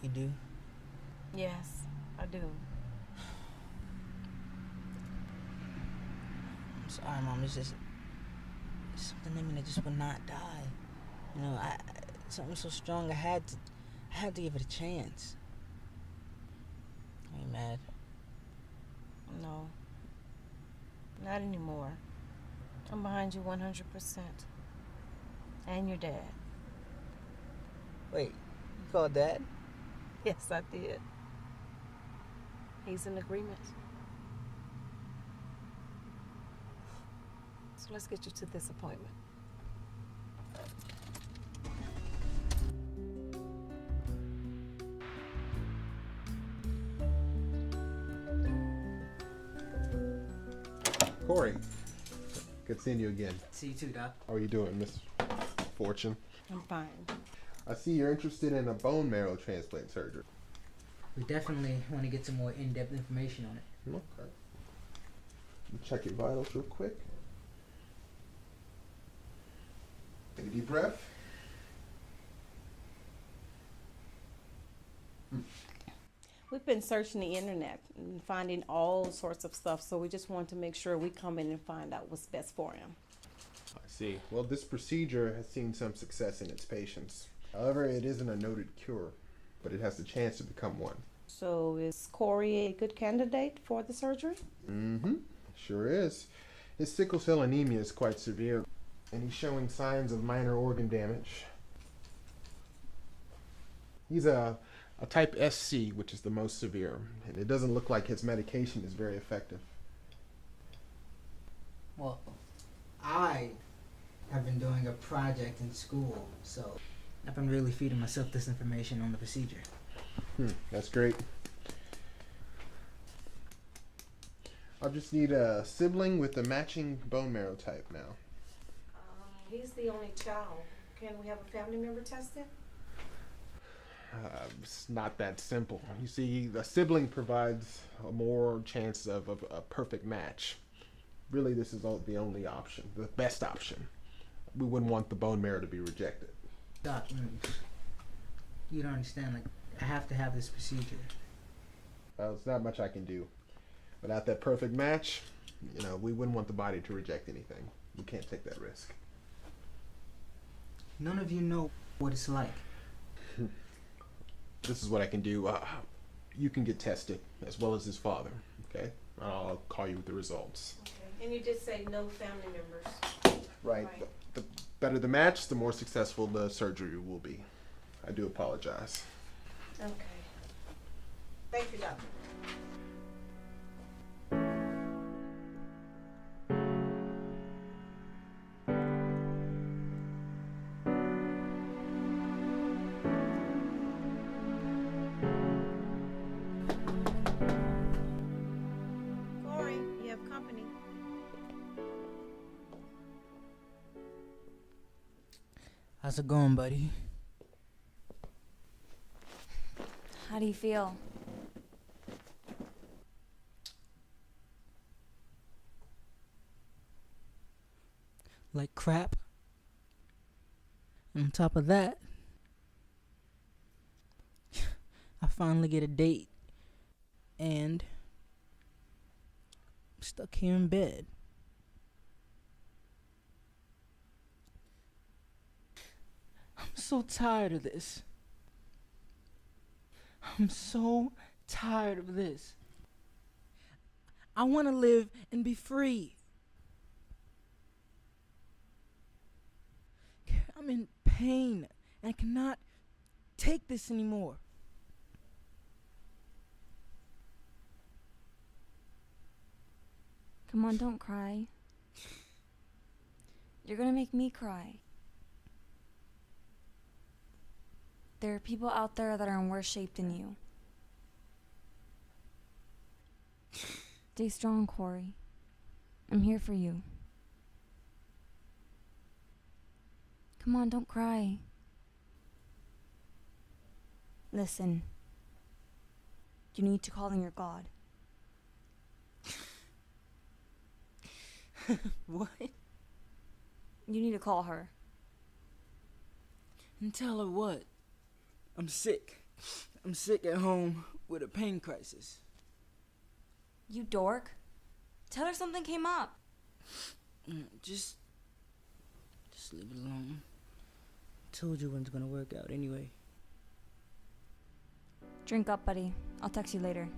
You do? Yes, I do. I'm sorry, Mom. It's just something in me that just would not die. You know, something so strong. I had to give it a chance. Are you mad? No, not anymore. I'm behind you 100%. And your dad. Wait, you called Dad? Yes, I did. He's in agreement. So let's get you to this appointment. Corey, good seeing you again. See you too, Doc. How are you doing, Miss Fortune? I'm fine. I see you're interested in a bone marrow transplant surgery. We definitely want to get some more in-depth information on it. Okay. Let me check your vitals real quick. Take a deep breath. We've been searching the internet and finding all sorts of stuff, so we just want to make sure we come in and find out what's best for him. I see. Well, this procedure has seen some success in its patients. However, it isn't a noted cure, but it has the chance to become one. So is Corey a good candidate for the surgery? Mm-hmm. Sure is. His sickle cell anemia is quite severe, and he's showing signs of minor organ damage. He's a type SC, which is the most severe, and it doesn't look like his medication is very effective. Well, I have been doing a project in school, so I've been really feeding myself this information on the procedure. That's great. I'll just need a sibling with the matching bone marrow type now. He's the only child. Can we have a family member tested? It's not that simple. You see, a sibling provides a more chance of a perfect match. Really, this is the only option, the best option. We wouldn't want the bone marrow to be rejected. Doc, you don't understand. Like, I have to have this procedure. There's not much I can do. Without that perfect match, we wouldn't want the body to reject anything. We can't take that risk. None of you know what it's like. This is what I can do. You can get tested, as well as his father, okay? I'll call you with the results. Okay. And you did say no family members. Right. The better the match, the more successful the surgery will be. I do apologize. Okay. Thank you, doctor. Corey, you have company. How's it going, buddy? How do you feel? Like crap. On top of that, I finally get a date, and I'm stuck here in bed. I'm so tired of this. I'm so tired of this. I want to live and be free. I'm in pain and I cannot take this anymore. Come on, don't cry. You're gonna make me cry. There are people out there that are in worse shape than you. Stay strong, Corey. I'm here for you. Come on, don't cry. Listen. You need to call in your God. What? You need to call her. And tell her what? I'm sick. I'm sick at home with a pain crisis. You dork. Tell her something came up. Just leave it alone. Told you when's gonna work out anyway. Drink up, buddy. I'll text you later.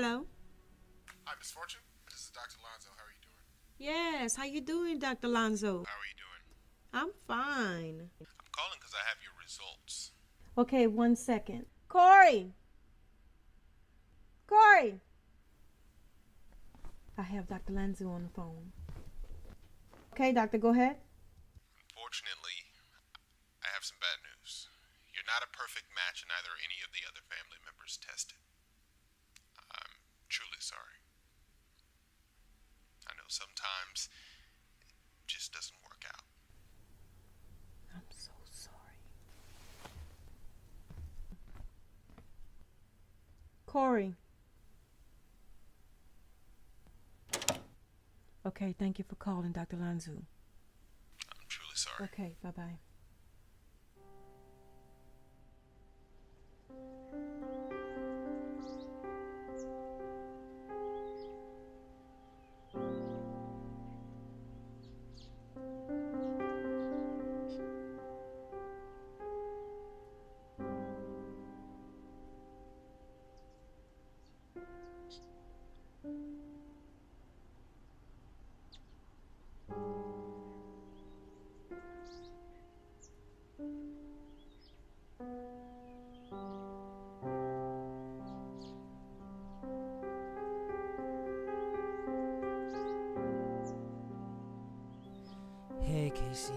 Hello. Hi, Miss Fortune. This is Dr. Lonzo. How are you doing? Yes, how you doing, Dr. Lonzo? How are you doing? I'm fine. I'm calling because I have your results. Okay, 1 second. Corey! Corey! I have Dr. Lonzo on the phone. Okay, doctor, go ahead. Unfortunately, I have some bad news. You're not a perfect match in either any of the other family members tested. I'm truly sorry. I know sometimes it just doesn't work out. I'm so sorry. Corey. Okay, thank you for calling, Dr. Lonzo. I'm truly sorry. Okay, bye-bye. Hey, Casey.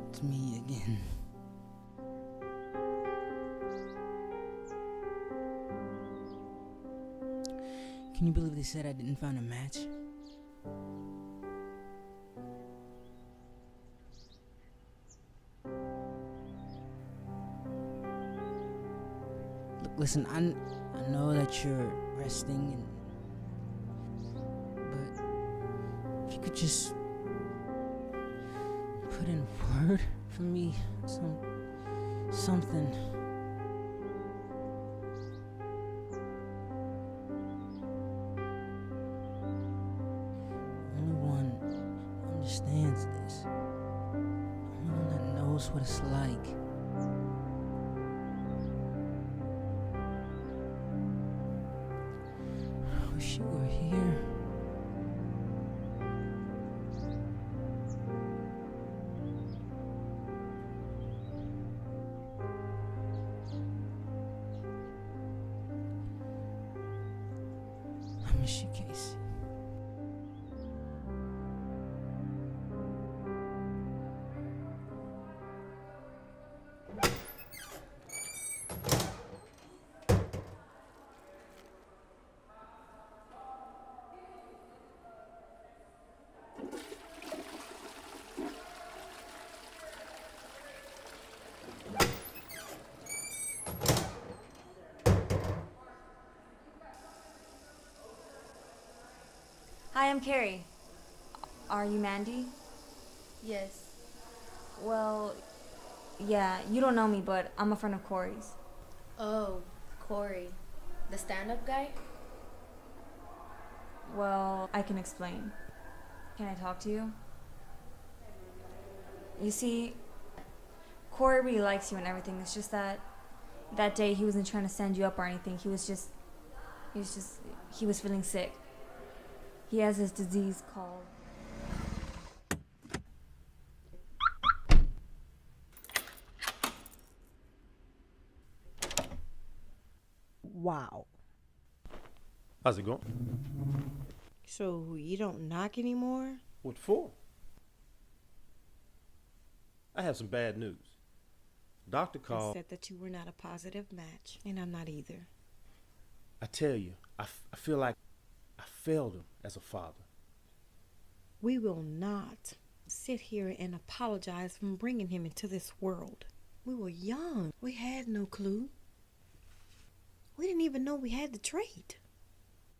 It's me again. Can you believe they said I didn't find a match? Look, listen, I know that you're resting and if you could just put in a word for me, something. Only one understands this. Only one that knows what it's like. I wish you were here. I miss you, Casey. Hi, I'm Carrie. Are you Mandy? Yes. Well, yeah, you don't know me, but I'm a friend of Corey's. Oh, Corey. The stand-up guy? Well, I can explain. Can I talk to you? You see, Corey really likes you and everything. It's just that day he wasn't trying to send you up or anything. He was feeling sick. He has this disease called... Wow. How's it going? So you don't knock anymore? What for? I have some bad news. Doctor They called. said that you were not a positive match, and I'm not either. I tell you, I feel like I failed him as a father. We will not sit here and apologize for bringing him into this world. We were young. We had no clue. We didn't even know we had the trait.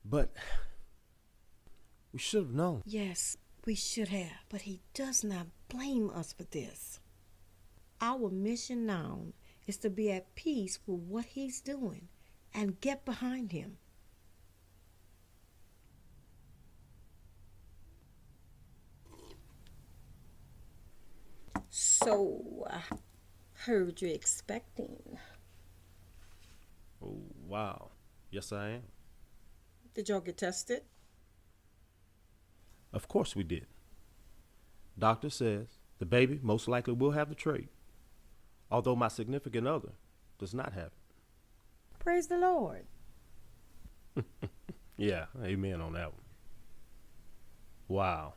But we should have known. Yes, we should have, but he does not blame us for this. Our mission now is to be at peace with what he's doing and get behind him. So, heard you're expecting. Oh. Wow. Yes, I am. Did y'all get tested? Of course we did. Doctor says the baby most likely will have the trait, although my significant other does not have it. Praise the Lord. Yeah, amen on that one. Wow.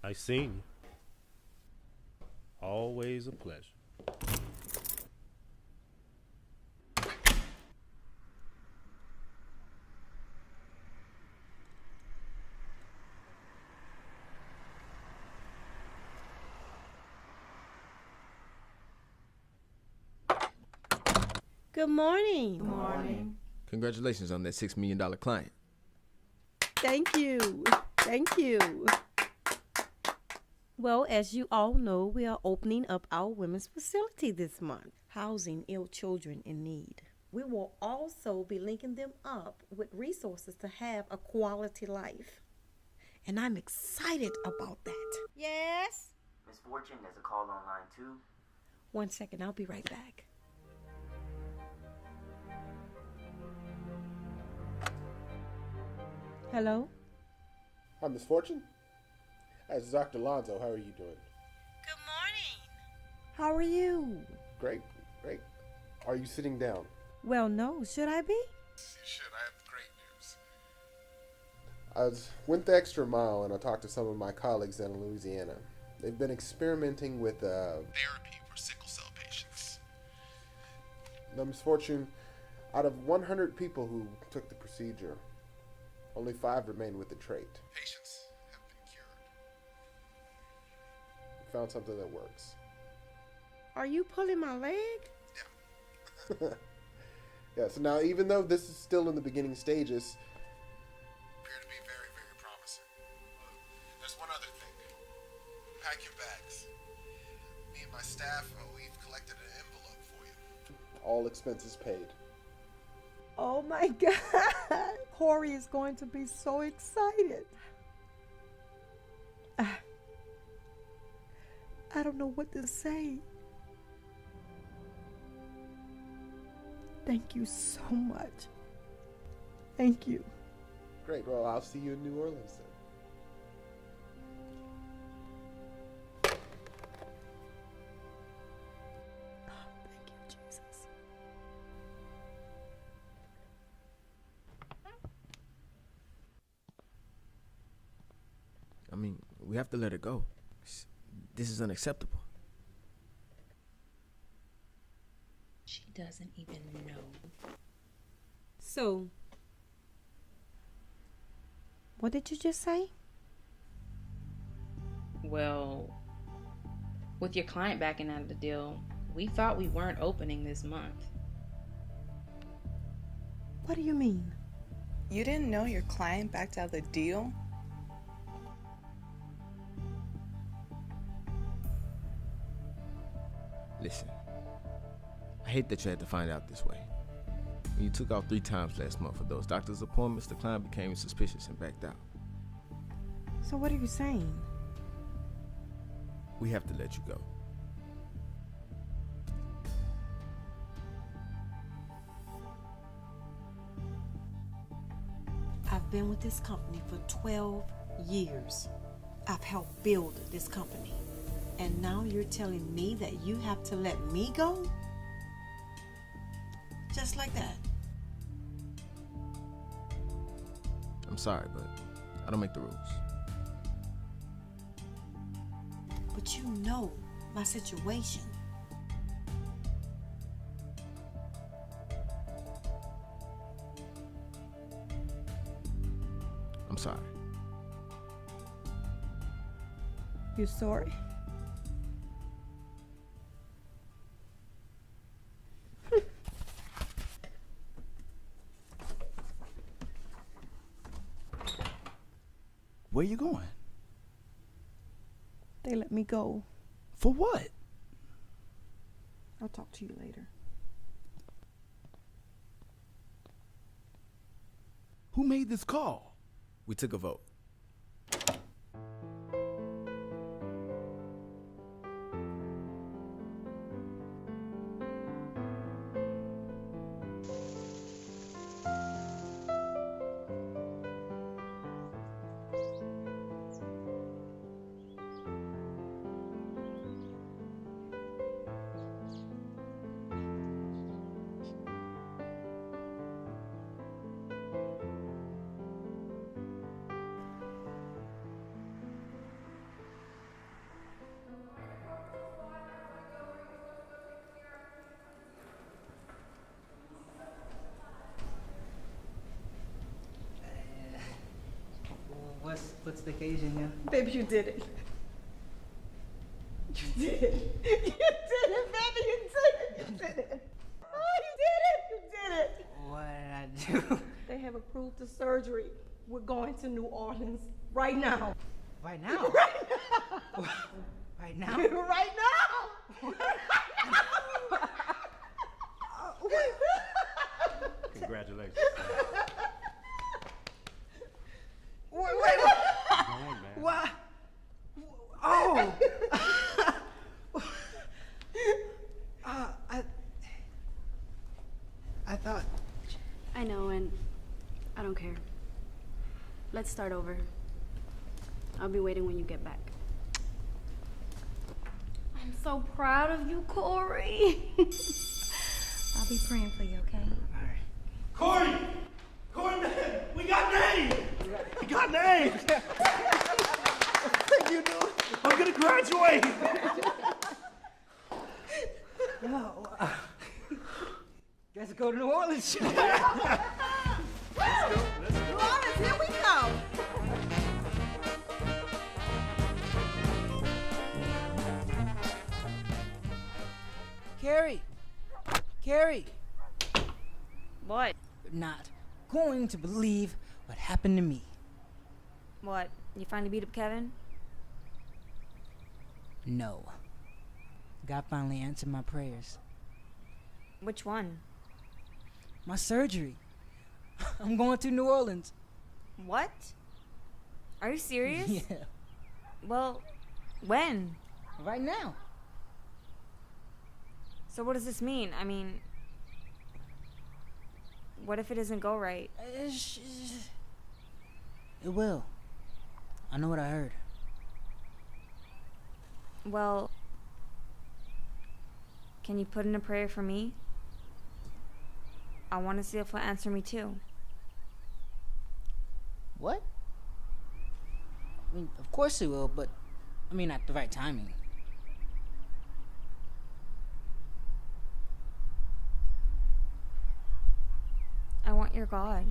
I seen you. Always a pleasure. Good morning. Good morning. Congratulations on that $6 million client. Thank you. Thank you. Well, as you all know, we are opening up our women's facility this month, housing ill children in need. We will also be linking them up with resources to have a quality life. And I'm excited about that. Yes? Miss Fortune, there's a call on line 2. 1 second, I'll be right back. Hello? Hi, Miss Fortune. This is Dr. Alonzo. How are you doing? Good morning. How are you? Great, great. Are you sitting down? Well, no. Should I be? You should. I have great news. I went the extra mile and I talked to some of my colleagues in Louisiana. They've been experimenting with therapy for sickle cell patients. Now, Miss Fortune, out of 100 people who took the procedure, only 5 remain with the trait. Patients have been cured. We found something that works. Are you pulling my leg? Yeah, so now even though this is still in the beginning stages, appear to be very, very promising. There's one other thing. Pack your bags. Me and my staff, we've collected an envelope for you. All expenses paid. Oh my God. Corey is going to be so excited. I don't know what to say. Thank you so much. Thank you. Great. Well, I'll see you in New Orleans then. Thank you, Jesus. I mean, we have to let her go. This is unacceptable. She doesn't even know. So, what did you just say? Well, with your client backing out of the deal, we thought we weren't opening this month. What do you mean? You didn't know your client backed out of the deal? Listen, I hate that you had to find out this way. When you took off 3 times last month for those doctor's appointments, the client became suspicious and backed out. So what are you saying? We have to let you go. I've been with this company for 12 years. I've helped build this company. And now you're telling me that you have to let me go? Just like that. I'm sorry, but I don't make the rules. But you know my situation. I'm sorry. You sorry? Where you going? They let me go. For what? I'll talk to you later. Who made this call? We took a vote. the occasion, yeah. Baby, you did it. You did it. You did it, baby. You did it. You did it. Oh, you did it. You did it. What did I do? They have approved the surgery. We're going to New Orleans right now. Right now? Right now. Right now? Right now. Congratulations. Wait. What? Oh. I thought. I know, and I don't care. Let's start over. I'll be waiting when you get back. I'm so proud of you, Corey. I'll be praying for you, okay? Corey! Corey, man! We got names! We got names! You do? I'm gonna graduate! Let's go to New Orleans. New Orleans, here we go. Carrie. What? You're not going to believe what happened to me. What? You finally beat up Kevin? No. God finally answered my prayers. Which one? My surgery. I'm going to New Orleans. What? Are you serious? Yeah. Well, when? Right now. So what does this mean? I mean, what if it doesn't go right? It will. I know what I heard. Well, can you put in a prayer for me? I want to see if he'll answer me too. What? I mean, of course it will, but I mean at the right timing. I want your God.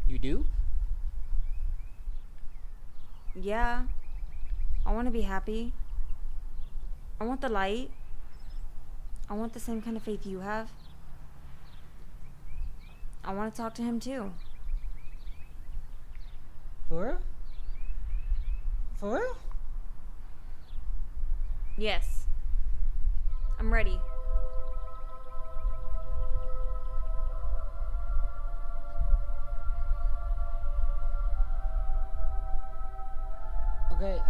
You do? Yeah. I want to be happy. I want the light. I want the same kind of faith you have. I want to talk to him too. For real? For real? Yes. I'm ready. Okay,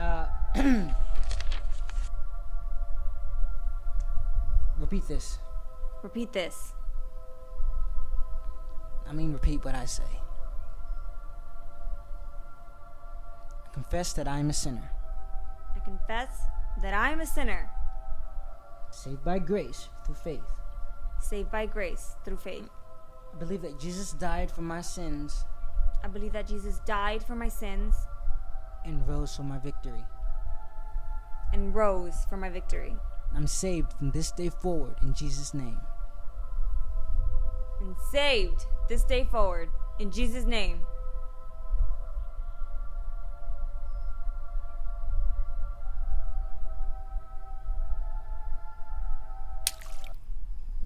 repeat this. Repeat this. I mean, repeat what I say. I confess that I am a sinner, I confess that I am a sinner, saved by grace through faith. saved by grace through faith. I believe that Jesus died for my sins I believe that Jesus died for my sins and rose for my victory. and rose for my victory. I'm saved from this day forward in Jesus' name. And saved this day forward in Jesus' name.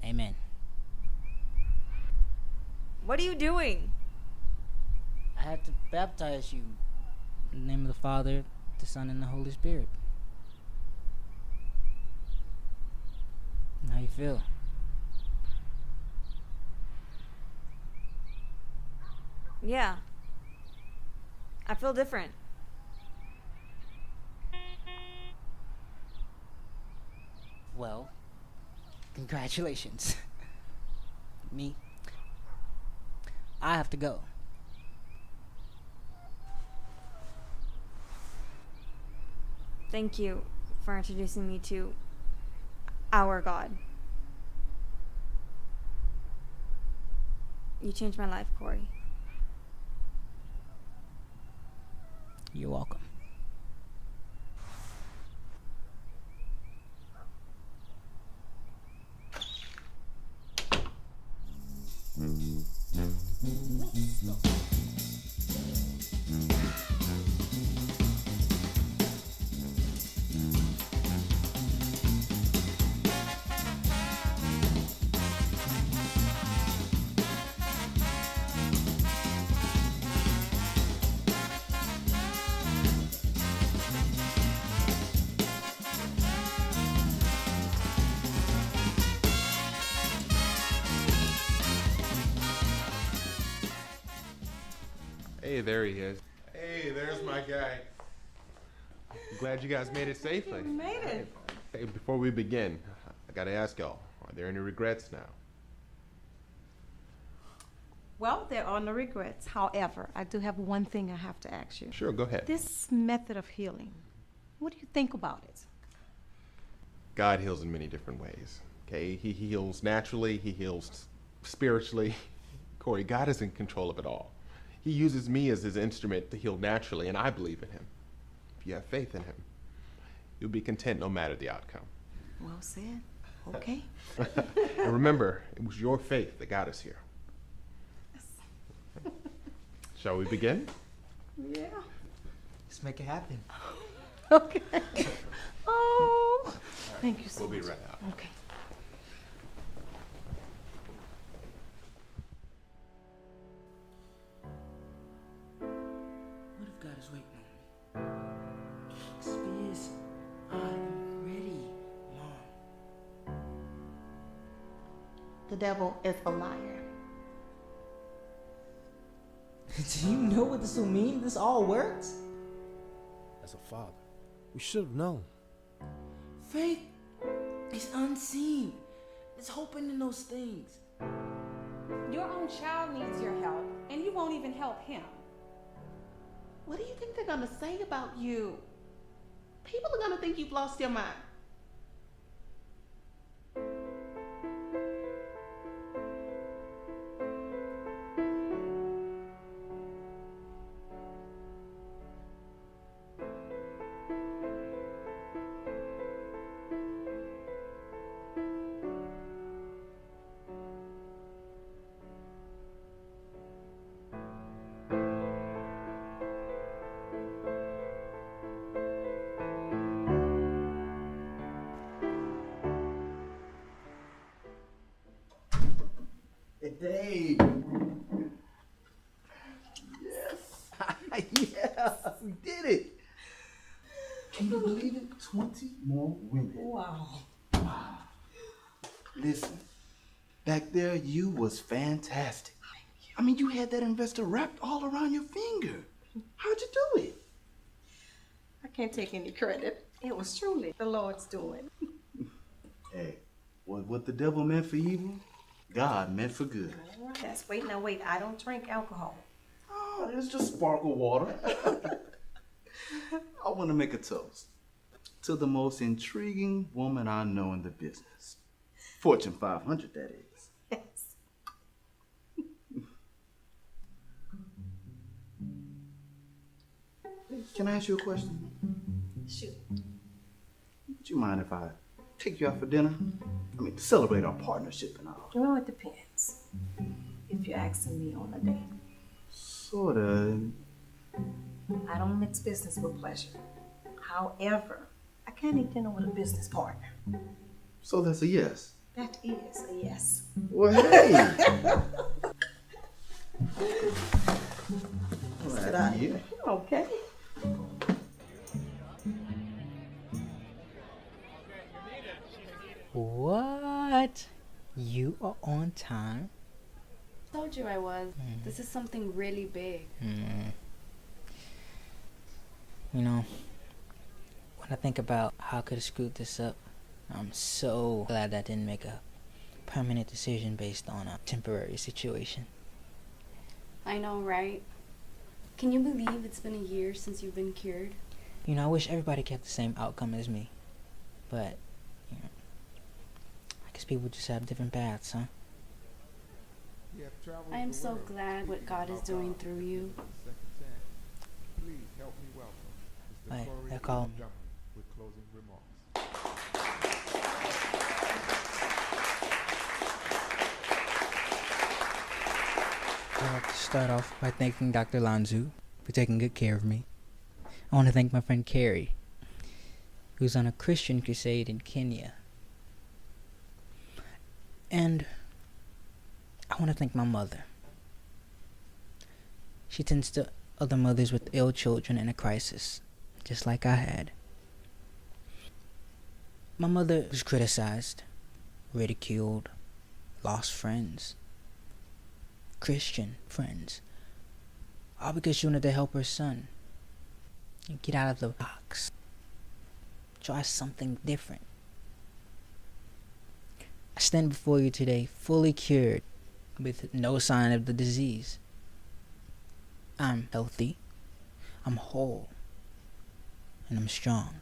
Amen. What are you doing? I had to baptize you in the name of the Father, the Son, and the Holy Spirit. How you feel? Yeah. I feel different. Well, congratulations. Me? I have to go. Thank you for introducing me to our God. You changed my life, Corey. You're welcome. Mm-hmm. Hey, there he is. Hey, there's my guy. Glad you guys made it safely. We made it. Hey, before we begin, I gotta ask y'all, are there any regrets now? Well, there are no regrets. However, I do have one thing I have to ask you. Sure, go ahead. This method of healing, what do you think about it? God heals in many different ways. Okay, he heals naturally, he heals spiritually. Corey, God is in control of it all. He uses me as his instrument to heal naturally, and I believe in him. If you have faith in him, you'll be content no matter the outcome. Well said. Okay. And remember, it was your faith that got us here. Shall we begin? Yeah. Let's make it happen. Okay. Oh, thank you so much. We'll be right out. Okay. What if God is waiting on me? Spears, I'm ready, Mom. The devil is a liar. Do you know what this will mean? This all works? As a father, we should have known. Faith is unseen. It's hoping in those things. Your own child needs your help, and you won't even help him. What do you think they're gonna say about you? People are gonna think you've lost your mind. Dave. Yes. Yes, we did it. Can you believe it? 20 more women. Wow. Listen, back there you was fantastic. I mean, you had that investor wrapped all around your finger. How'd you do it? I can't take any credit. It was truly the Lord's doing. Hey, what the devil meant for evil, God meant for good. That's wait, now wait. I don't drink alcohol. Oh, it's just sparkle water. I want to make a toast to the most intriguing woman I know in the business. Fortune 500, that is. Yes. Can I ask you a question? Shoot. Would you mind if I take you out for dinner? I mean, to celebrate our partnership and all. Well, it depends. If you're asking me on a date. Sorta. I don't mix business with pleasure. However, I can't eat dinner with a business partner. So that's a yes. That is a yes. Well, hey. Sit down. Yeah. Okay. What? You are on time? Told you I was. This is something really big. You know, when I think about how I could have screwed this up, I'm so glad I didn't make a permanent decision based on a temporary situation. I know, right? Can you believe it's been a year since you've been cured? You know, I wish everybody kept the same outcome as me. But, you know, I guess people just have different paths, huh? I am so glad what God is doing through you. Wait, they're calling me. I'd like to start off by thanking Dr. Lanzu for taking good care of me. I want to thank my friend Carrie, who's on a Christian crusade in Kenya. And I want to thank my mother. She tends to other mothers with ill children in a crisis, just like I had. My mother was criticized, ridiculed, lost friends, Christian friends, All because she wanted to help her son. Get out of the box. Try something different. I stand before you today fully cured with no sign of the disease. I'm healthy, I'm whole, and I'm strong.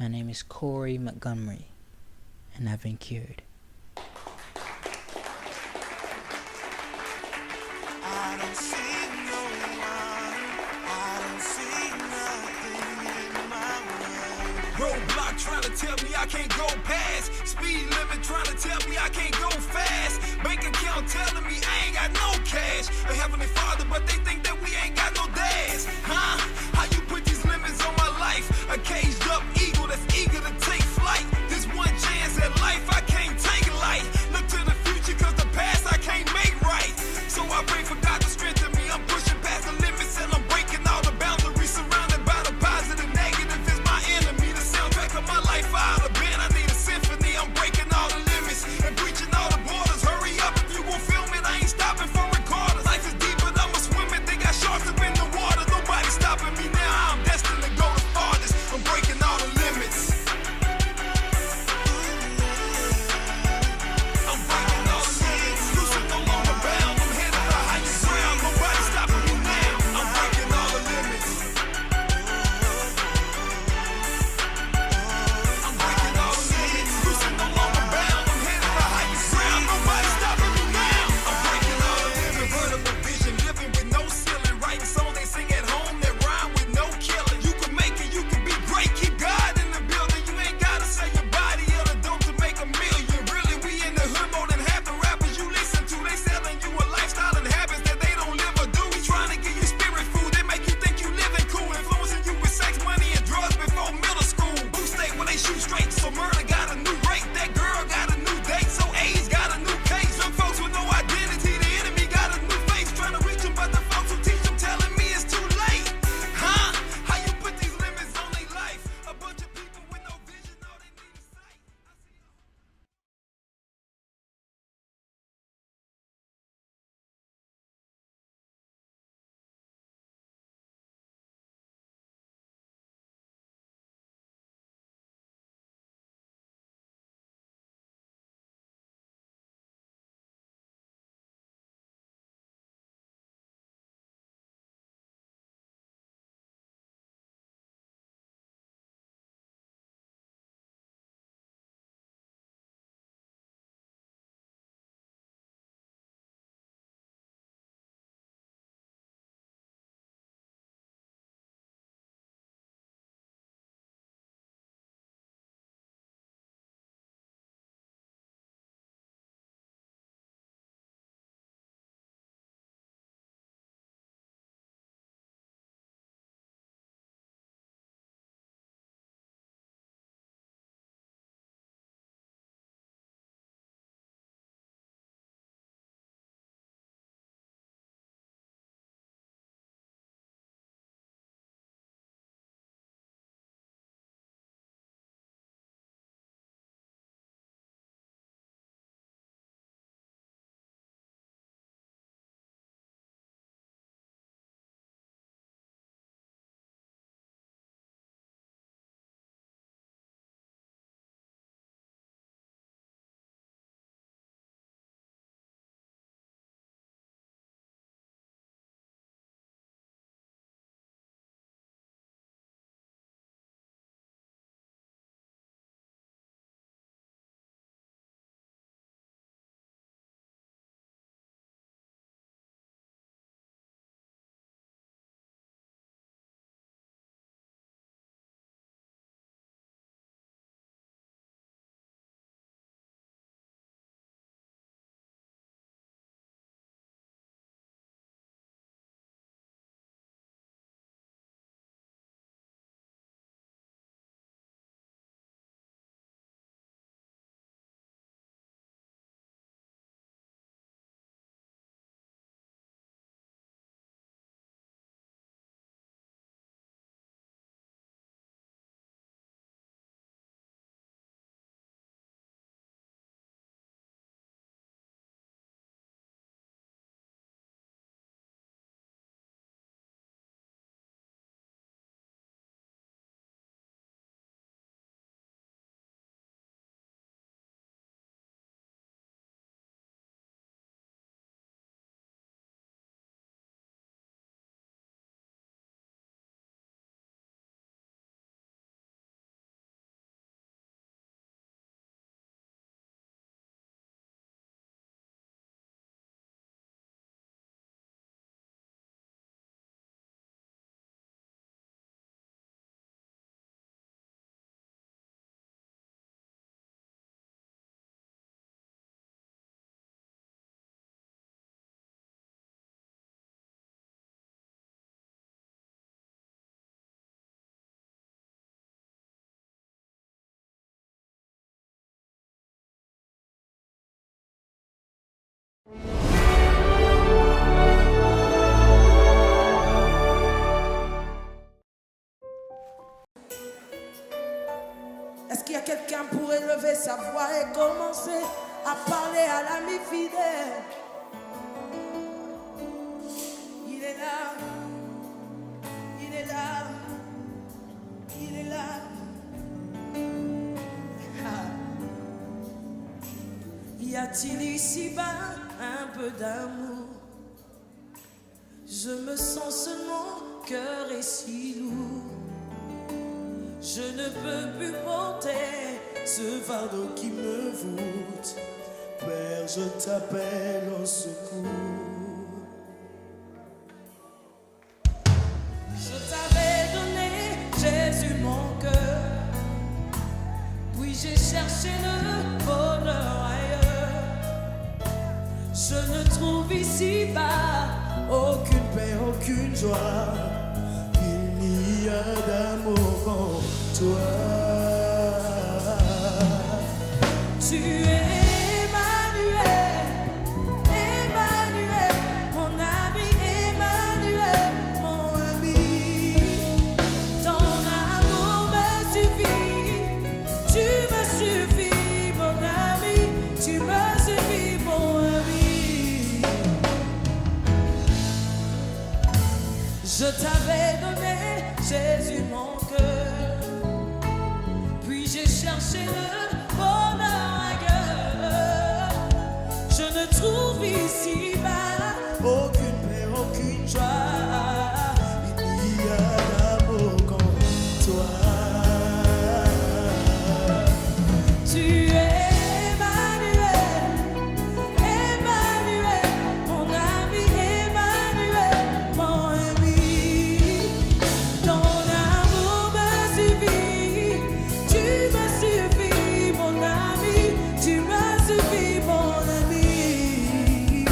My name is Corey Montgomery, and I've been cured. I don't see no one, I don't see nothing in my way. Roadblock trying to tell me I can't go past. Speed limit trying to tell me I can't go fast. Bank account telling me I ain't got no cash. A heavenly father, but they think that we ain't got no dads. Huh? How you put these limits on my life? A caged up eagle that's eager to take flight. This one chance at life I can't take light. Look to the future cause the past I can't make right. So I pray for God to strengthen me. I'm pushing past the limits and I'm breaking all the boundaries. Surrounded by the positive, negative is my enemy. The soundtrack of my life out of band. I need a symphony. I'm breaking all the limits and breaching all the borders. Hurry up if you gon' film it. I ain't stopping for recorders. Life is deep but I'ma swim it. They got sharks up in the water. Nobody stopping qu'il y a quelqu'un pour élever sa voix et commencer à parler à l'ami fidèle? Il est là, il est là, il est là. Y a-t-il ici-bas un peu d'amour? Je me sens seulement cœur et si lourd. Je ne peux plus porter ce fardeau qui me voûte. Père, je t'appelle au secours. Je t'avais donné, Jésus, mon cœur. Puis j'ai cherché le bonheur ailleurs. Je ne trouve ici-bas aucune paix, aucune joie. Il n'y a d'amour qu'en toi. Tu es Emmanuel, Emmanuel, mon ami, Emmanuel, mon ami. Ton amour me suffit, tu me suffis, mon ami, tu me suffis, mon ami. Je t'avais donné, Jésus, mon cœur. Puis j'ai cherché le bonheur ailleurs. Je ne trouve ici-bas aucune paix, aucune joie. Il n'y a d'amour qu'en toi. Tu es Emmanuel, Emmanuel, mon ami, Emmanuel, mon ami. Ton amour me suffit, tu me suffis, mon ami, tu me suffis, mon ami.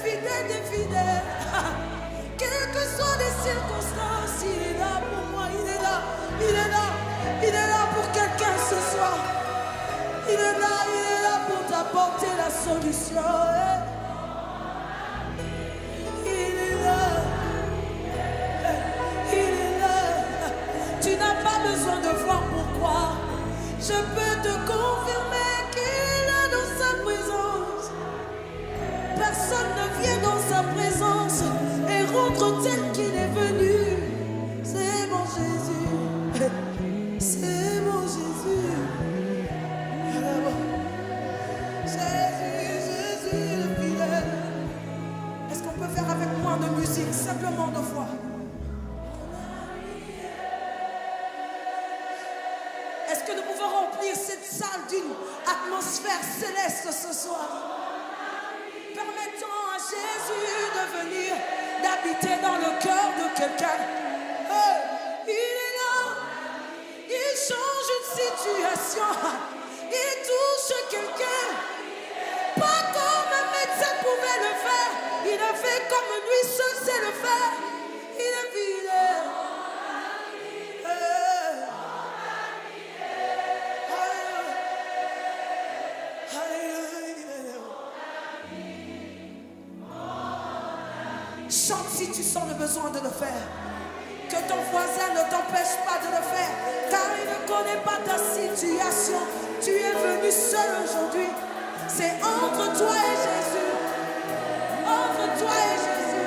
fidèles des fidèles. Quelles que soient les circonstances, il est là pour moi, il est là, il est là, il est là pour quelqu'un ce soir. Il est là pour t'apporter la solution. Il est là, il est là. Tu n'as pas besoin de voir pourquoi. Je peux te confirmer qu'il est dans sa présence. Personne ne vient dans sa présence et rentre tel qu'il est venu. C'est mon Jésus. C'est mon Jésus. Jésus, Jésus le fidèle. Est-ce qu'on peut faire avec moins de musique, simplement de voix? Est-ce que nous pouvons remplir cette salle d'une atmosphère céleste ce soir? Permettons à Jésus de venir, d'habiter dans le cœur de quelqu'un. Il est là, il change une situation, il touche quelqu'un. Pas comme un médecin pouvait le faire, il a fait comme lui seul sait le faire. Il est fidèle. Chante si tu sens le besoin de le faire. Que ton voisin ne t'empêche pas de le faire, car il ne connaît pas ta situation. Tu es venu seul aujourd'hui. C'est entre toi et Jésus. Entre toi et Jésus.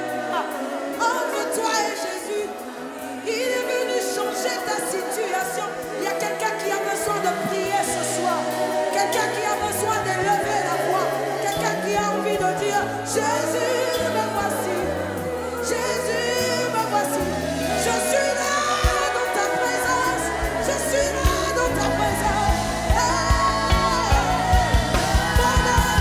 Entre toi et Jésus. Il est venu changer ta situation. Il y a quelqu'un qui a besoin de prier ce soir. Quelqu'un qui a besoin d'élever la voix. Quelqu'un qui a envie de dire Jésus, me voici. Jésus, me voici. Je suis là dans ta présence. Je suis là dans ta présence. Mon ami,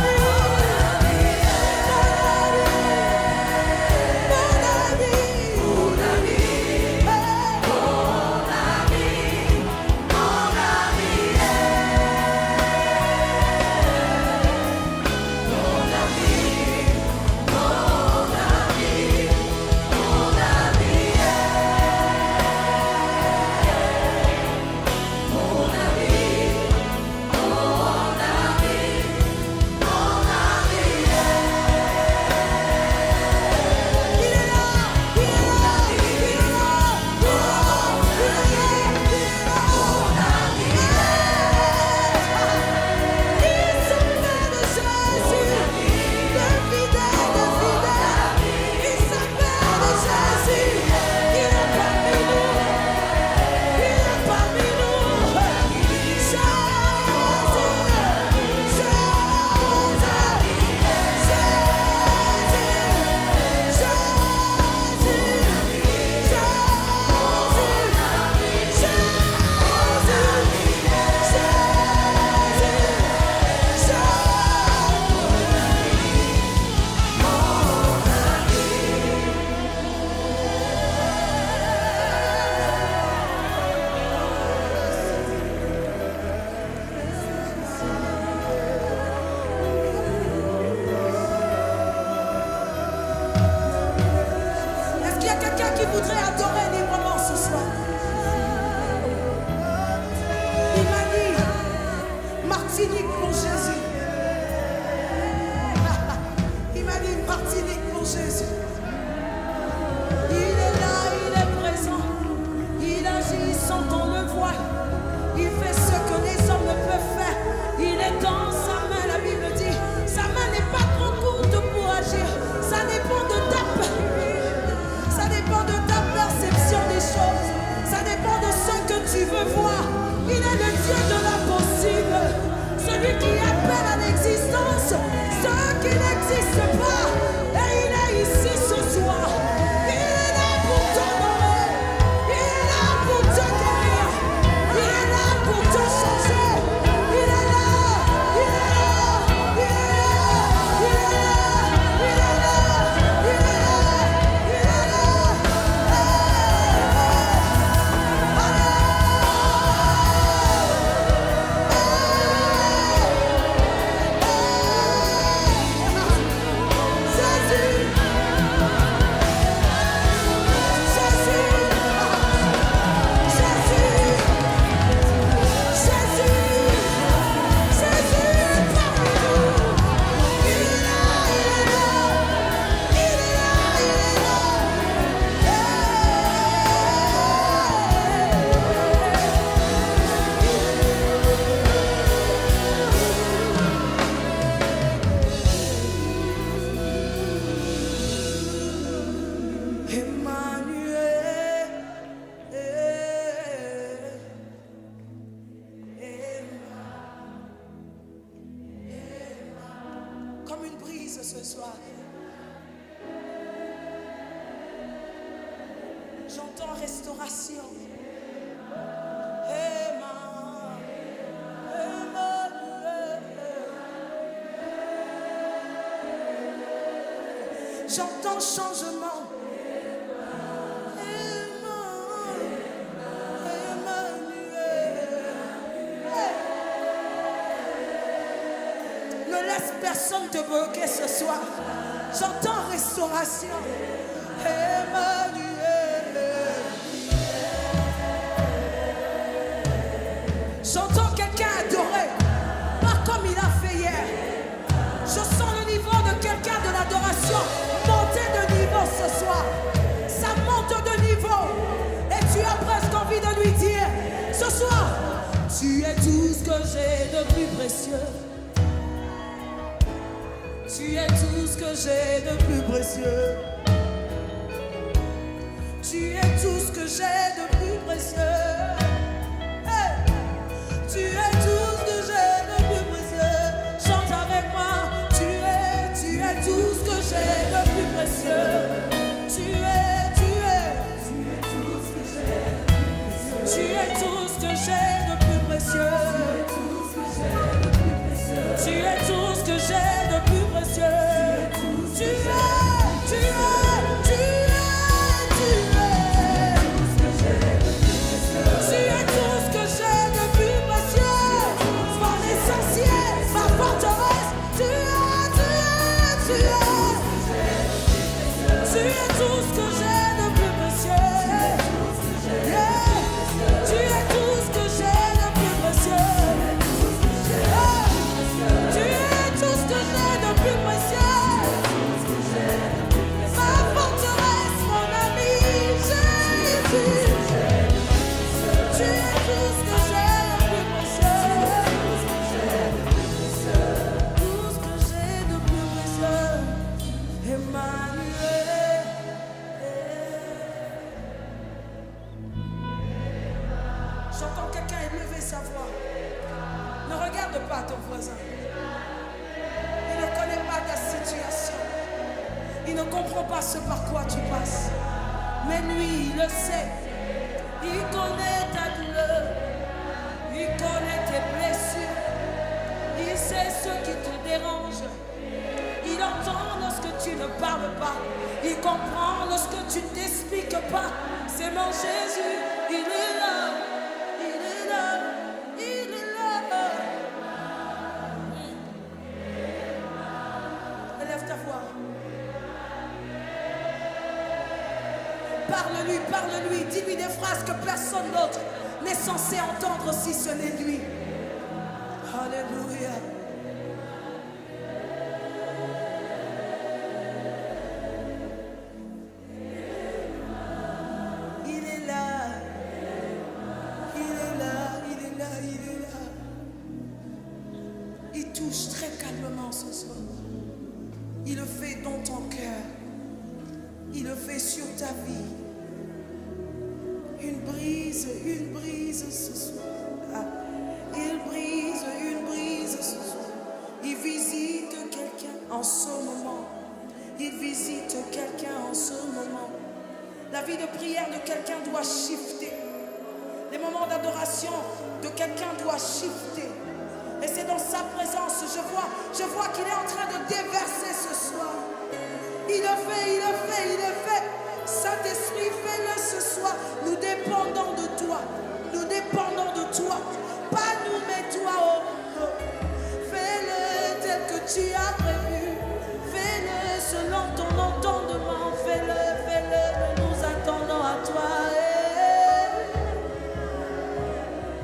voudrait adorer librement ce soir. Il m'a dit, Martinique pour Jésus. Il m'a dit, Martinique pour Jésus. Il est là, il est présent. Il agit sans qu'on le voie. Il fait ce que les hommes ne peuvent faire. Il est dans sa main, la Bible dit. Sa main n'est pas trop courte pour agir. Ça dépend de ta peur. Ça dépend de ta peur. C'est l'église ce soir. J'entends restauration. J'entends changement. Ne laisse personne te bloquer ce soir. J'entends restauration. Emmanuel. J'entends quelqu'un adorer, pas comme il a fait hier. Je sens le niveau de quelqu'un de l'adoration monter de niveau ce soir. Ça monte de niveau. Et tu as presque envie de lui dire, ce soir, tu es tout ce que j'ai de plus précieux. Tu es tout ce que j'ai de plus précieux. Tu es tout ce que j'ai de plus précieux. Hey! Tu es tout ce que j'ai de plus précieux. Chante avec moi. Tu es tout ce que j'ai de plus précieux. Tu es tout ce que j'ai. Tu es tout ce que j'ai de plus précieux. Tu es tout ce que j'ai de plus précieux. Tu es. Tu es tout ce que j'ai de plus précieux. Mon essentiel, ma forteresse. Tu es. Tu es tout ce que j'ai de plus précieux. Yeah. Tu es tout ce que j'ai de plus précieux. Tu es tout ce que j'ai de plus précieux. Ma forteresse, mon ami Jésus. Tu es tout ce que j'ai de plus précieux. Tout ce que j'ai de plus précieux. Emmanuel. J'entends quelqu'un élever sa voix. Ne regarde pas ton voisin. Il ne connaît pas ta situation. Il ne comprend pas ce par quoi tu passes. Mais lui, il le sait. Il connaît ta douleur. Il connaît tes blessures. Il sait ce qui te dérange. Il entend lorsque tu ne parles pas. Il comprend lorsque tu ne t'expliques pas. C'est mon Jésus. Il est là. Il est là. Il est là. Élève ta voix. Parle-lui, parle-lui. Dis-lui des phrases que personne d'autre n'est censé entendre si ce n'est lui. Alléluia. Il est là. Il est là. Il est là. Il est là. Il touche très calmement ce soir. Il le fait dans ton cœur. Il le fait sur ta vie. Une brise ce soir. Ah. Il brise, une brise ce soir. Il visite quelqu'un en ce moment. Il visite quelqu'un en ce moment. La vie de prière de quelqu'un doit shifter. Les moments d'adoration de quelqu'un doit shifter. Et c'est dans sa présence, je vois qu'il est en train de déverser ce soir. Il le fait, il le fait, il le fait. Saint-Esprit, fais-le ce soir. Nous dépendons de toi. Nous dépendons de toi. Pas nous, mais toi. Oh, oh. Fais-le tel que tu as prévu. Fais-le selon ton entendement. Fais-le, fais-le. Nous attendons à toi.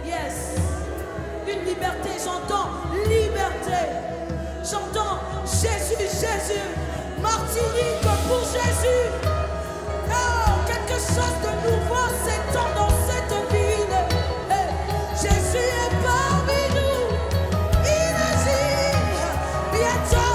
Yes. Une liberté, j'entends liberté. J'entends Jésus, Jésus. Martinique pour Jésus. Oh, quelque chose de nouveau s'étend dans cette ville. Hey, Jésus est parmi nous. Il agit. Bientôt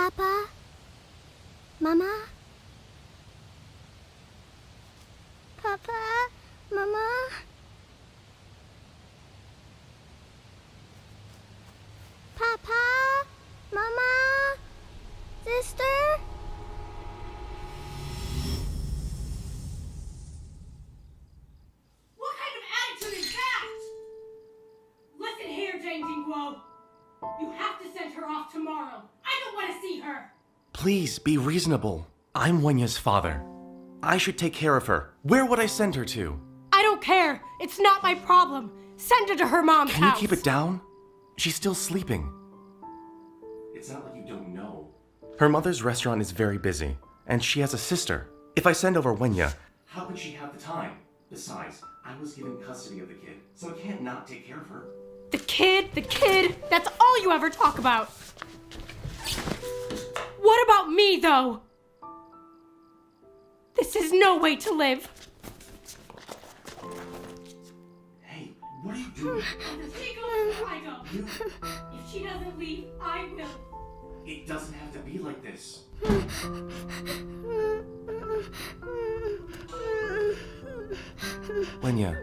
Papa? Mama? Papa? Mama? Papa? Mama? Sister? What kind of attitude is that? Listen here, Jane Jingguo. You have to send her off tomorrow. I don't want to see her. Please be reasonable. I'm Wenya's father. I should take care of her. Where would I send her to? I don't care. It's not my problem. Send her to her mom's Can you house. keep it down? She's still sleeping. It's not like you don't know. Her mother's restaurant is very busy, and she has a sister. If I send over Wenya, how could she have the time? Besides, I was given custody of the kid, so I can't not take care of her. The kid, that's all you ever talk about. What about me, though? This is no way to live. Hey, what are you doing? She goes before I go. If she doesn't leave, I will. It doesn't have to be like this. Wenya.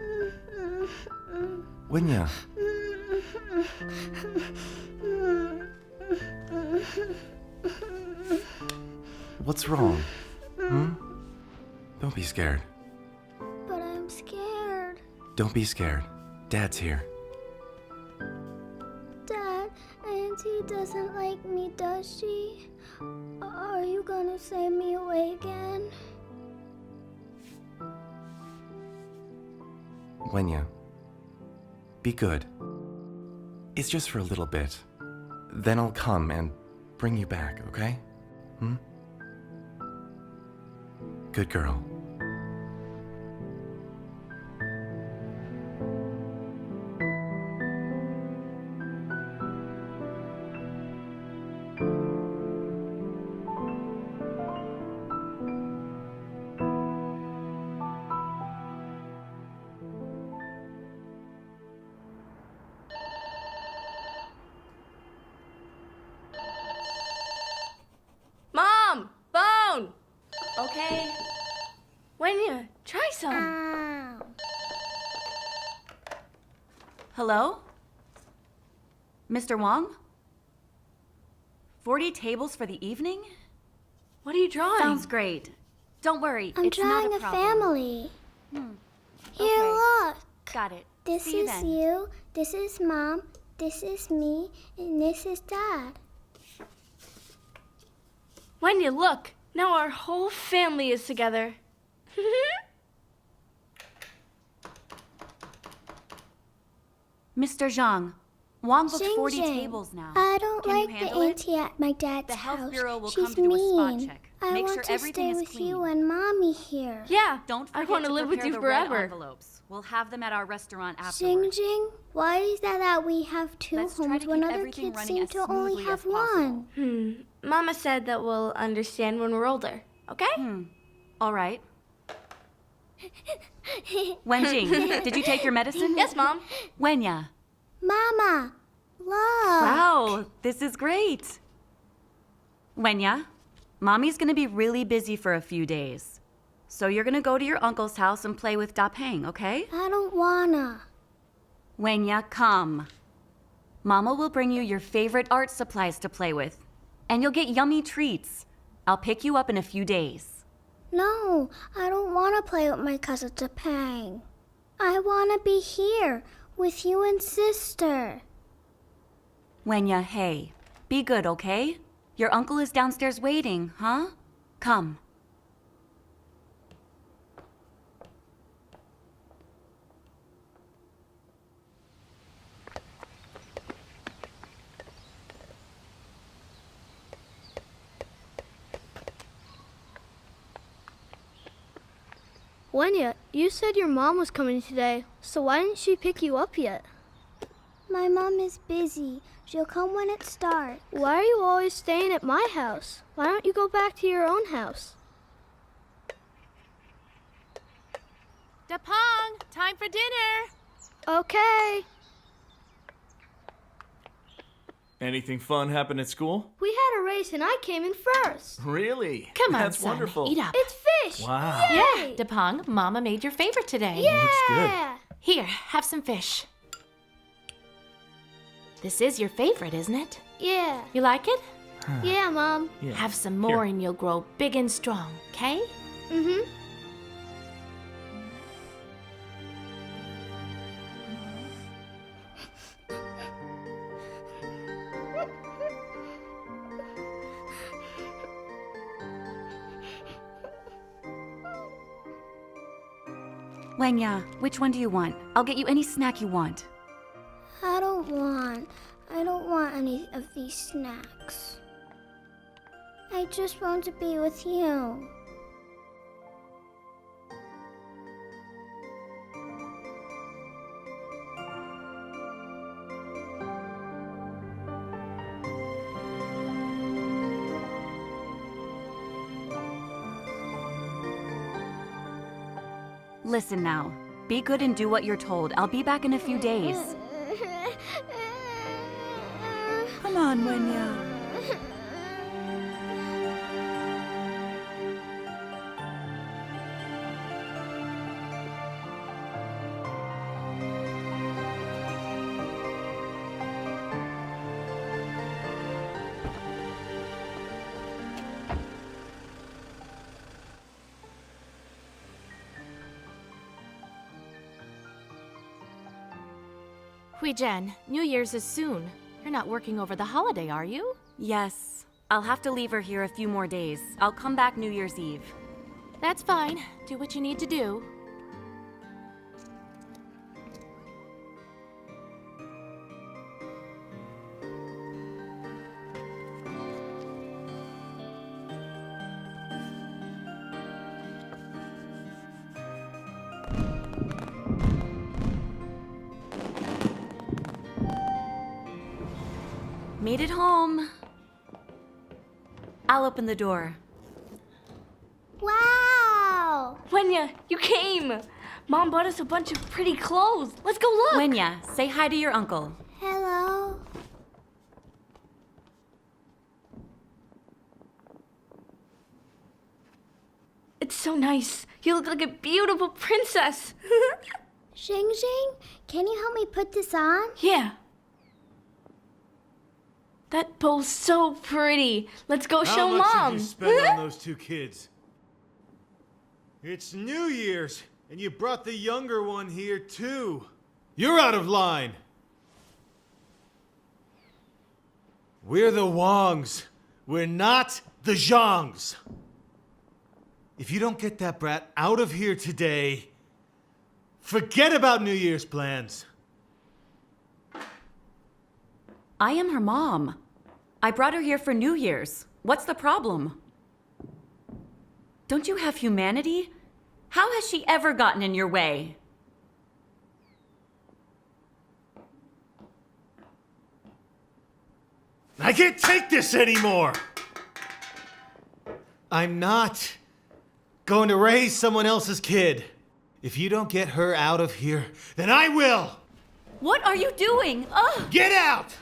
Wenya. What's wrong? Don't be scared. But I'm scared. Don't be scared. Dad's here. Dad, Auntie doesn't like me, does she? Are you gonna send me away again? Wenya. Be good. It's just for a little bit. Then I'll come and bring you back, okay? Good girl. Mom! Phone! Okay. Wenya, try some. Hello? Mr. Wong? 40 tables for the evening? What are you drawing? Sounds great. Don't worry, I'm it's drawing not a a problem. family. Here, Okay. look. Got it. This See you is then. you, this is Mom, this is me, and this is Dad. Wenya, look. Now our whole family is together. Mr. Zhang, Wong booked Xing 40 Xing, tables now. I don't Can you like the handle it? auntie at my dad's The house. health bureau will She's come to do a spot mean. check. I Make want sure to everything stay is with clean. you and Mommy here. Yeah, Don't I forget want to to live with prepare you the red forever. envelopes. We'll have them at our restaurant Xing afterwards. Xing, why is that we have two Let's try homes to when keep other everything kids running seem as to only smoothly have as possible. one? Mama said that we'll understand when we're older, okay? All right. Wenjing, did you take your medicine? Yes, Mom. Wenya. Mama, look. Wow, this is great. Wenya, Mommy's gonna be really busy for a few days. So you're gonna go to your uncle's house and play with Da Peng, okay? I don't wanna. Wenya, come. Mama will bring you your favorite art supplies to play with. And you'll get yummy treats. I'll pick you up in a few days. No, I don't want to play with my cousin Topang. I want to be here with you and sister. Wenya, hey, be good, okay? Your uncle is downstairs waiting, huh? Come. Wenya, you said your mom was coming today, so why didn't she pick you up yet? My mom is busy. She'll come when it starts. Why are you always staying at my house? Why don't you go back to your own house? Da Peng, time for dinner. Okay. Anything fun happen at school? We had a a race and I came in first. Really? Come on, That's son. wonderful. Eat up. It's fish. Wow. Yay. Yeah, Depong, Mama made your favorite today. Yeah. Looks good. Here, have some fish. This is your favorite, isn't it? Yeah. You like it? Yeah, Mom. Yeah. Have some more and you'll grow big and strong, okay? Mm-hmm. Wenya, which one do you want? I'll get you any snack you want. I don't want any of these snacks. I just want to be with you. Listen now. Be good and do what you're told. I'll be back in a few days. Come on, Wenya. Hui Jen, New Year's is soon. You're not working over the holiday, are you? Yes. I'll have to leave her here a few more days. I'll come back New Year's Eve. That's fine. Do what you need to do. Made it home. I'll open the door. Wow! Wenya, you came! Mom bought us a bunch of pretty clothes. Let's go look! Wenya, say hi to your uncle. Hello. It's so nice. You look like a beautiful princess. Xing Xing, can you help me put this on? Yeah. That bow's so pretty. Let's go show Mom. How much did you spend on those two kids? It's New Year's, and you brought the younger one here too. You're out of line. We're the Wongs. We're not the Zhangs. If you don't get that brat out of here today, forget about New Year's plans. I am her mom. I brought her here for New Year's. What's the problem? Don't you have humanity? How has she ever gotten in your way? I can't take this anymore! I'm not going to raise someone else's kid. If you don't get her out of here, then I will! What are you doing? Ugh! Get out!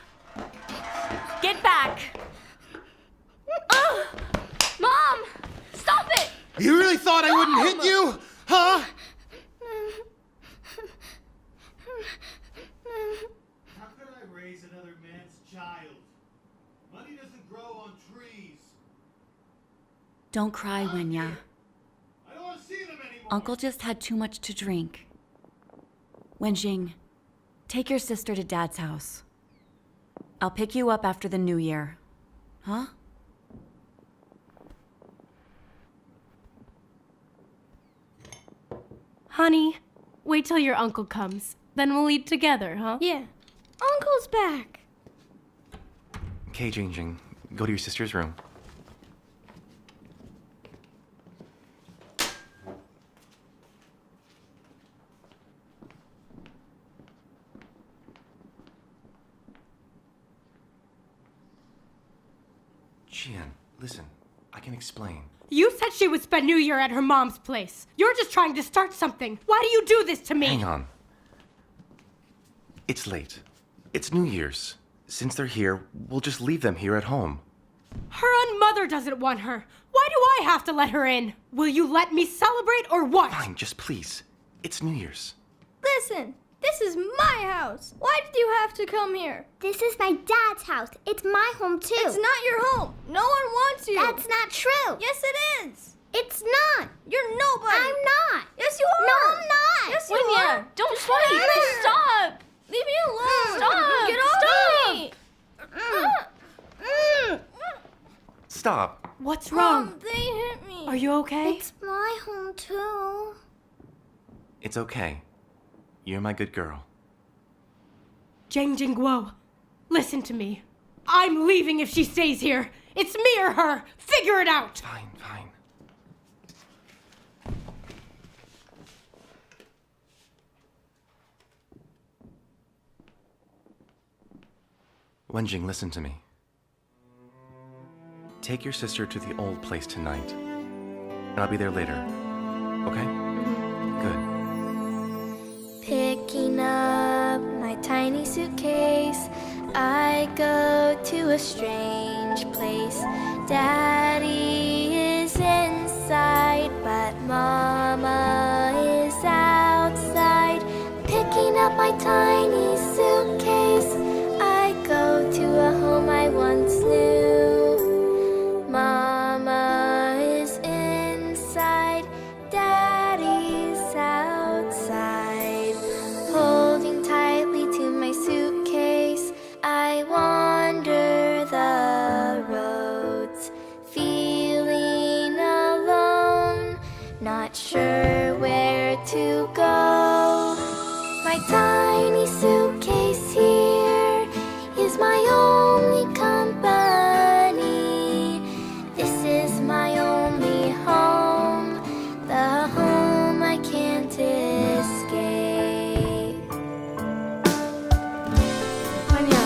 Get back! Ugh! Mom! Stop it! You really thought I wouldn't hit you? Huh? How could I raise another man's child? Money doesn't grow on trees. Don't cry, Wenya. I don't want to see them anymore. Uncle just had too much to drink. Wenjing, take your sister to Dad's house. I'll pick you up after the New Year. Huh? Honey, wait till your uncle comes. Then we'll eat together, huh? Yeah. Uncle's back. Okay, Jingjing, go to your sister's room. Jian, listen, I can explain. You said she would spend New Year at her mom's place. You're just trying to start something. Why do you do this to me? Hang on. It's late. It's New Year's. Since they're here, we'll just leave them here at home. Her own mother doesn't want her. Why do I have to let her in? Will you let me celebrate or what? Fine, just please. It's New Year's. Listen, this is my house. Why did you have to come here? This is my dad's house. It's my home too. It's not your home. No one wants you. That's not true. Yes, it is. It's not. You're nobody. I'm not. Yes, you are. No, I'm not. Yes, you are. Don't fight. Stop. Leave me alone. Stop. Get off me. Stop. What's wrong? Mom, they hit me. Are you okay? It's my home too. It's okay. You're my good girl. Jang Jingguo, listen to me. I'm leaving if she stays here. It's me or her. Figure it out. Fine. Wenjing, listen to me. Take your sister to the old place tonight, and I'll be there later. Okay? Good. Picking up my tiny suitcase, I go to a strange place. Daddy is inside, but Mama is outside. Picking up my tiny suitcase, I go to a home I once knew. Mama is inside, Daddy's outside. Holding tightly to my suitcase, I wander the roads, feeling alone, not sure where to go. My tiny suitcase here is my only company. This is my only home, the home I can't escape. Wenya,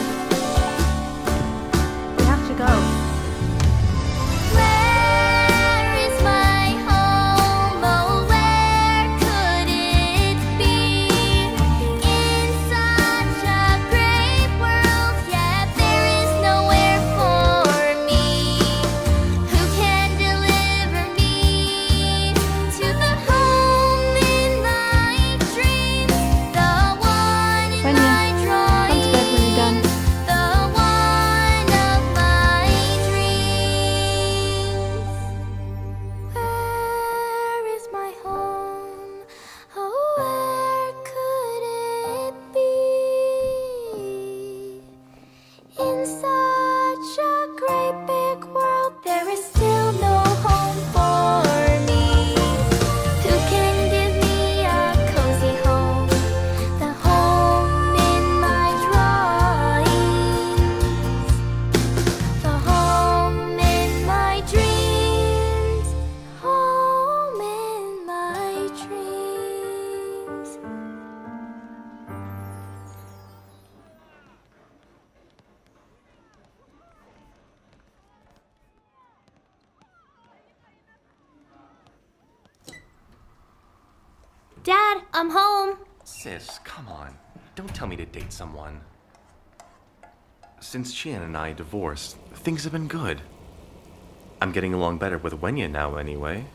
we have to go. Where is my home? Oh, where could it be? In such a great world, yet there is nowhere for me. Who can deliver me to the home in my dreams? The one in Wenya, my come to bed when you're done. drawing, the one of my dreams. Where is my home? Oh, where could it be? In such a great big world, there is still no home for me. Who can give me a cozy home? The home in my drawings, the home in my dreams, home in my dreams. Dad, I'm home. Sis, come on. Don't tell me to date someone. Since Chien and I divorced, things have been good. I'm getting along better with Wenya now, anyway.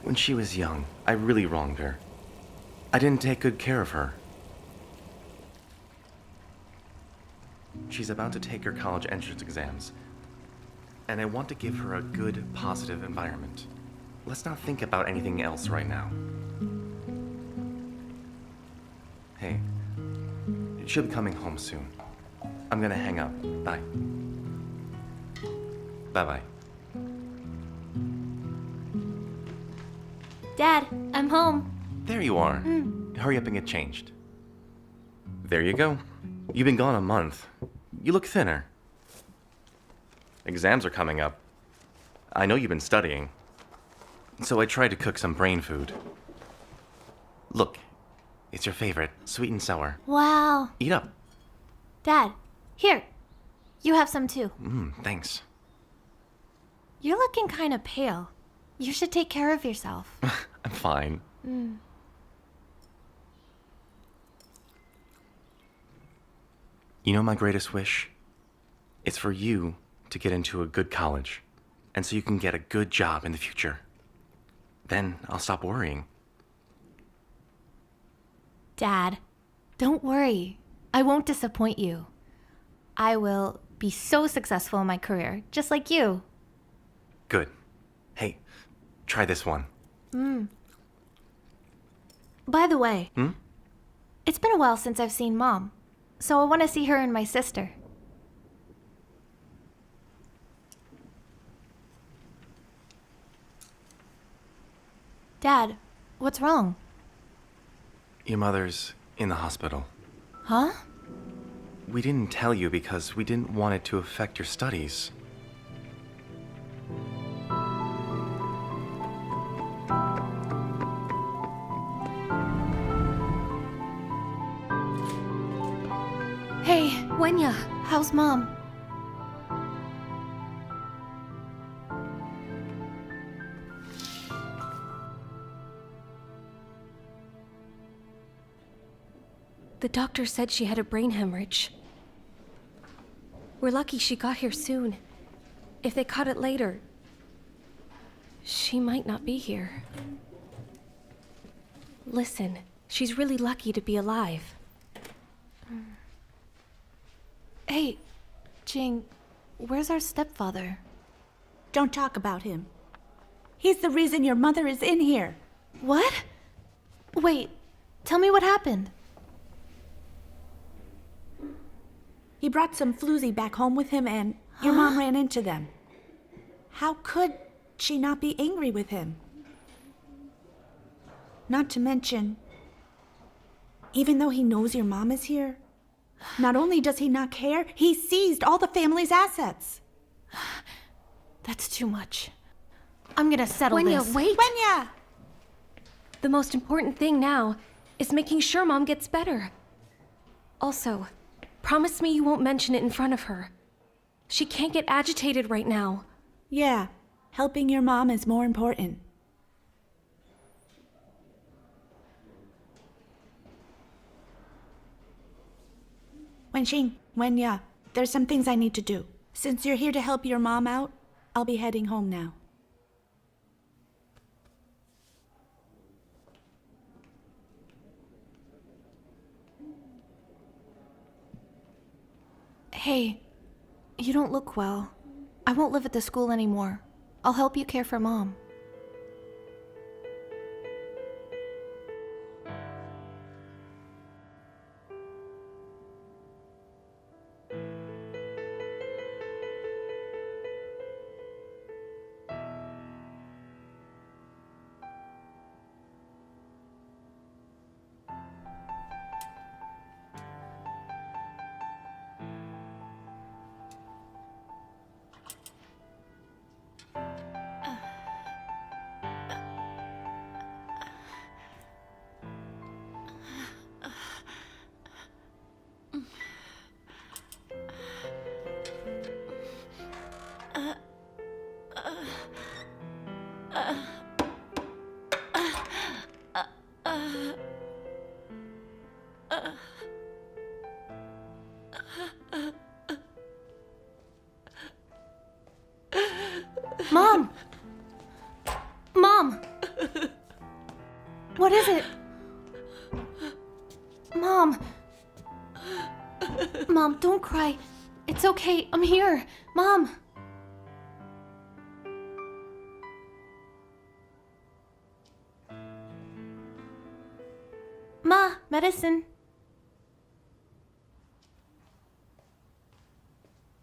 When she was young, I really wronged her. I didn't take good care of her. She's about to take her college entrance exams, and I want to give her a good, positive environment. Let's not think about anything else right now. Hey, she'll be coming home soon. I'm gonna hang up. Bye. Bye-bye. Dad, I'm home. There you are. Hurry up and get changed. There you go. You've been gone a month. You look thinner. Exams are coming up. I know you've been studying. So I tried to cook some brain food. Look, it's your favorite, sweet and sour. Wow. Eat up. Dad, here. You have some too. Thanks. You're looking kind of pale. You should take care of yourself. I'm fine. You know my greatest wish? It's for you to get into a good college, and so you can get a good job in the future. Then I'll stop worrying. Dad, don't worry. I won't disappoint you. I will be so successful in my career, just like you. Good. Hey, try this one. By the way, Hmm? it's been a while since I've seen Mom, so I want to see her and my sister. Dad, what's wrong? Your mother's in the hospital. Huh? We didn't tell you because we didn't want it to affect your studies. Hey, Wenya, how's Mom? The doctor said she had a brain hemorrhage. We're lucky she got here soon. If they caught it later, she might not be here. Listen, she's really lucky to be alive. Hey, Jing, where's our stepfather? Don't talk about him. He's the reason your mother is in here. What? Wait, tell me what happened. He brought some floozy back home with him and your mom ran into them. How could she not be angry with him? Not to mention, even though he knows your mom is here, not only does he not care, he seized all the family's assets. That's too much. I'm gonna settle Wenya, this. wait! Wenya! The most important thing now is making sure Mom gets better. Also, promise me you won't mention it in front of her. She can't get agitated right now. Yeah, helping your mom is more important. Wenxing, Wenya, there's some things I need to do. Since you're here to help your mom out, I'll be heading home now. Hey, you don't look well. I won't live at the school anymore. I'll help you care for Mom. Mom! Mom! What is it? Mom! Mom, don't cry. It's okay. I'm here. Mom! Ma, medicine.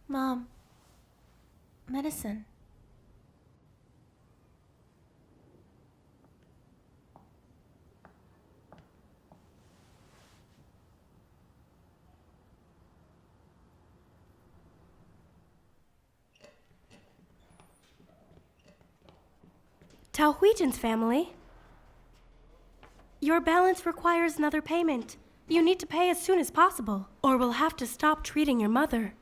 Mom, medicine. Tao Huijin's family. Your balance requires another payment. You need to pay as soon as possible, or we'll have to stop treating your mother.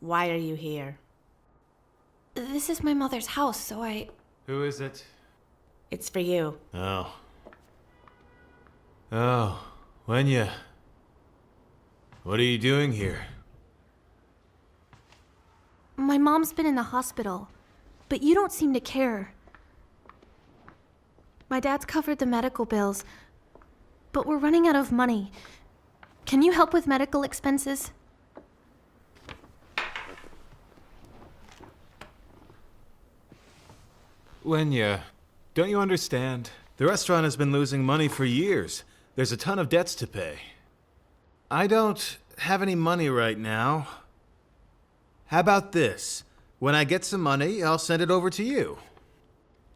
Why are you here? This is my mother's house, so I... Who is it? It's for you. Oh. Oh, Wenya. What are you doing here? My mom's been in the hospital, but you don't seem to care. My dad's covered the medical bills, but we're running out of money. Can you help with medical expenses? Wenya, don't you understand? The restaurant has been losing money for years. There's a ton of debts to pay. I don't have any money right now. How about this? When I get some money, I'll send it over to you.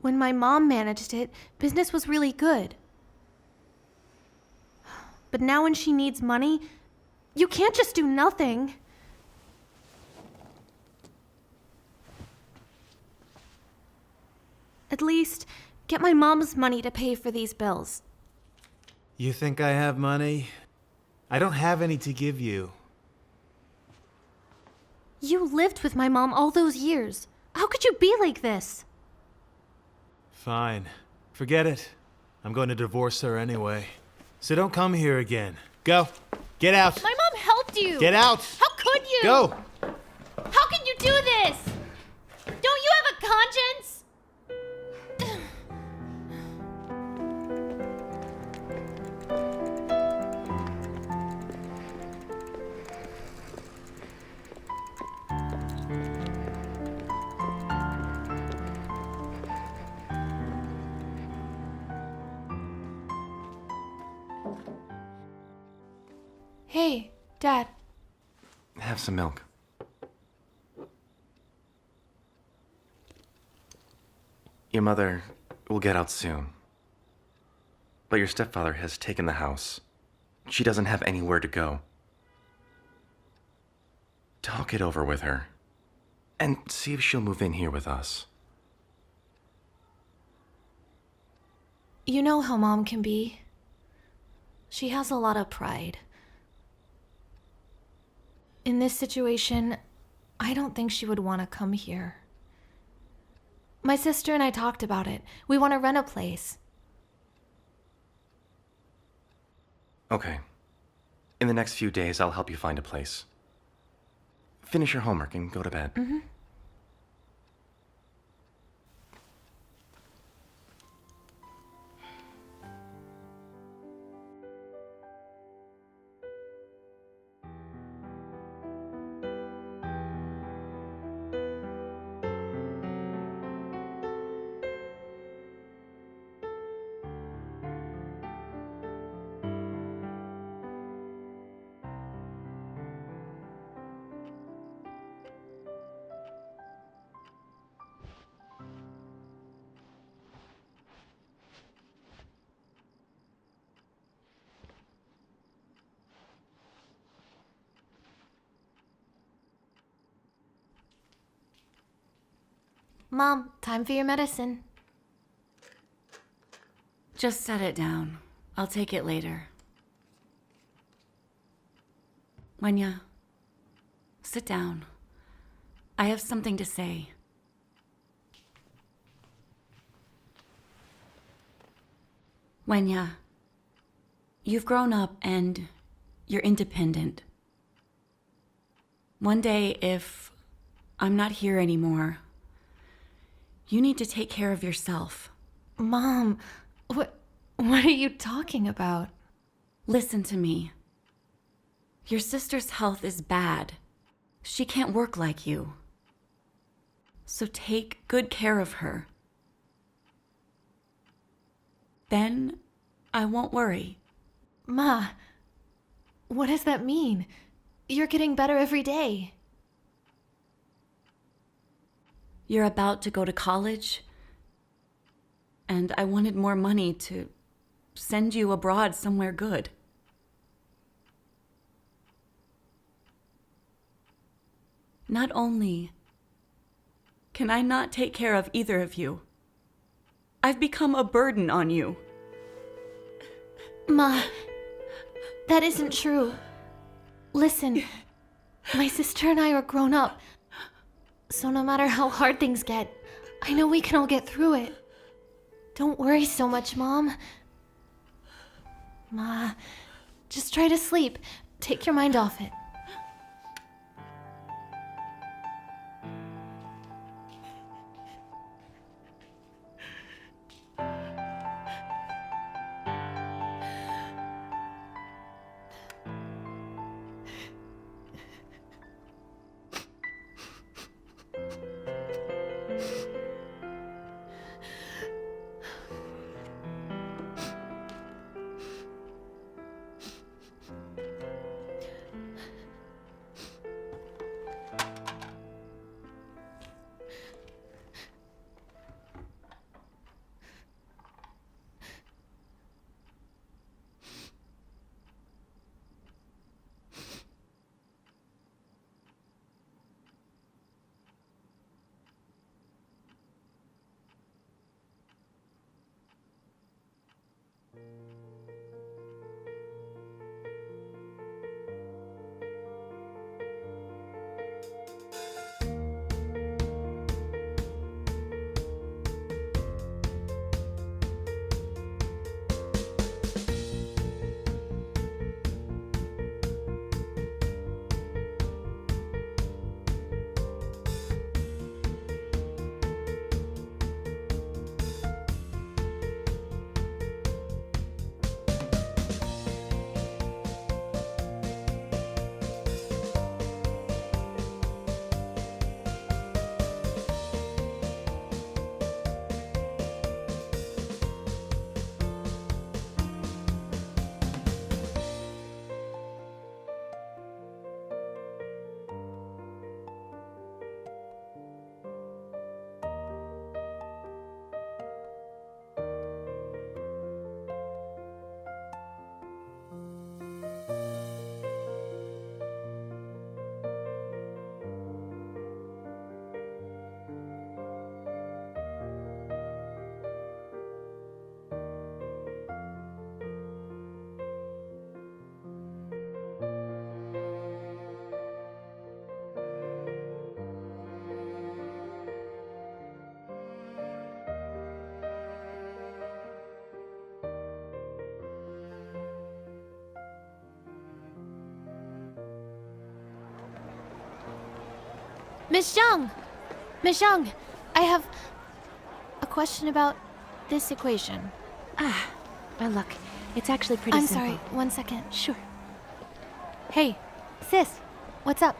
When my mom managed it, business was really good. But now when she needs money, you can't just do nothing. At least, get my mom's money to pay for these bills. You think I have money? I don't have any to give you. You lived with my mom all those years. How could you be like this? Fine. Forget it. I'm going to divorce her anyway. So don't come here again. Go. Get out. My mom helped you. Get out. How could you? Go. How can you do this? Don't you have a conscience? Hey, Dad. Have some milk. Your mother will get out soon. But your stepfather has taken the house. She doesn't have anywhere to go. Talk it over with her. And see if she'll move in here with us. You know how Mom can be. She has a lot of pride. In this situation, I don't think she would want to come here. My sister and I talked about it. We want to rent a place. Okay. In the next few days, I'll help you find a place. Finish your homework and go to bed. Mm-hmm. Mom, time for your medicine. Just set it down. I'll take it later. Wenya, sit down. I have something to say. Wenya, you've grown up and you're independent. One day, if I'm not here anymore, you need to take care of yourself. Mom, what are you talking about? Listen to me. Your sister's health is bad. She can't work like you. So take good care of her. Then I won't worry. Ma, what does that mean? You're getting better every day. You're about to go to college, and I wanted more money to send you abroad somewhere good. Not only can I not take care of either of you, I've become a burden on you. Ma, that isn't true. Listen, My sister and I are grown up. So no matter how hard things get, I know we can all get through it. Don't worry so much, Mom. Ma, just try to sleep. Take your mind off it. Miss Zhang! Miss Zhang, I have a question about this equation. Well, look, it's actually pretty I'm simple. sorry, 1 second. Sure. Hey, sis, what's up?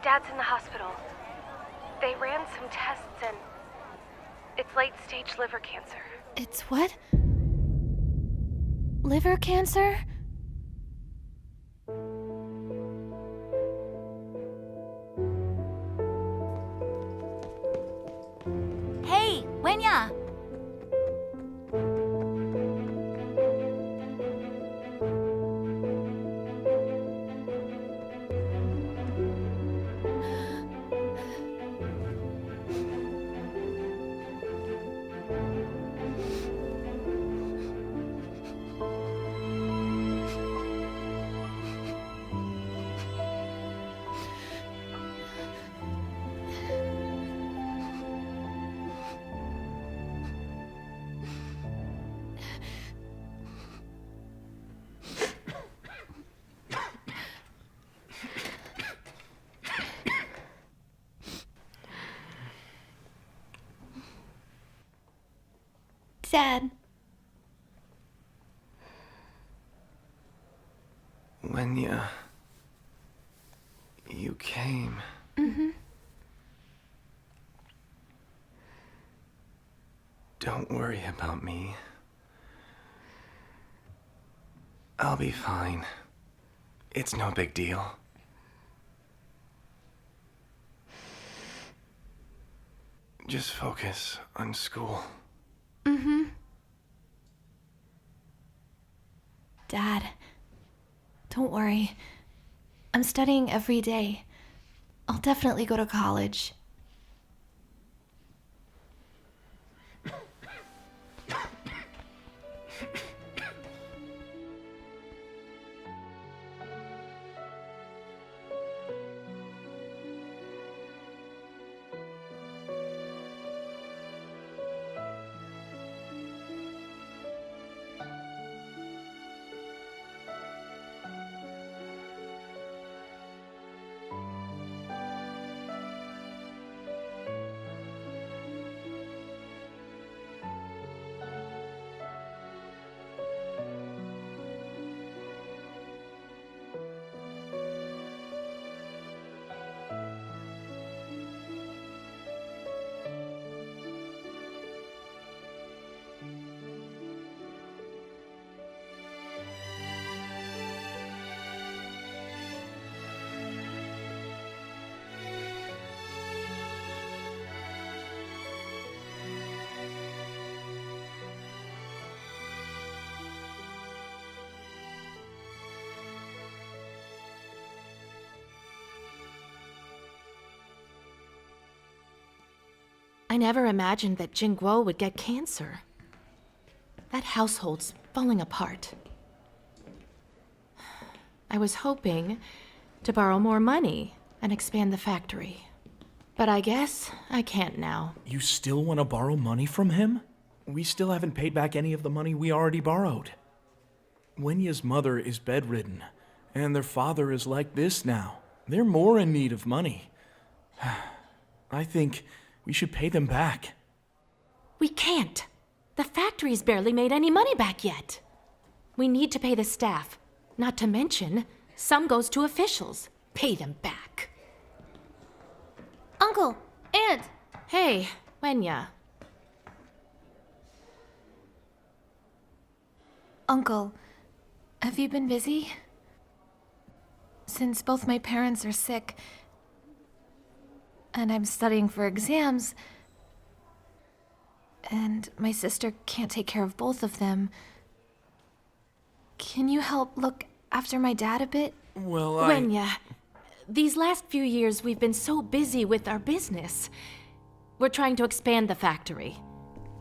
Dad's in the hospital. They ran some tests and it's late-stage liver cancer. It's what? Liver cancer? Hey, Wenya! Dad. Wenya, you came. Mm-hmm. Don't worry about me. I'll be fine. It's no big deal. Just focus on school. Mm-hmm. Dad, don't worry. I'm studying every day. I'll definitely go to college. I never imagined that Jingguo would get cancer. That household's falling apart. I was hoping to borrow more money and expand the factory. But I guess I can't now. You still want to borrow money from him? We still haven't paid back any of the money we already borrowed. Wenya's mother is bedridden, and their father is like this now. They're more in need of money. I think we should pay them back. We can't. The factory's barely made any money back yet. We need to pay the staff. Not to mention, some goes to officials. Pay them back. Uncle! Aunt! Hey, Wenya. Uncle, have you been busy? Since both my parents are sick, and I'm studying for exams, and my sister can't take care of both of them, can you help look after my dad a bit? Well, Wenya, these last few years we've been so busy with our business. We're trying to expand the factory.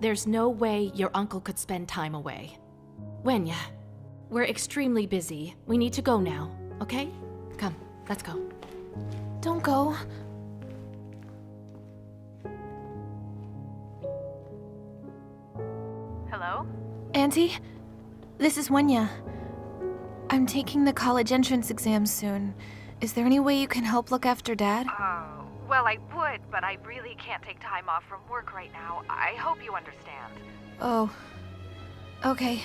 There's no way your uncle could spend time away. Wenya, we're extremely busy. We need to go now, okay? Come, let's go. Don't go. Hello? Auntie, this is Wenya. I'm taking the college entrance exams soon. Is there any way you can help look after Dad? Well, I would, but I really can't take time off from work right now. I hope you understand. Oh, okay.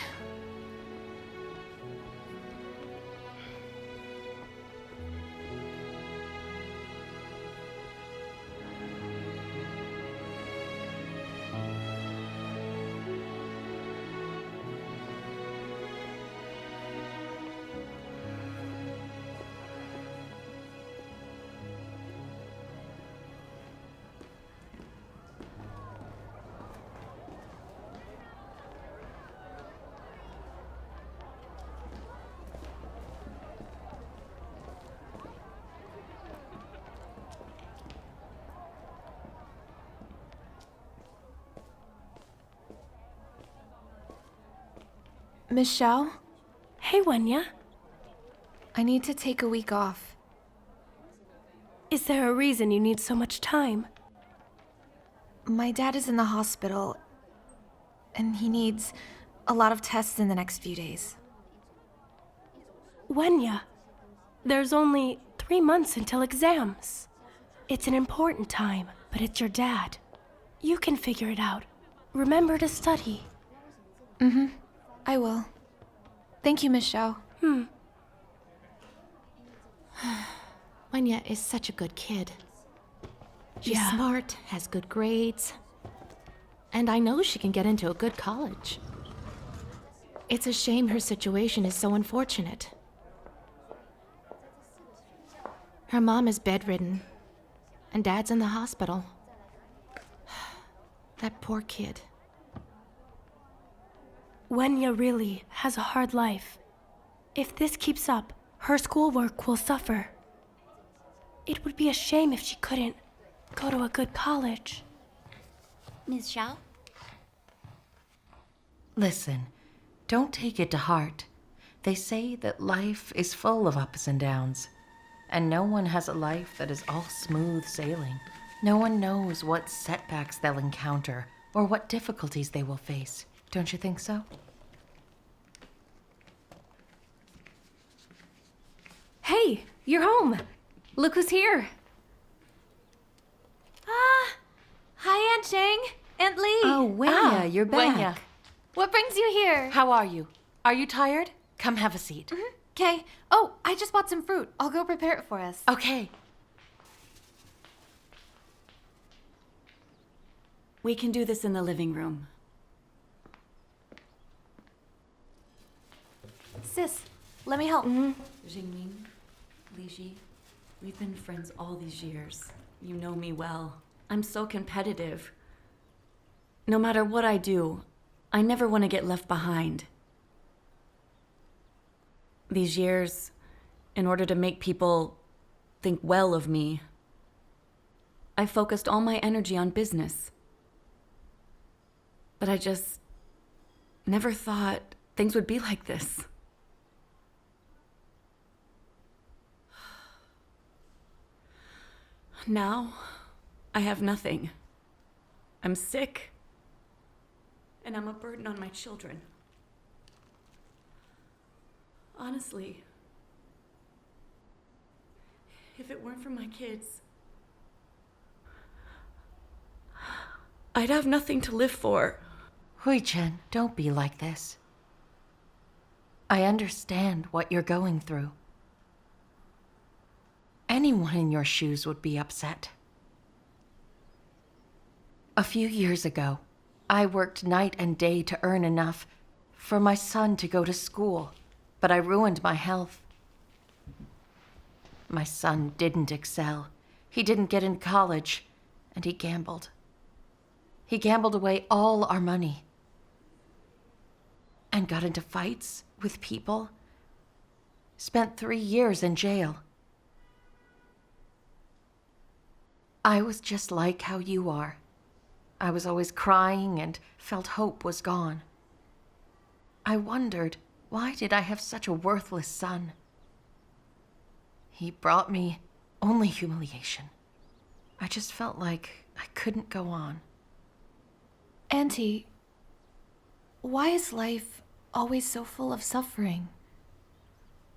Miss Xiao? Hey, Wenya. I need to take a week off. Is there a reason you need so much time? My dad is in the hospital, and he needs a lot of tests in the next few days. Wenya, there's only 3 months until exams. It's an important time, but it's your dad. You can figure it out. Remember to study. Mm-hmm. I will. Thank you, Miss Xiao. Wenya is such a good kid. She's Yeah. smart, has good grades, and I know she can get into a good college. It's a shame her situation is so unfortunate. Her mom is bedridden, and Dad's in the hospital. That poor kid. Wenya really has a hard life. If this keeps up, her schoolwork will suffer. It would be a shame if she couldn't go to a good college. Ms. Xiao? Listen, don't take it to heart. They say that life is full of ups and downs, and no one has a life that is all smooth sailing. No one knows what setbacks they'll encounter or what difficulties they will face. Don't you think so? Hey, you're home. Look who's here. Hi, Aunt Chang. Aunt Lee. Oh, Wenya, you're back. Wenya. What brings you here? How are you? Are you tired? Come have a seat. Okay. Oh, I just bought some fruit. I'll go prepare it for us. Okay. We can do this in the living room. Sis, let me help. Jingming, Liji, we've been friends all these years. You know me well. I'm so competitive. No matter what I do, I never want to get left behind. These years, in order to make people think well of me, I focused all my energy on business. But I just never thought things would be like this. Now, I have nothing. I'm sick. And I'm a burden on my children. Honestly, if it weren't for my kids, I'd have nothing to live for. Hui Chen, don't be like this. I understand what you're going through. Anyone in your shoes would be upset. A few years ago, I worked night and day to earn enough for my son to go to school, but I ruined my health. My son didn't excel. He didn't get in college, and he gambled. He gambled away all our money and got into fights with people. Spent 3 years in jail. I was just like how you are. I was always crying and felt hope was gone. I wondered, why did I have such a worthless son? He brought me only humiliation. I just felt like I couldn't go on. Auntie, why is life always so full of suffering?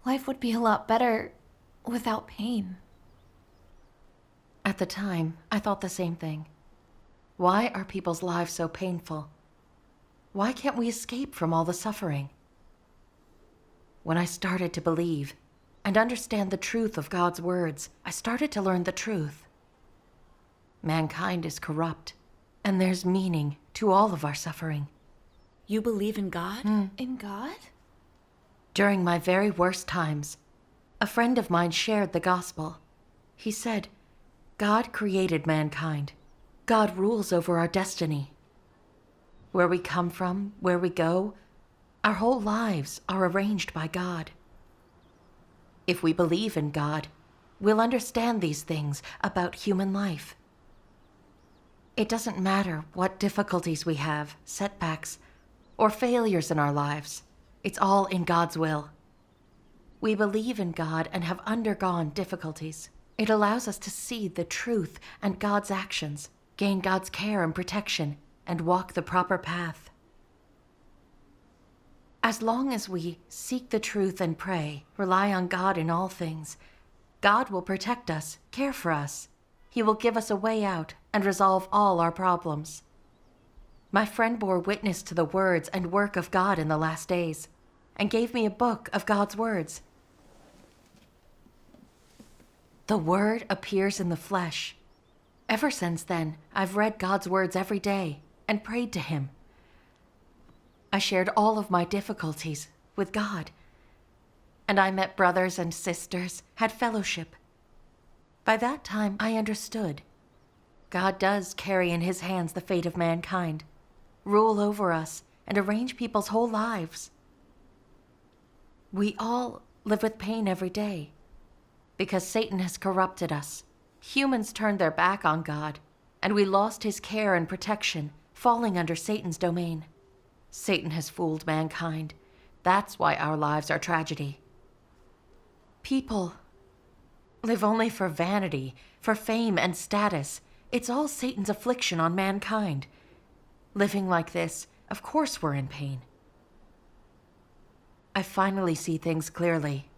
Life would be a lot better without pain. At the time, I thought the same thing. Why are people's lives so painful? Why can't we escape from all the suffering? When I started to believe and understand the truth of God's words, I started to learn the truth. Mankind is corrupt, and there's meaning to all of our suffering. You believe in God? In God? During my very worst times, a friend of mine shared the gospel. He said, God created mankind. God rules over our destiny. Where we come from, where we go, our whole lives are arranged by God. If we believe in God, we'll understand these things about human life. It doesn't matter what difficulties we have, setbacks, or failures in our lives. It's all in God's will. We believe in God and have undergone difficulties. It allows us to see the truth and God's actions, gain God's care and protection, and walk the proper path. As long as we seek the truth and pray, rely on God in all things, God will protect us, care for us. He will give us a way out and resolve all our problems. My friend bore witness to the words and work of God in the last days, and gave me a book of God's words. The Word appears in the flesh. Ever since then, I've read God's words every day and prayed to Him. I shared all of my difficulties with God, and I met brothers and sisters, had fellowship. By that time, I understood. God does carry in His hands the fate of mankind, rule over us, and arrange people's whole lives. We all live with pain every day, because Satan has corrupted us. Humans turned their back on God, and we lost His care and protection, falling under Satan's domain. Satan has fooled mankind. That's why our lives are tragedy. People live only for vanity, for fame and status. It's all Satan's affliction on mankind. Living like this, of course we're in pain. I finally see things clearly.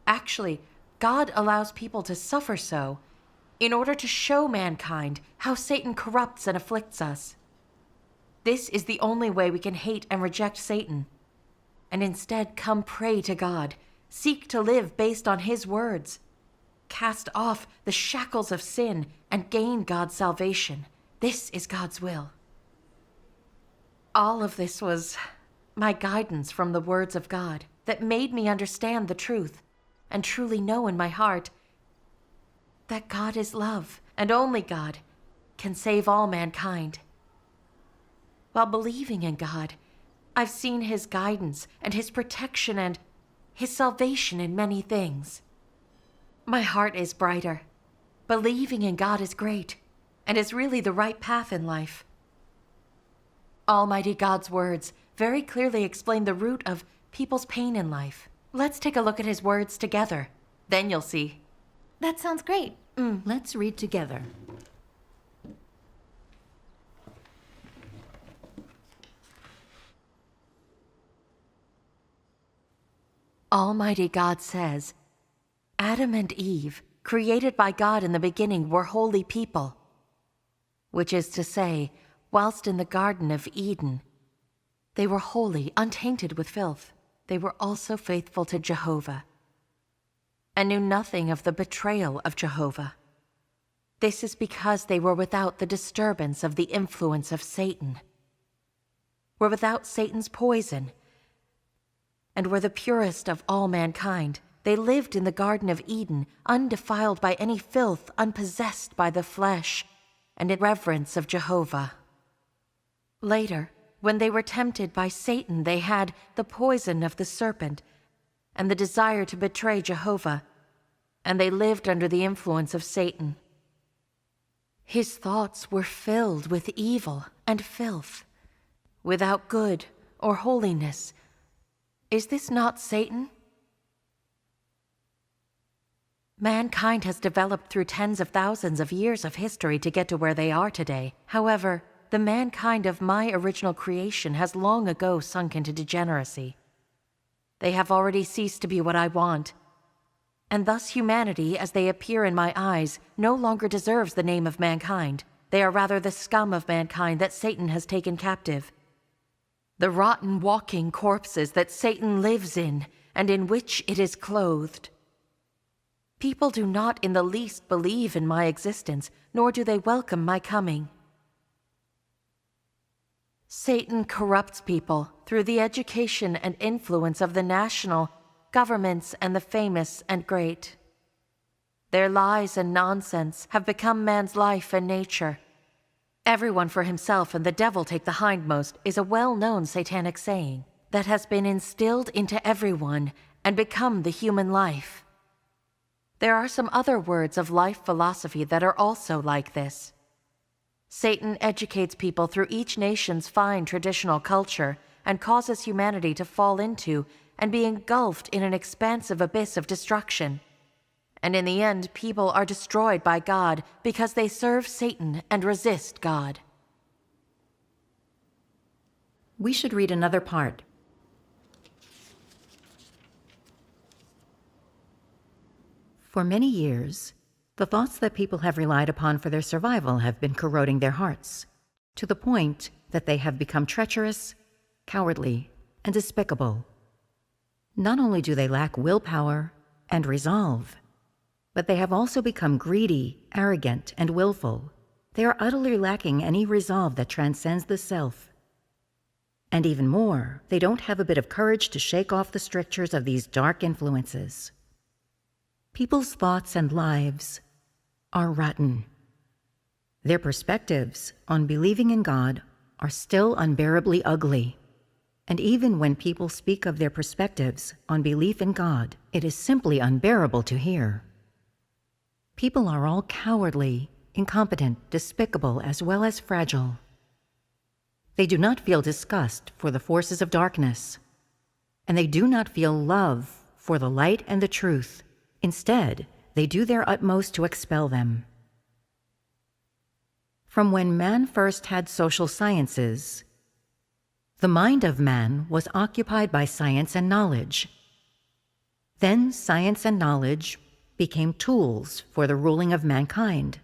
Actually, God allows people to suffer so in order to show mankind how Satan corrupts and afflicts us. This is the only way we can hate and reject Satan, and instead come pray to God, seek to live based on His words, cast off the shackles of sin, and gain God's salvation. This is God's will. All of this was my guidance from the words of God that made me understand the truth and truly know in my heart that God is love, and only God can save all mankind. While believing in God, I've seen His guidance and His protection and His salvation in many things. My heart is brighter. Believing in God is great and is really the right path in life. Almighty God's words very clearly explain the root of people's pain in life. Let's take a look at his words together. Then you'll see. That sounds great. Let's read together. Almighty God says, Adam and Eve, created by God in the beginning, were holy people. Which is to say, whilst in the Garden of Eden, they were holy, untainted with filth. They were also faithful to Jehovah, and knew nothing of the betrayal of Jehovah. This is because they were without the disturbance of the influence of Satan, were without Satan's poison, and were the purest of all mankind. They lived in the Garden of Eden, undefiled by any filth, unpossessed by the flesh, and in reverence of Jehovah. Later, when they were tempted by Satan, they had the poison of the serpent and the desire to betray Jehovah, and they lived under the influence of Satan. His thoughts were filled with evil and filth, without good or holiness. Is this not Satan? Mankind has developed through tens of thousands of years of history to get to where they are today. However, the mankind of my original creation has long ago sunk into degeneracy. They have already ceased to be what I want, and thus humanity, as they appear in my eyes, no longer deserves the name of mankind. They are rather the scum of mankind that Satan has taken captive. The rotten walking corpses that Satan lives in, and in which it is clothed. People do not in the least believe in my existence, nor do they welcome my coming. Satan corrupts people through the education and influence of the national governments and the famous and great. Their lies and nonsense have become man's life and nature. Everyone for himself and the devil take the hindmost is a well-known satanic saying that has been instilled into everyone and become the human life. There are some other words of life philosophy that are also like this. Satan educates people through each nation's fine traditional culture and causes humanity to fall into and be engulfed in an expansive abyss of destruction. And in the end, people are destroyed by God because they serve Satan and resist God. We should read another part. For many years, the thoughts that people have relied upon for their survival have been corroding their hearts, to the point that they have become treacherous, cowardly, and despicable. Not only do they lack willpower and resolve, but they have also become greedy, arrogant, and willful. They are utterly lacking any resolve that transcends the self. And even more, they don't have a bit of courage to shake off the strictures of these dark influences. People's thoughts and lives are rotten. Their perspectives on believing in God are still unbearably ugly. And even when people speak of their perspectives on belief in God, it is simply unbearable to hear. People are all cowardly, incompetent, despicable, as well as fragile. They do not feel disgust for the forces of darkness, and they do not feel love for the light and the truth. Instead, they do their utmost to expel them. From when man first had social sciences, the mind of man was occupied by science and knowledge. Then science and knowledge became tools for the ruling of mankind,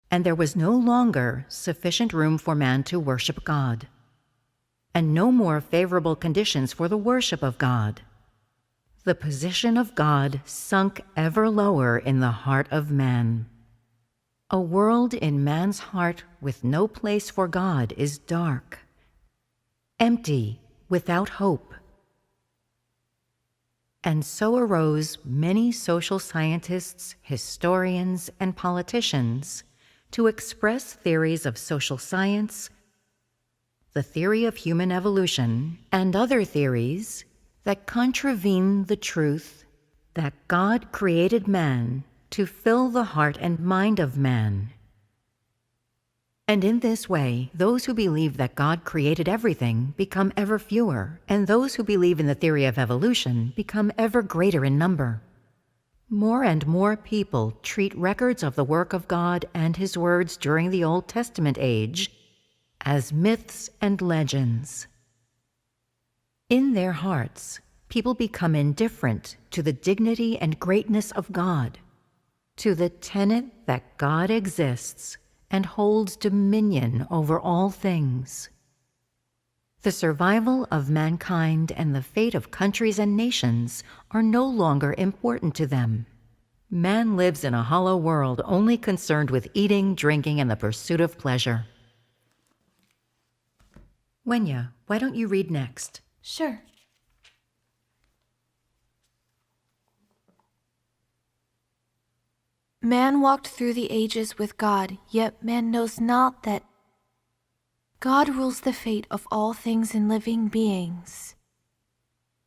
and there was no longer sufficient room for man to worship God, and no more favorable conditions for the worship of God. The position of God sunk ever lower in the heart of man. A world in man's heart with no place for God is dark, empty, without hope. And so arose many social scientists, historians, and politicians to express theories of social science, the theory of human evolution, and other theories that contravene the truth that God created man to fill the heart and mind of man. And in this way, those who believe that God created everything become ever fewer, and those who believe in the theory of evolution become ever greater in number. More and more people treat records of the work of God and His words during the Old Testament age as myths and legends. In their hearts, people become indifferent to the dignity and greatness of God, to the tenet that God exists and holds dominion over all things. The survival of mankind and the fate of countries and nations are no longer important to them. Man lives in a hollow world only concerned with eating, drinking, and the pursuit of pleasure. Wenya, why don't you read next? Sure. Man walked through the ages with God, yet man knows not that God rules the fate of all things in living beings,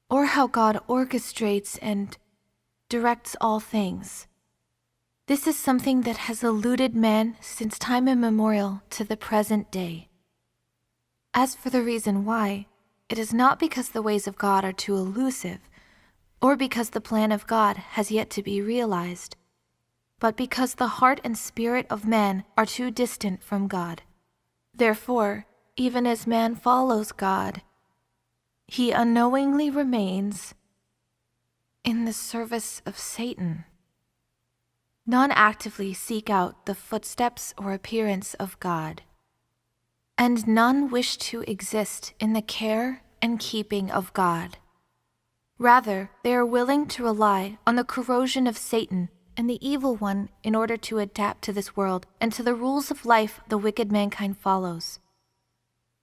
or how God orchestrates and directs all things. This is something that has eluded man since time immemorial to the present day. As for the reason why, it is not because the ways of God are too elusive, or because the plan of God has yet to be realized, but because the heart and spirit of man are too distant from God. Therefore, even as man follows God, he unknowingly remains in the service of Satan. None actively seek out the footsteps or appearance of God, and none wish to exist in the care and keeping of God. Rather, they are willing to rely on the corrosion of Satan and the evil one in order to adapt to this world and to the rules of life the wicked mankind follows.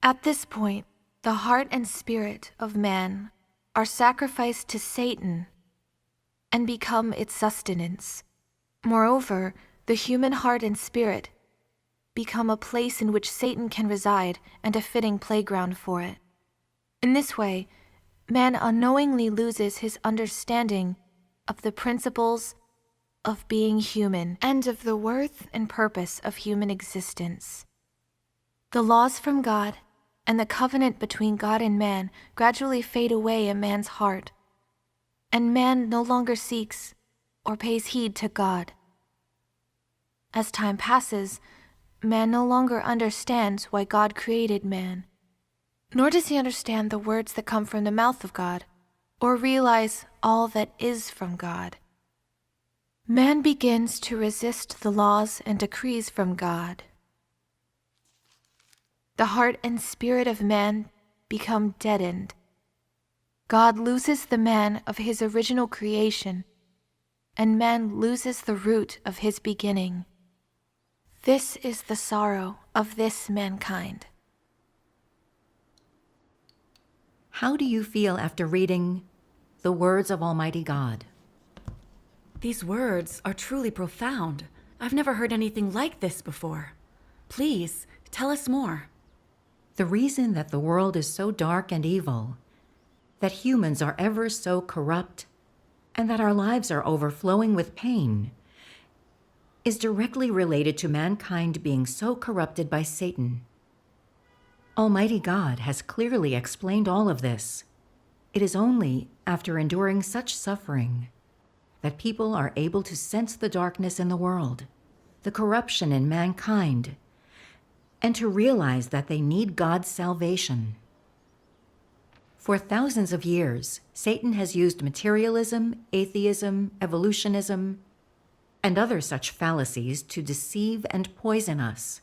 At this point, the heart and spirit of man are sacrificed to Satan and become its sustenance. Moreover, the human heart and spirit become a place in which Satan can reside and a fitting playground for it. In this way, man unknowingly loses his understanding of the principles of being human and of the worth and purpose of human existence. The laws from God and the covenant between God and man gradually fade away in man's heart, and man no longer seeks or pays heed to God. As time passes, man no longer understands why God created man, nor does he understand the words that come from the mouth of God, or realize all that is from God. Man begins to resist the laws and decrees from God. The heart and spirit of man become deadened. God loses the man of his original creation, and man loses the root of his beginning. This is the sorrow of this mankind. How do you feel after reading the words of Almighty God? These words are truly profound. I've never heard anything like this before. Please, tell us more. The reason that the world is so dark and evil, that humans are ever so corrupt, and that our lives are overflowing with pain, is directly related to mankind being so corrupted by Satan. Almighty God has clearly explained all of this. It is only after enduring such suffering that people are able to sense the darkness in the world, the corruption in mankind, and to realize that they need God's salvation. For thousands of years, Satan has used materialism, atheism, evolutionism, and other such fallacies to deceive and poison us.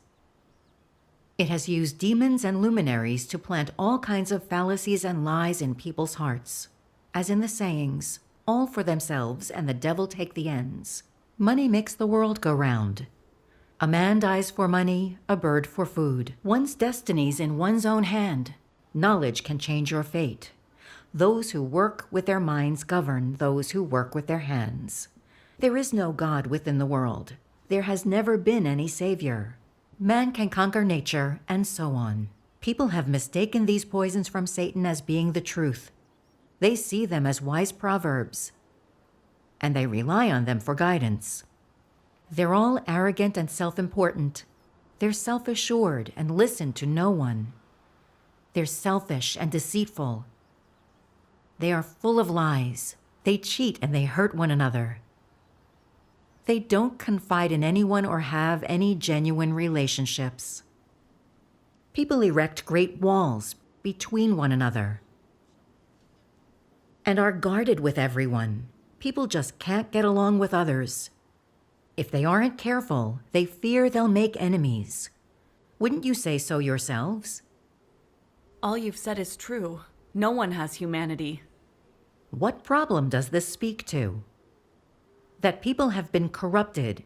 It has used demons and luminaries to plant all kinds of fallacies and lies in people's hearts. As in the sayings, all for themselves and the devil take the ends. Money makes the world go round. A man dies for money, a bird for food. One's destiny's in one's own hand. Knowledge can change your fate. Those who work with their minds govern those who work with their hands. There is no God within the world. There has never been any savior. Man can conquer nature, and so on. People have mistaken these poisons from Satan as being the truth. They see them as wise proverbs, and they rely on them for guidance. They're all arrogant and self-important. They're self-assured and listen to no one. They're selfish and deceitful. They are full of lies. They cheat and they hurt one another. They don't confide in anyone or have any genuine relationships. People erect great walls between one another and are guarded with everyone. People just can't get along with others. If they aren't careful, they fear they'll make enemies. Wouldn't you say so yourselves? All you've said is true. No one has humanity. What problem does this speak to? That people have been corrupted